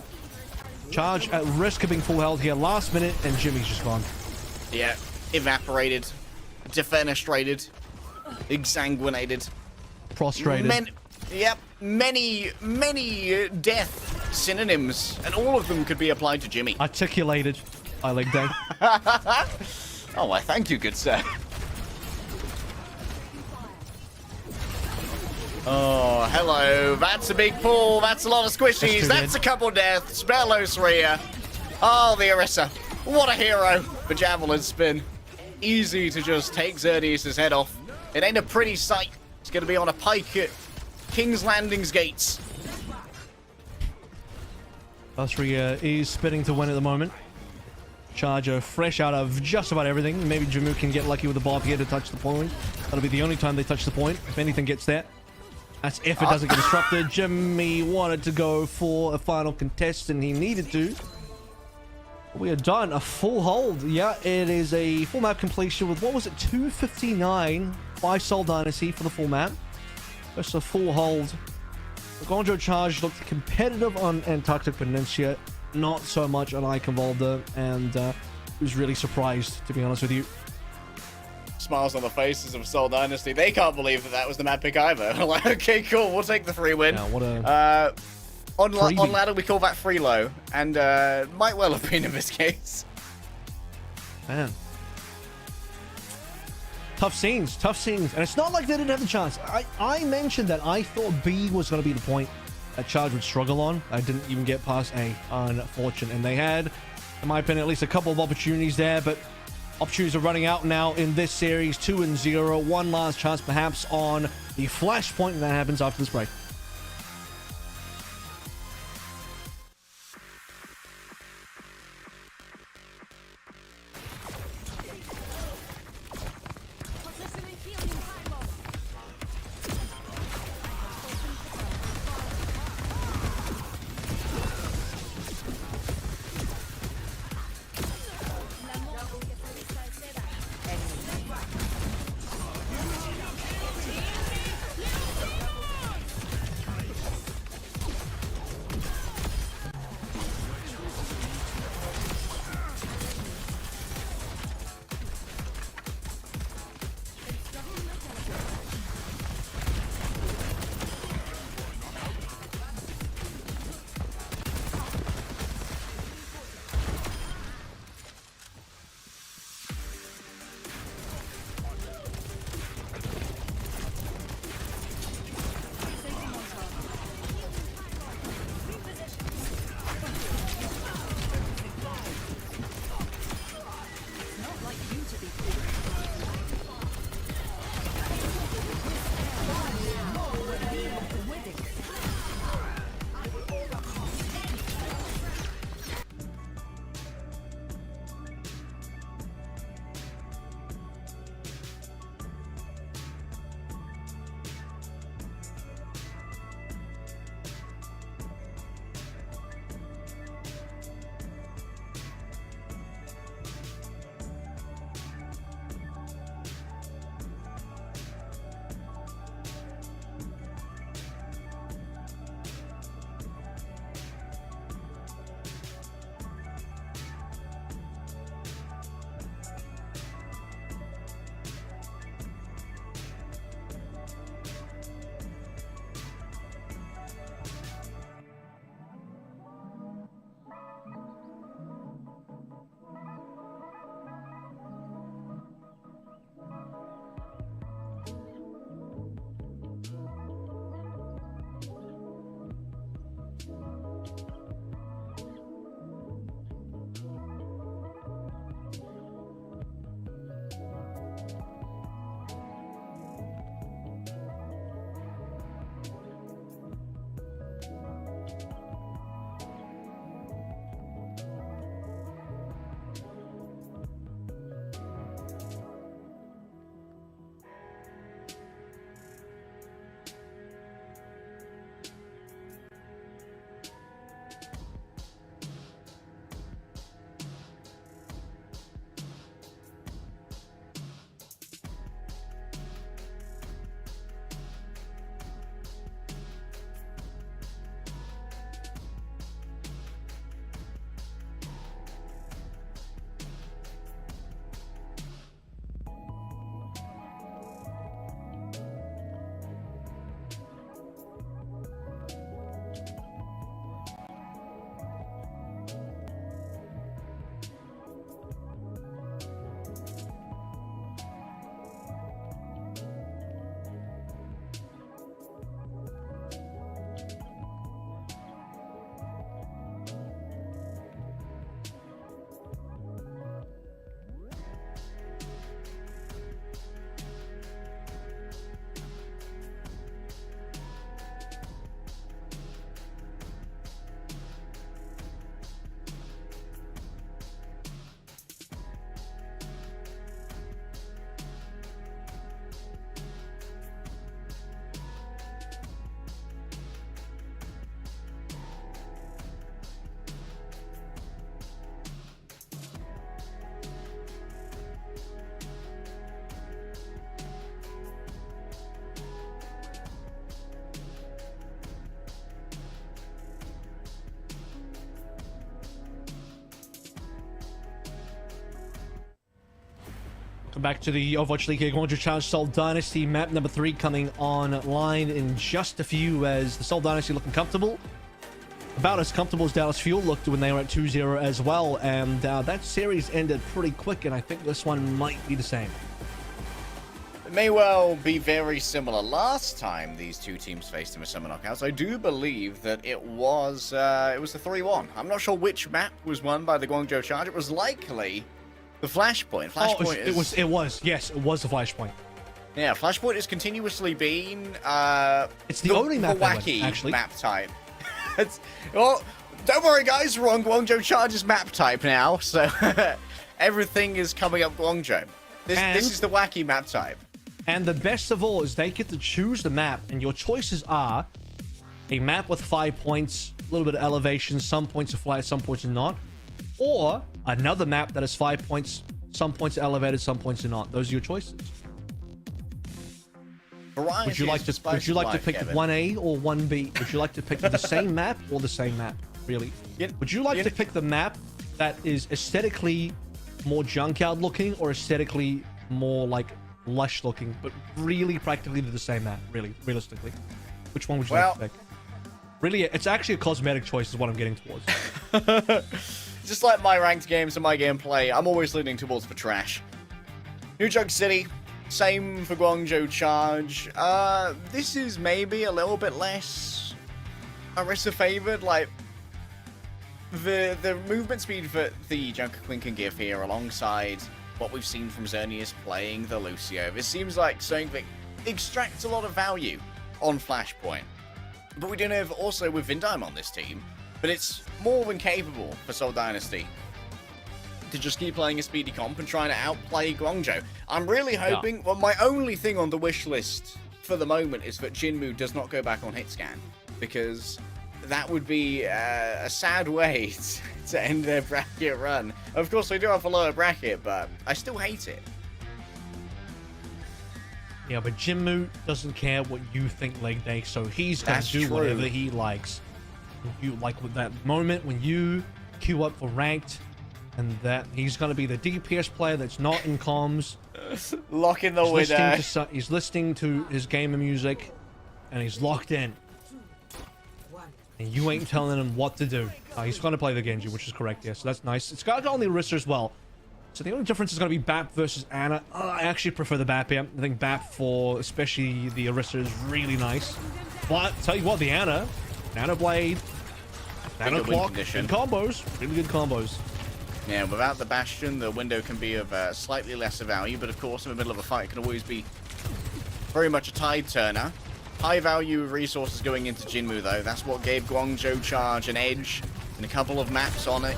Charge at risk of being full health here. Last minute, and Jimmy's just gone. Yeah, evaporated. Defenestrated. Exsanguinated. Prostrated. Many death synonyms, and all of them could be applied to Jimmy. Articulated. I like that. Oh, why, thank you, good sir. Oh, hello. That's a big pull. That's a lot of squishies. That's a couple deaths. Bellows Rhea. Oh, the Orisa. What a hero. The javelin spin. Easy to just take Xerxes' head off. It ain't a pretty sight. It's going to be on a pike at King's Landing's gates. Bellisria is spitting to win at the moment. Charger fresh out of just about everything. Maybe Jimu can get lucky with the Bob here to touch the point. That'll be the only time they touch the point, if anything gets there. That's if it doesn't get disrupted. Jimmy wanted to go for a final contest, and he needed to. We are done. A full hold. Yeah, it is a full map completion with, what was it, 259 by Seoul Dynasty for the full map. Just a full hold. The Gonjo Charge looked competitive on Antarctic Peninsula, not so much on Eichenwalde, and was really surprised, to be honest with you. Smiles on the faces of Seoul Dynasty. They can't believe that that was the map pick either. Like, okay, cool, we'll take the free win. Yeah, what a on ladder, we call that free low, and might well have been in this case. Man. Tough scenes. And it's not like they didn't have the chance. I mentioned that I thought B was going to be the point that Charge would struggle on. I didn't even get past A, unfortunate. And they had, in my opinion, at least a couple of opportunities there, but opportunities are running out now in this series. 2-0. One last chance, perhaps, on the flashpoint, and that happens after this break. Welcome back to the Overwatch League here. Guangzhou Challenge Seoul Dynasty. Map number 3 coming online in just a few, as the Seoul Dynasty looking comfortable. About as comfortable as Dallas Fuel looked when they were at 2-0 as well. And that series ended pretty quick, and I think this one might be the same. It may well be very similar. Last time these two teams faced in a summer knockouts, I do believe that it was a 3-1. I'm not sure which map was won by the Guangzhou Charge. It was likely the Flashpoint. It was. Yes, it was the Flashpoint. Yeah, Flashpoint has continuously been it's the only map wacky actually. Map type. Well, don't worry guys, we're on Guangzhou Charge's map type now, so everything is coming up Guangzhou. This is the wacky map type. And the best of all is they get to choose the map, and your choices are a map with 5 points, a little bit of elevation, some points are flat, some points are not, or another map that has 5 points, some points are elevated, some points are not. Those are your choices. Would you like to pick Kevin. 1A or 1B? Would you like to pick the same map or the same map? Really? Would you like to pick the map that is aesthetically more junkyard looking, or aesthetically more like lush looking, but really practically the same map? Really, realistically, which one would you like to pick? Really, it's actually a cosmetic choice is what I'm getting towards. Just like my ranked games and my gameplay, I'm always leaning towards the trash. New Jug City, same for Guangzhou Charge. This is maybe a little bit less Orisa favored. Like the movement speed that the Junker Queen can give here, alongside what we've seen from Xerneas playing the Lucio, this seems like something that extracts a lot of value on Flashpoint. But we do have also with Vindime on this team, but it's more than capable for Seoul Dynasty to just keep playing a speedy comp and trying to outplay Guangzhou. I'm really hoping, well, my only thing on the wish list for the moment is that Jinmu does not go back on hit scan, because that would be a sad way to end their bracket run. Of course, we do have a lower bracket, but I still hate it. Yeah, but Jinmu doesn't care what you think leg day, so he's going to do whatever he likes. You like with that moment when you queue up for ranked, and that he's going to be the DPS player that's not in comms. Lock in the window. He's listening to his gamer music, and he's locked in. And you ain't telling him what to do. He's going to play the Genji, which is correct, yeah, so that's nice. It's got only Orisa as well. So the only difference is going to be BAP versus Ana. I actually prefer the BAP here. I think BAP for especially the Orisa is really nice. But tell you what, the Ana Blade, Nano Clock, good combos. Really good combos. Yeah, without the Bastion, the window can be of slightly lesser value, but of course, in the middle of a fight, it can always be very much a tide turner. High value resources going into Jinmu, though. That's what gave Guangzhou Charge an edge in a couple of maps on it.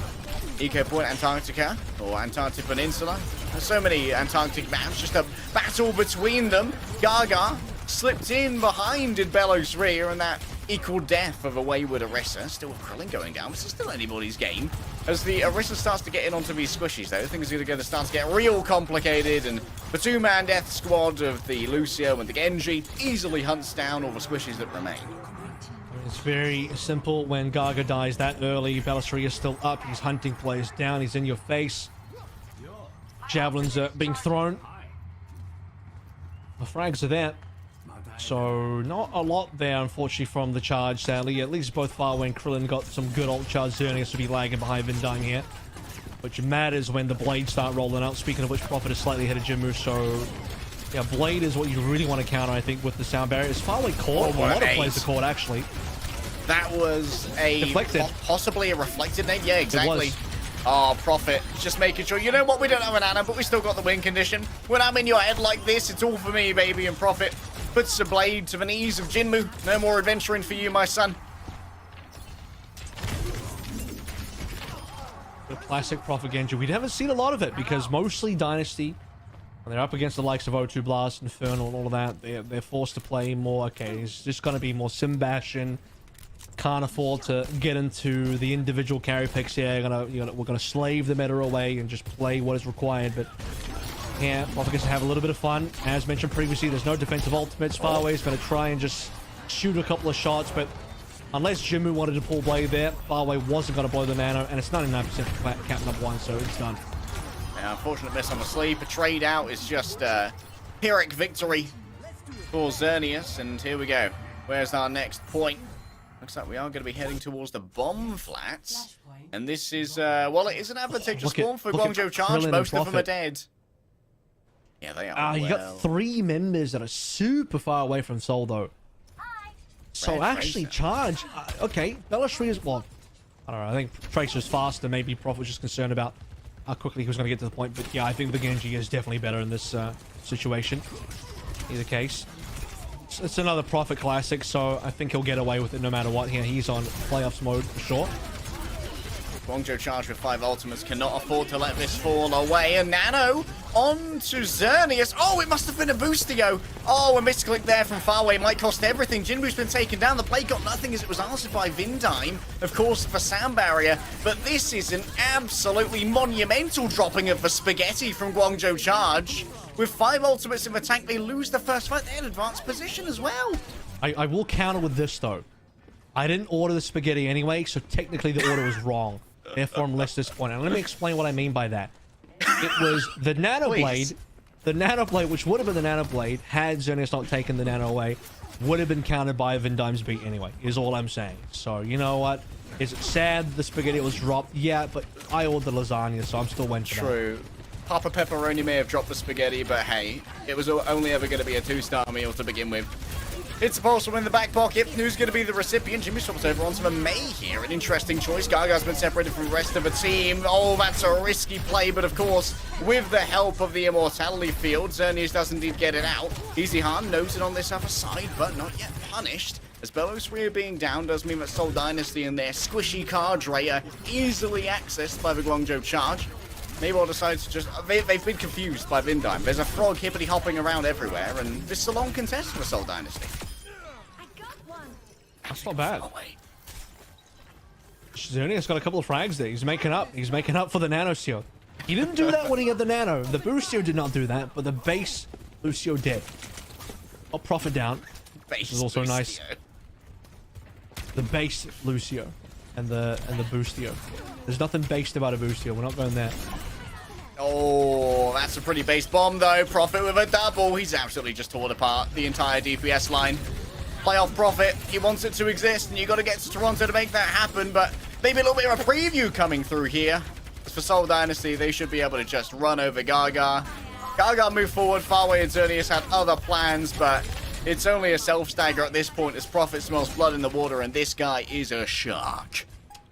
Eco Point Antarctica, or Antarctic Peninsula. There's so many Antarctic maps, just a battle between them. Gaga slipped in behind in Bellows' rear, and that equal death of a wayward Orisa. Still with Krillin going down, but it's still anybody's game. As the Orisa starts to get in onto these squishies, though, things are going to start to get real complicated, and the two-man death squad of the Lucio and the Genji easily hunts down all the squishies that remain. It's very simple. When Gaga dies that early, Bellassari is still up. He's hunting players down. He's in your face. Javelins are being thrown. The frags are there. So not a lot there, unfortunately, from the charge, sadly. At least both Farway and Krillin got some good ult charge. Xerneas to be lagging behind Vindime here. Which matters when the blades start rolling out. Speaking of which, Prophet is slightly ahead of Jinmu, so yeah, blade is what you really want to counter, I think, with the sound barrier. Is Farway caught? A lot of players are caught, actually. That was a deflected. Possibly a reflected nade. Yeah, exactly. Oh, Prophet, just making sure. You know what? We don't have an Ana, but we still got the win condition. When I'm in your head like this, it's all for me, baby. And Prophet puts the blade to the knees of Jinmu. No more adventuring for you, my son. The classic Prophet Genji. We haven't seen a lot of it because mostly Dynasty, when they're up against the likes of O2 Blast, Infernal, and all of that, they're forced to play more. Okay, it's just going to be more Sim Bastion. Can't afford to get into the individual carry picks here. We're gonna slave the meta away and just play what is required. But yeah, Prophet gets to have a little bit of fun. As mentioned previously, there's no defensive ultimates. Farway's gonna try and just shoot a couple of shots, but unless Jinmu wanted to pull blade there, Farway wasn't gonna blow the nano, and it's 99% for Captain up one, so it's done. Unfortunate miss on the sleep. A trade out is just Pyrrhic victory for Xerneas, and here we go. Where's our next point? Looks like we are going to be heading towards the bomb flats. And this is, well, it is an advantageous spawn for Guangzhou Charge. Most of them are dead. Yeah, they are. You got 3 members that are super far away from Seoul, though. So Red actually, Tracer. Charge, okay, Bellatrix is, well, I don't know, I think Tracer's faster, maybe Prophet was just concerned about how quickly he was going to get to the point, but yeah, I think the Genji is definitely better in this situation. Either case. It's another Prophet classic, so I think he'll get away with it no matter what. Here, he's on playoffs mode for sure. Guangzhou Charge with 5 ultimates cannot afford to let this fall away. And Nano on to Xerneas. Oh, it must have been a Boostio. Oh, a misclick there from far away might cost everything. Jinwoo's been taken down. The play got nothing as it was answered by Vindime, of course, for sound barrier. But this is an absolutely monumental dropping of the spaghetti from Guangzhou Charge. With 5 ultimates in the tank, they lose the first fight. They're in advanced position as well. I will counter with this, though. I didn't order the spaghetti anyway, so technically the order was wrong. Therefore, I'm less disappointed. And let me explain what I mean by that. It was the Nano Blade. The Nano Blade, which would have been the Nano Blade, had Xerneas not taken the Nano away, would have been countered by Vindime's beat anyway, is all I'm saying. So, you know what? Is it sad the spaghetti was dropped? Yeah, but I ordered lasagna, so I'm still waiting for that. True. Papa Pepperoni may have dropped the spaghetti, but hey, it was only ever going to be a 2-star meal to begin with. It's a Pulsar in the back pocket. Who's going to be the recipient? Jimmy swaps over onto the May here. An interesting choice. Gaga's been separated from the rest of the team. Oh, that's a risky play, but of course, with the help of the Immortality Field, Xerneas does indeed get it out. Easyhan knows it on this other side, but not yet punished. As Belos Rio being down does mean that Seoul Dynasty and their squishy card rate are easily accessed by the Guangzhou Charge. Maybe I'll decide to just... They've been confused by Vindime. There's a frog hippity hopping around everywhere, and this is a long contest for Seoul Dynasty. That's not bad. Xerneas got a couple of frags there. He's making up. He's making up for the Nano Seal. He didn't do that when he had the Nano. The Boostio did not do that, but the base Lucio did. Oh, Prophet down. Base This is also Lucio. nice. The base Lucio and the Boostio. There's nothing based about a Boostio. We're not going there. Oh, that's a pretty base bomb, though. Prophet with a double. He's absolutely just torn apart the entire DPS line. Playoff Prophet, he wants it to exist, and you got to get to Toronto to make that happen, but maybe a little bit of a preview coming through here. As for Seoul Dynasty, they should be able to just run over Gaga. Gaga moved forward, Farway and Xerneas had other plans, but it's only a self-stagger at this point as Prophet smells blood in the water, and this guy is a shark.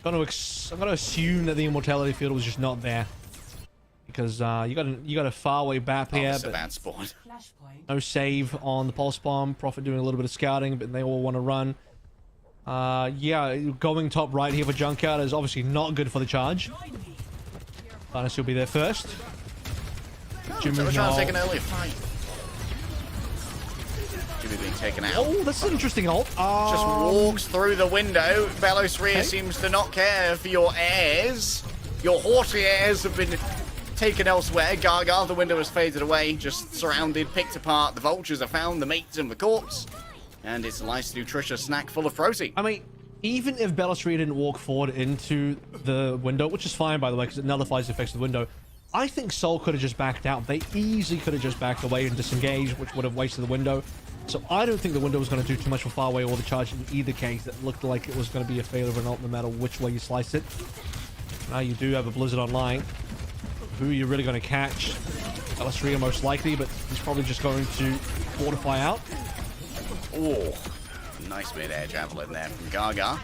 I'm gonna assume that the Immortality Field was just not there. Because you got a Farway BAP here, That's a but bad spawn. no save on the Pulse Bomb. Prophet doing a little bit of scouting, but they all want to run. Yeah, going top right here for Junkyard is obviously not good for the charge. Dynasty will be there first. Jimmy We're trying to take an early fight. Jimmy being taken out. Oh, that's an interesting ult. Just walks through the window. Belos Ria seems to not care for your heirs. Your haughty heirs have been taken elsewhere. Gaga, the window has faded away, just surrounded, picked apart. The vultures are found, the mates and the corpse. And it's a nice, nutritious snack full of protein. I mean, even if Bellatrix didn't walk forward into the window, which is fine, by the way, because it nullifies the effects of the window, I think Seoul could have just backed out. They easily could have just backed away and disengaged, which would have wasted the window. So I don't think the window was going to do too much for Farway or the charge in either case. It looked like it was going to be a failure of an ult no matter which way you slice it. Now you do have a Blizzard online. Who are you really going to catch? Bellatrix most likely, but he's probably just going to fortify out. Oh, nice mid-air javelin there from Gaga.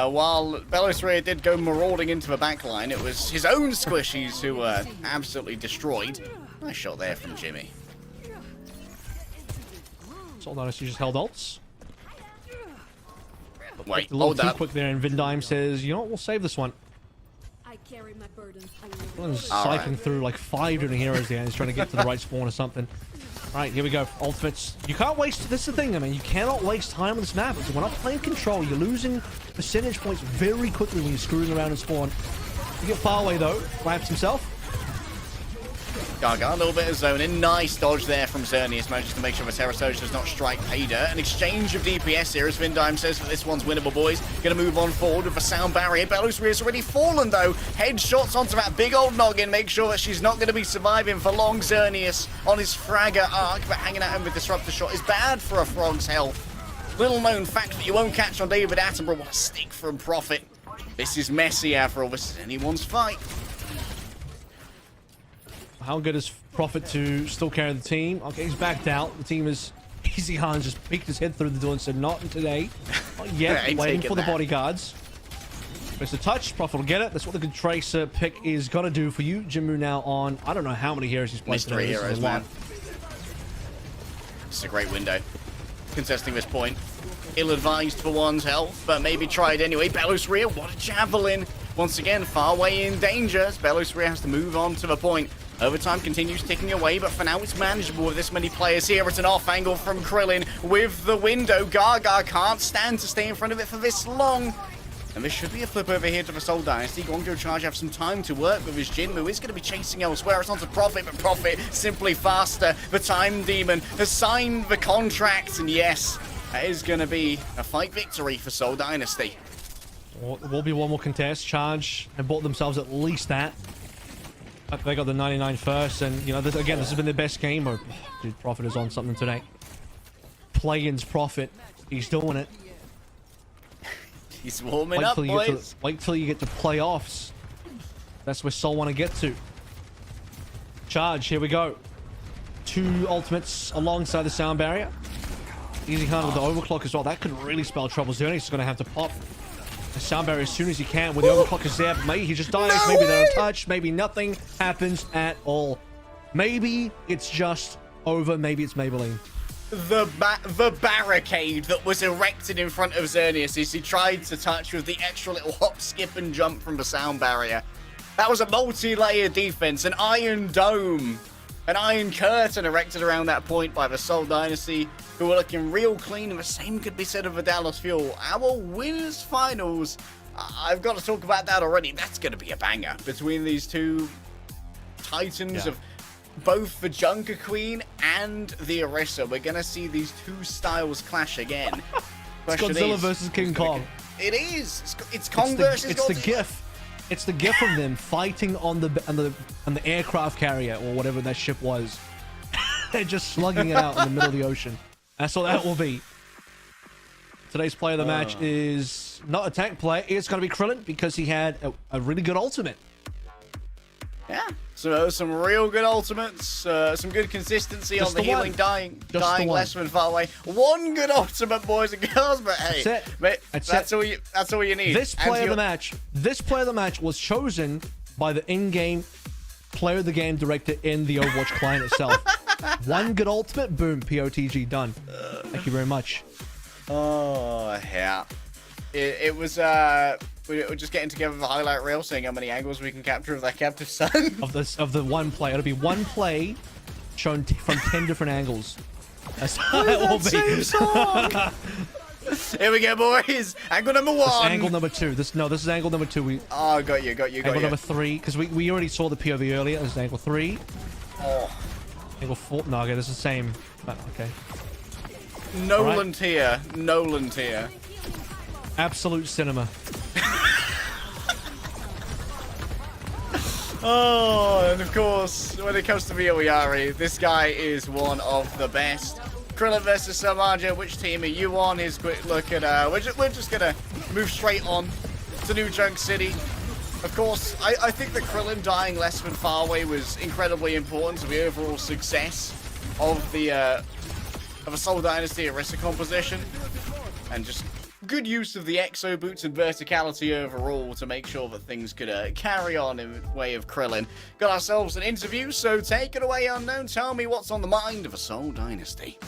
While Bellatrix did go marauding into the backline, it was his own squishies who were absolutely destroyed. Nice shot there from Jimmy. Seoul Dynasty just held ults. Wait, A little hold too up. quick there, and Vindime says, you know what, we'll save this one. I carry my burdens. Everyone's All cycling right. through like 5 different heroes there, and he's trying to get to the right spawn or something. All right, here we go. Ultimates. You can't waste... This is the thing, I mean, you cannot waste time on this map. We're not playing control. You're losing percentage points very quickly when you're screwing around in spawn. You get far away, though. Grabs himself. Gaga, a little bit of zoning. Nice dodge there from Xerneas. Manages to make sure the Terra Surge does not strike Payda. An exchange of DPS here as Vindime says that this one's winnable, boys. Going to move on forward with a sound barrier. Belarus already fallen, though. Headshots onto that big old noggin. Make sure that she's not going to be surviving for long. Xerneas on his Fragger arc, but hanging at him with Disruptor Shot is bad for a Frog's health. Little known fact that you won't catch on David Attenborough. What a stick from Prophet. This is messy, Avril. This is anyone's fight. How good is Prophet to still carry the team? Okay, he's backed out. The team is... Easy Hans just peeked his head through the door and said, not today. Not yet. Waiting for the bodyguards. There's the touch. Prophet will get it. That's what the good Tracer pick is going to do for you. Jimmu now on... I don't know how many heroes he's played. 3 heroes, man. It's a great window. Contesting this point. Ill-advised for one's health, but maybe tried anyway. Belarus, what a javelin. Once again, far away in danger. Belarus has to move on to the point. Overtime continues ticking away, but for now it's manageable with this many players here. It's an off angle from Krillin with the window. Gaga can't stand to stay in front of it for this long. And this should be a flip over here to the Seoul Dynasty. Guangzhou Charge have some time to work with his Jin, who is going to be chasing elsewhere. It's on to Prophet, but Prophet simply faster. The Time Demon has signed the contract, and yes, that is going to be a fight victory for Seoul Dynasty. Well, there will be one more contest. Charge have bought themselves at least that. They got the 99 first, and you know, this has been their best game. Oh, dude, Prophet is on something today. Play-ins Prophet, he's doing it. He's warming up, boys. Wait till you get to playoffs. That's where Seoul want to get to. Charge, here we go. 2 ultimates alongside the sound barrier. Easy Khan with the overclock as well. That could really spell trouble. Xerneas is going to have to pop the sound barrier as soon as he can. When the overclock is there, maybe he just dies. Maybe they're untouched. Maybe nothing happens at all. Maybe it's just over. Maybe it's Maybelline. The barricade that was erected in front of Xerneas as he tried to touch with the extra little hop, skip, and jump from the sound barrier. That was a multi-layer defense, an iron dome, an iron curtain erected around that point by the Seoul Dynasty, who were looking real clean, and the same could be said of the Dallas Fuel. Our winners finals, I've got to talk about that already. That's going to be a banger between these two titans of both the Junker Queen and the Orisa. We're going to see these two styles clash again. It's Godzilla versus King Kong. It is. It's Kong versus Godzilla. It's the GIF. It's the GIF of them fighting on the aircraft carrier or whatever that ship was. They're just slugging it out in the middle of the ocean. That's what that will be. Today's player of the match is not a tank player. It's going to be Krillin because he had a really good ultimate. Yeah, so some real good ultimates, some good consistency just on the healing, dying less than far away. One good ultimate, boys and girls, but hey, that's all you need. This player of the match was chosen by the in-game player of the game director in the Overwatch client itself. One good ultimate, boom, POTG done. Thank you very much. Oh yeah, it was we're just getting together the highlight reel, seeing how many angles we can capture of that captive son. of the one play. It'll be one play shown from 10 different angles. That's how it will be. Here we go, boys. Angle number 1. This angle number 2. This is angle number 2. Got you. Angle number 3, because we already saw the POV earlier. This is angle 3. Oh. Angle 4. No, okay, this is the same. But, okay. Nolan tier. Absolute cinema. Oh, and of course, when it comes to Vioriari, this guy is one of the best. Krillin versus Samaja, which team are you on? Here's a quick look at, we're just gonna move straight on to New Junk City. Of course, I think that Krillin dying less than far away was incredibly important to the overall success of the Seoul Dynasty Orisa composition, and just good use of the exo boots and verticality overall to make sure that things could carry on in the way of Krillin. Got ourselves an interview, so take it away, Unknown. Tell me what's on the mind of a Seoul Dynasty.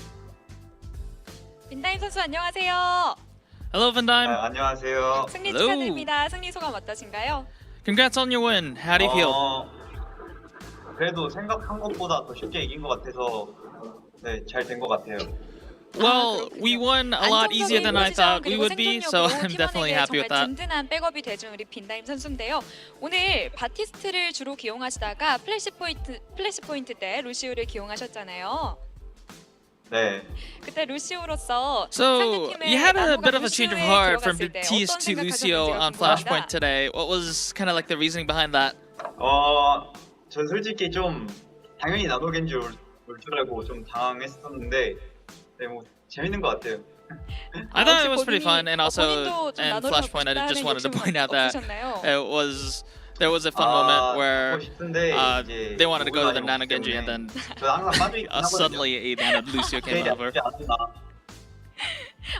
빈다임 선수 안녕하세요. Hello, Vandime. 안녕하세요. 승리 축하드립니다. 승리 소감 어떠신가요? Congrats on your win. How do you feel? 그래도 생각한 것보다 더 쉽게 이긴 것 같아서 네, 잘 된 것 같아요. Well, we won a lot easier than I thought we would be, so 안정적이고 I'm definitely happy with that. 든든한 백업이 돼준 우리 빈다임 선수인데요. 오늘 바티스트를 주로 기용하시다가 플래시 포인트 때 루시우를 기용하셨잖아요. 네. 그때 루시우로서 So 상대팀의 you had a 나노가 bit of a change of 루시우에 heart from 들어갔을 때 Baptiste 어떤 to Lucio 생각하셨는지가 on 궁금합니다. Flashpoint today. What was kind of like the reasoning behind that? 전 솔직히 좀 당연히 나노겐 줄 알고 좀 당황했었는데, 네, 뭐 재밌는 것 같아요. I thought it was 혹시 pretty fun, and also 본인도 좀 in 나노를 Flashpoint, I 갖고 just 싶다는 wanted to 욕심은 point out that 없으셨나요? there was a fun moment where 갖고 싶은데 이제 they wanted to go to the 모르는 Nano 아이고 Genji, and 때문에 then 저 항상 빠져있긴 하거든요. suddenly a Nano Lucio came over.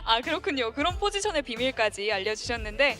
아 그렇군요. 그런 포지션의 비밀까지 알려주셨는데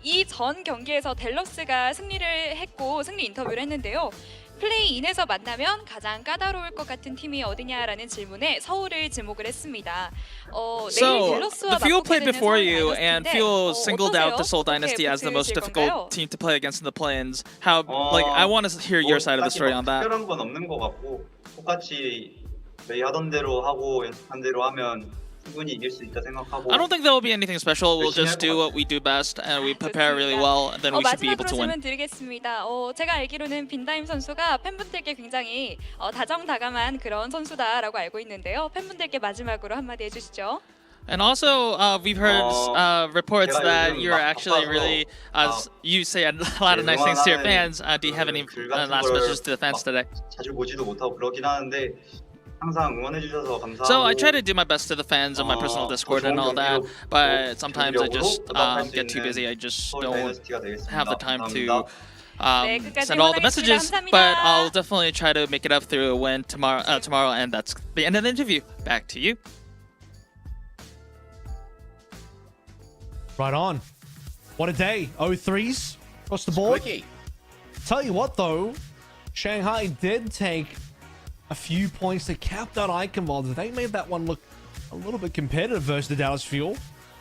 이 전 경기에서 델러스가 승리를 했고 승리 인터뷰를 했는데요. 플레이인에서 만나면 가장 까다로울 것 같은 팀이 어디냐라는 질문에 서울을 지목을 했습니다. 내일 So, 델러스와 the Fuel 맞붙게 played 되는 before 서울 you, and 다이너스티인데 Fuel singled out the Seoul 어떠세요? Dynasty as the most 어떻게 difficult 붙으실 건가요? team to play against in the play-ins. How, like, I want to hear your side of the story on that. 특별한 건 없는 것 같고 똑같이 저희 하던 대로 하고 연습한 대로 하면 충분히 이길 수 있다 생각하고. I don't think there will be anything special. We'll just do what we do best, and we prepare really well, and then we should be able 마지막으로 to win. 질문 드리겠습니다. 제가 알기로는 빈다임 선수가 팬분들께 굉장히 다정다감한 그런 선수다라고 알고 있는데요. 팬분들께 마지막으로 한마디 해주시죠. And also, we've heard reports 제가 that 요즘 you're 막 actually really, you say a lot of nice things to your fans. Do you have any last messages to the fans today? 자주 보지도 못하고 그러긴 하는데 항상 응원해 주셔서 감사하고. So I try to do my best to the fans on my personal Discord and all that, but sometimes I just get too busy. I just don't have the time to send all the messages. But I'll definitely try to make it up through a win tomorrow. And that's the end of the interview. Back to you. Right on. What a day. 0-3s across the board. Quickie. Tell you what, though, Shanghai did take a few points to cap that Eichenwalde. They made that one look a little bit competitive versus the Dallas Fuel.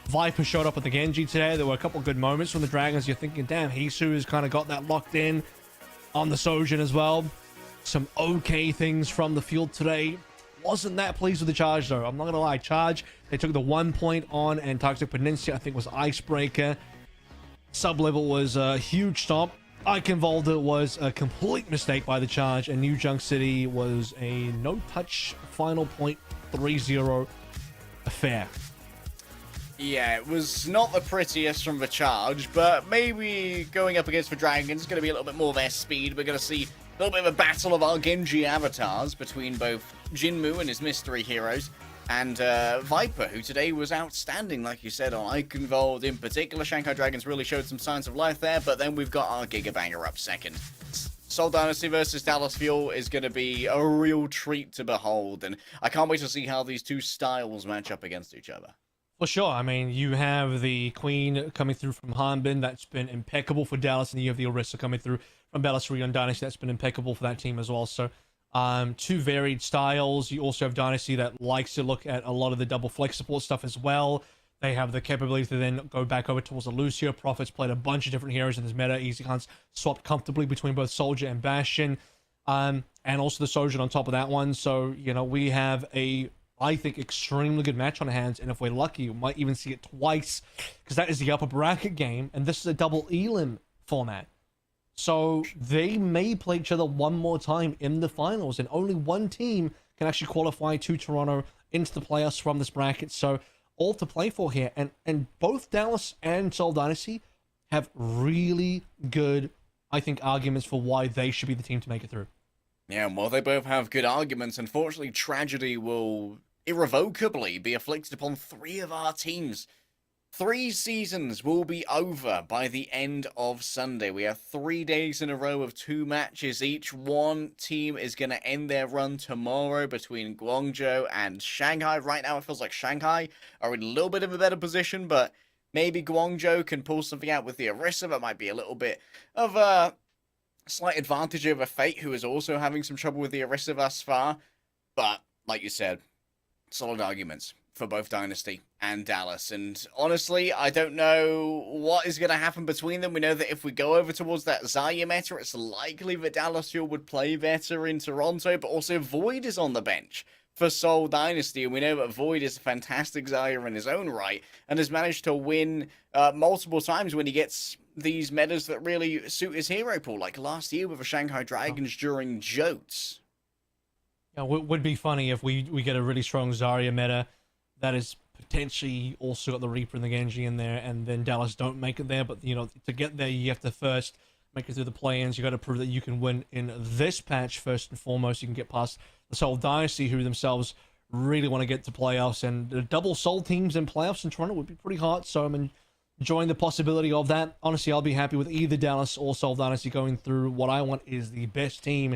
Viper showed up with the Genji today. There were a couple good moments from the Dragons. You're thinking, damn, Hisu has kind of got that locked in on the Sojin as well. Some okay things from the field today. Wasn't that pleased with the Charge, though. I'm not going to lie. Charge, they took the 1 point on Antarctic Peninsula. I think was Icebreaker. Sub-level was a huge stop. Eichenwalde was a complete mistake by the Charge, and New Junk City was a no-touch final point 3-0 affair. Yeah, it was not the prettiest from the Charge, but maybe going up against the Dragons is going to be a little bit more of their speed. We're going to see a little bit of a battle of our Genji avatars between both Jinmu and his mystery heroes and Viper, who today was outstanding, like you said, on Eichenwalde in particular. Shanghai Dragons really showed some signs of life there, but then we've got our Gigabanger up second. Seoul Dynasty versus Dallas Fuel is going to be a real treat to behold, and I can't wait to see how these two styles match up against each other. Well, sure. I mean, you have the Queen coming through from Hanbin. That's been impeccable for Dallas. And you have the Orisa coming through from Dallas on Dynasty. That's been impeccable for that team as well. So, two varied styles. You also have Dynasty that likes to look at a lot of the double flex support stuff as well. They have the capability to then go back over towards the Lucio. Prophets played a bunch of different heroes in this meta. Easy Hunts swapped comfortably between both Soldier and Bastion. And also the Soldier on top of that one. So, you know, we have I think, extremely good match on hands, and if we're lucky, we might even see it twice, because that is the upper bracket game, and this is a double elim format. So they may play each other one more time in the finals, and only one team can actually qualify to Toronto into the playoffs from this bracket. So all to play for here, and both Dallas and Seoul Dynasty have really good, I think, arguments for why they should be the team to make it through. Yeah, well, they both have good arguments. Unfortunately, tragedy will irrevocably be afflicted upon three of our teams. 3 seasons will be over by the end of Sunday. We have 3 days in a row of 2 matches each. One team is going to end their run tomorrow between Guangzhou and Shanghai. Right now, it feels like Shanghai are in a little bit of a better position, but maybe Guangzhou can pull something out with the Orisa. That might be a little bit of a slight advantage over Fate, who is also having some trouble with the Orisa thus far. But, like you said, solid arguments for both Dynasty and Dallas. And honestly, I don't know what is going to happen between them. We know that if we go over towards that Zarya meta, it's likely that Dallas Fuel would play better in Toronto, but also Void is on the bench for Seoul Dynasty, and we know that Void is a fantastic Zarya in his own right, and has managed to win multiple times when he gets these metas that really suit his hero pool, like last year with the Shanghai Dragons during Jotes. Yeah, would be funny if we get a really strong Zarya meta that is potentially also got the Reaper and the Genji in there, and then Dallas don't make it there. But you know, to get there, you have to first make it through the play-ins. You got to prove that you can win in this patch first and foremost. You can get past the Seoul Dynasty, who themselves really want to get to playoffs, and the double Seoul teams in playoffs in Toronto would be pretty hard. So I'm enjoying the possibility of that. Honestly, I'll be happy with either Dallas or Seoul Dynasty going through. What I want is the best team,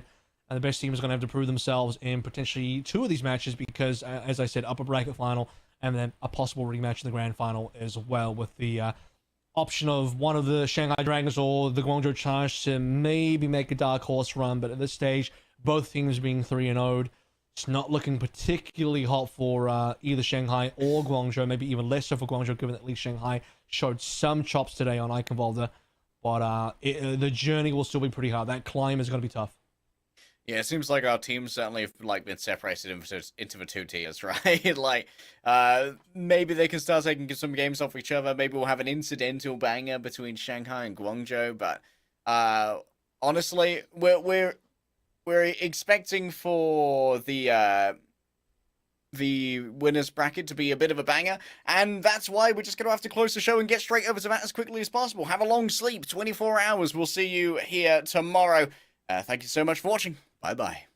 and the best team is going to have to prove themselves in potentially 2 of these matches, because, as I said, upper bracket final, and then a possible rematch in the grand final as well, with the option of one of the Shanghai Dragons or the Guangzhou Charge to maybe make a dark horse run. But at this stage, both teams being 3-0'd, it's not looking particularly hot for either Shanghai or Guangzhou, maybe even less so for Guangzhou, given that at least Shanghai showed some chops today on Eichenwalde. But the journey will still be pretty hard. That climb is going to be tough. Yeah, it seems like our teams certainly have been separated into the 2 tiers, right? Maybe they can start taking some games off each other. Maybe we'll have an incidental banger between Shanghai and Guangzhou. But honestly, we're expecting for the winners bracket to be a bit of a banger, and that's why we're just going to have to close the show and get straight over to that as quickly as possible. Have a long sleep, 24 hours. We'll see you here tomorrow. Thank you so much for watching. Bye-bye.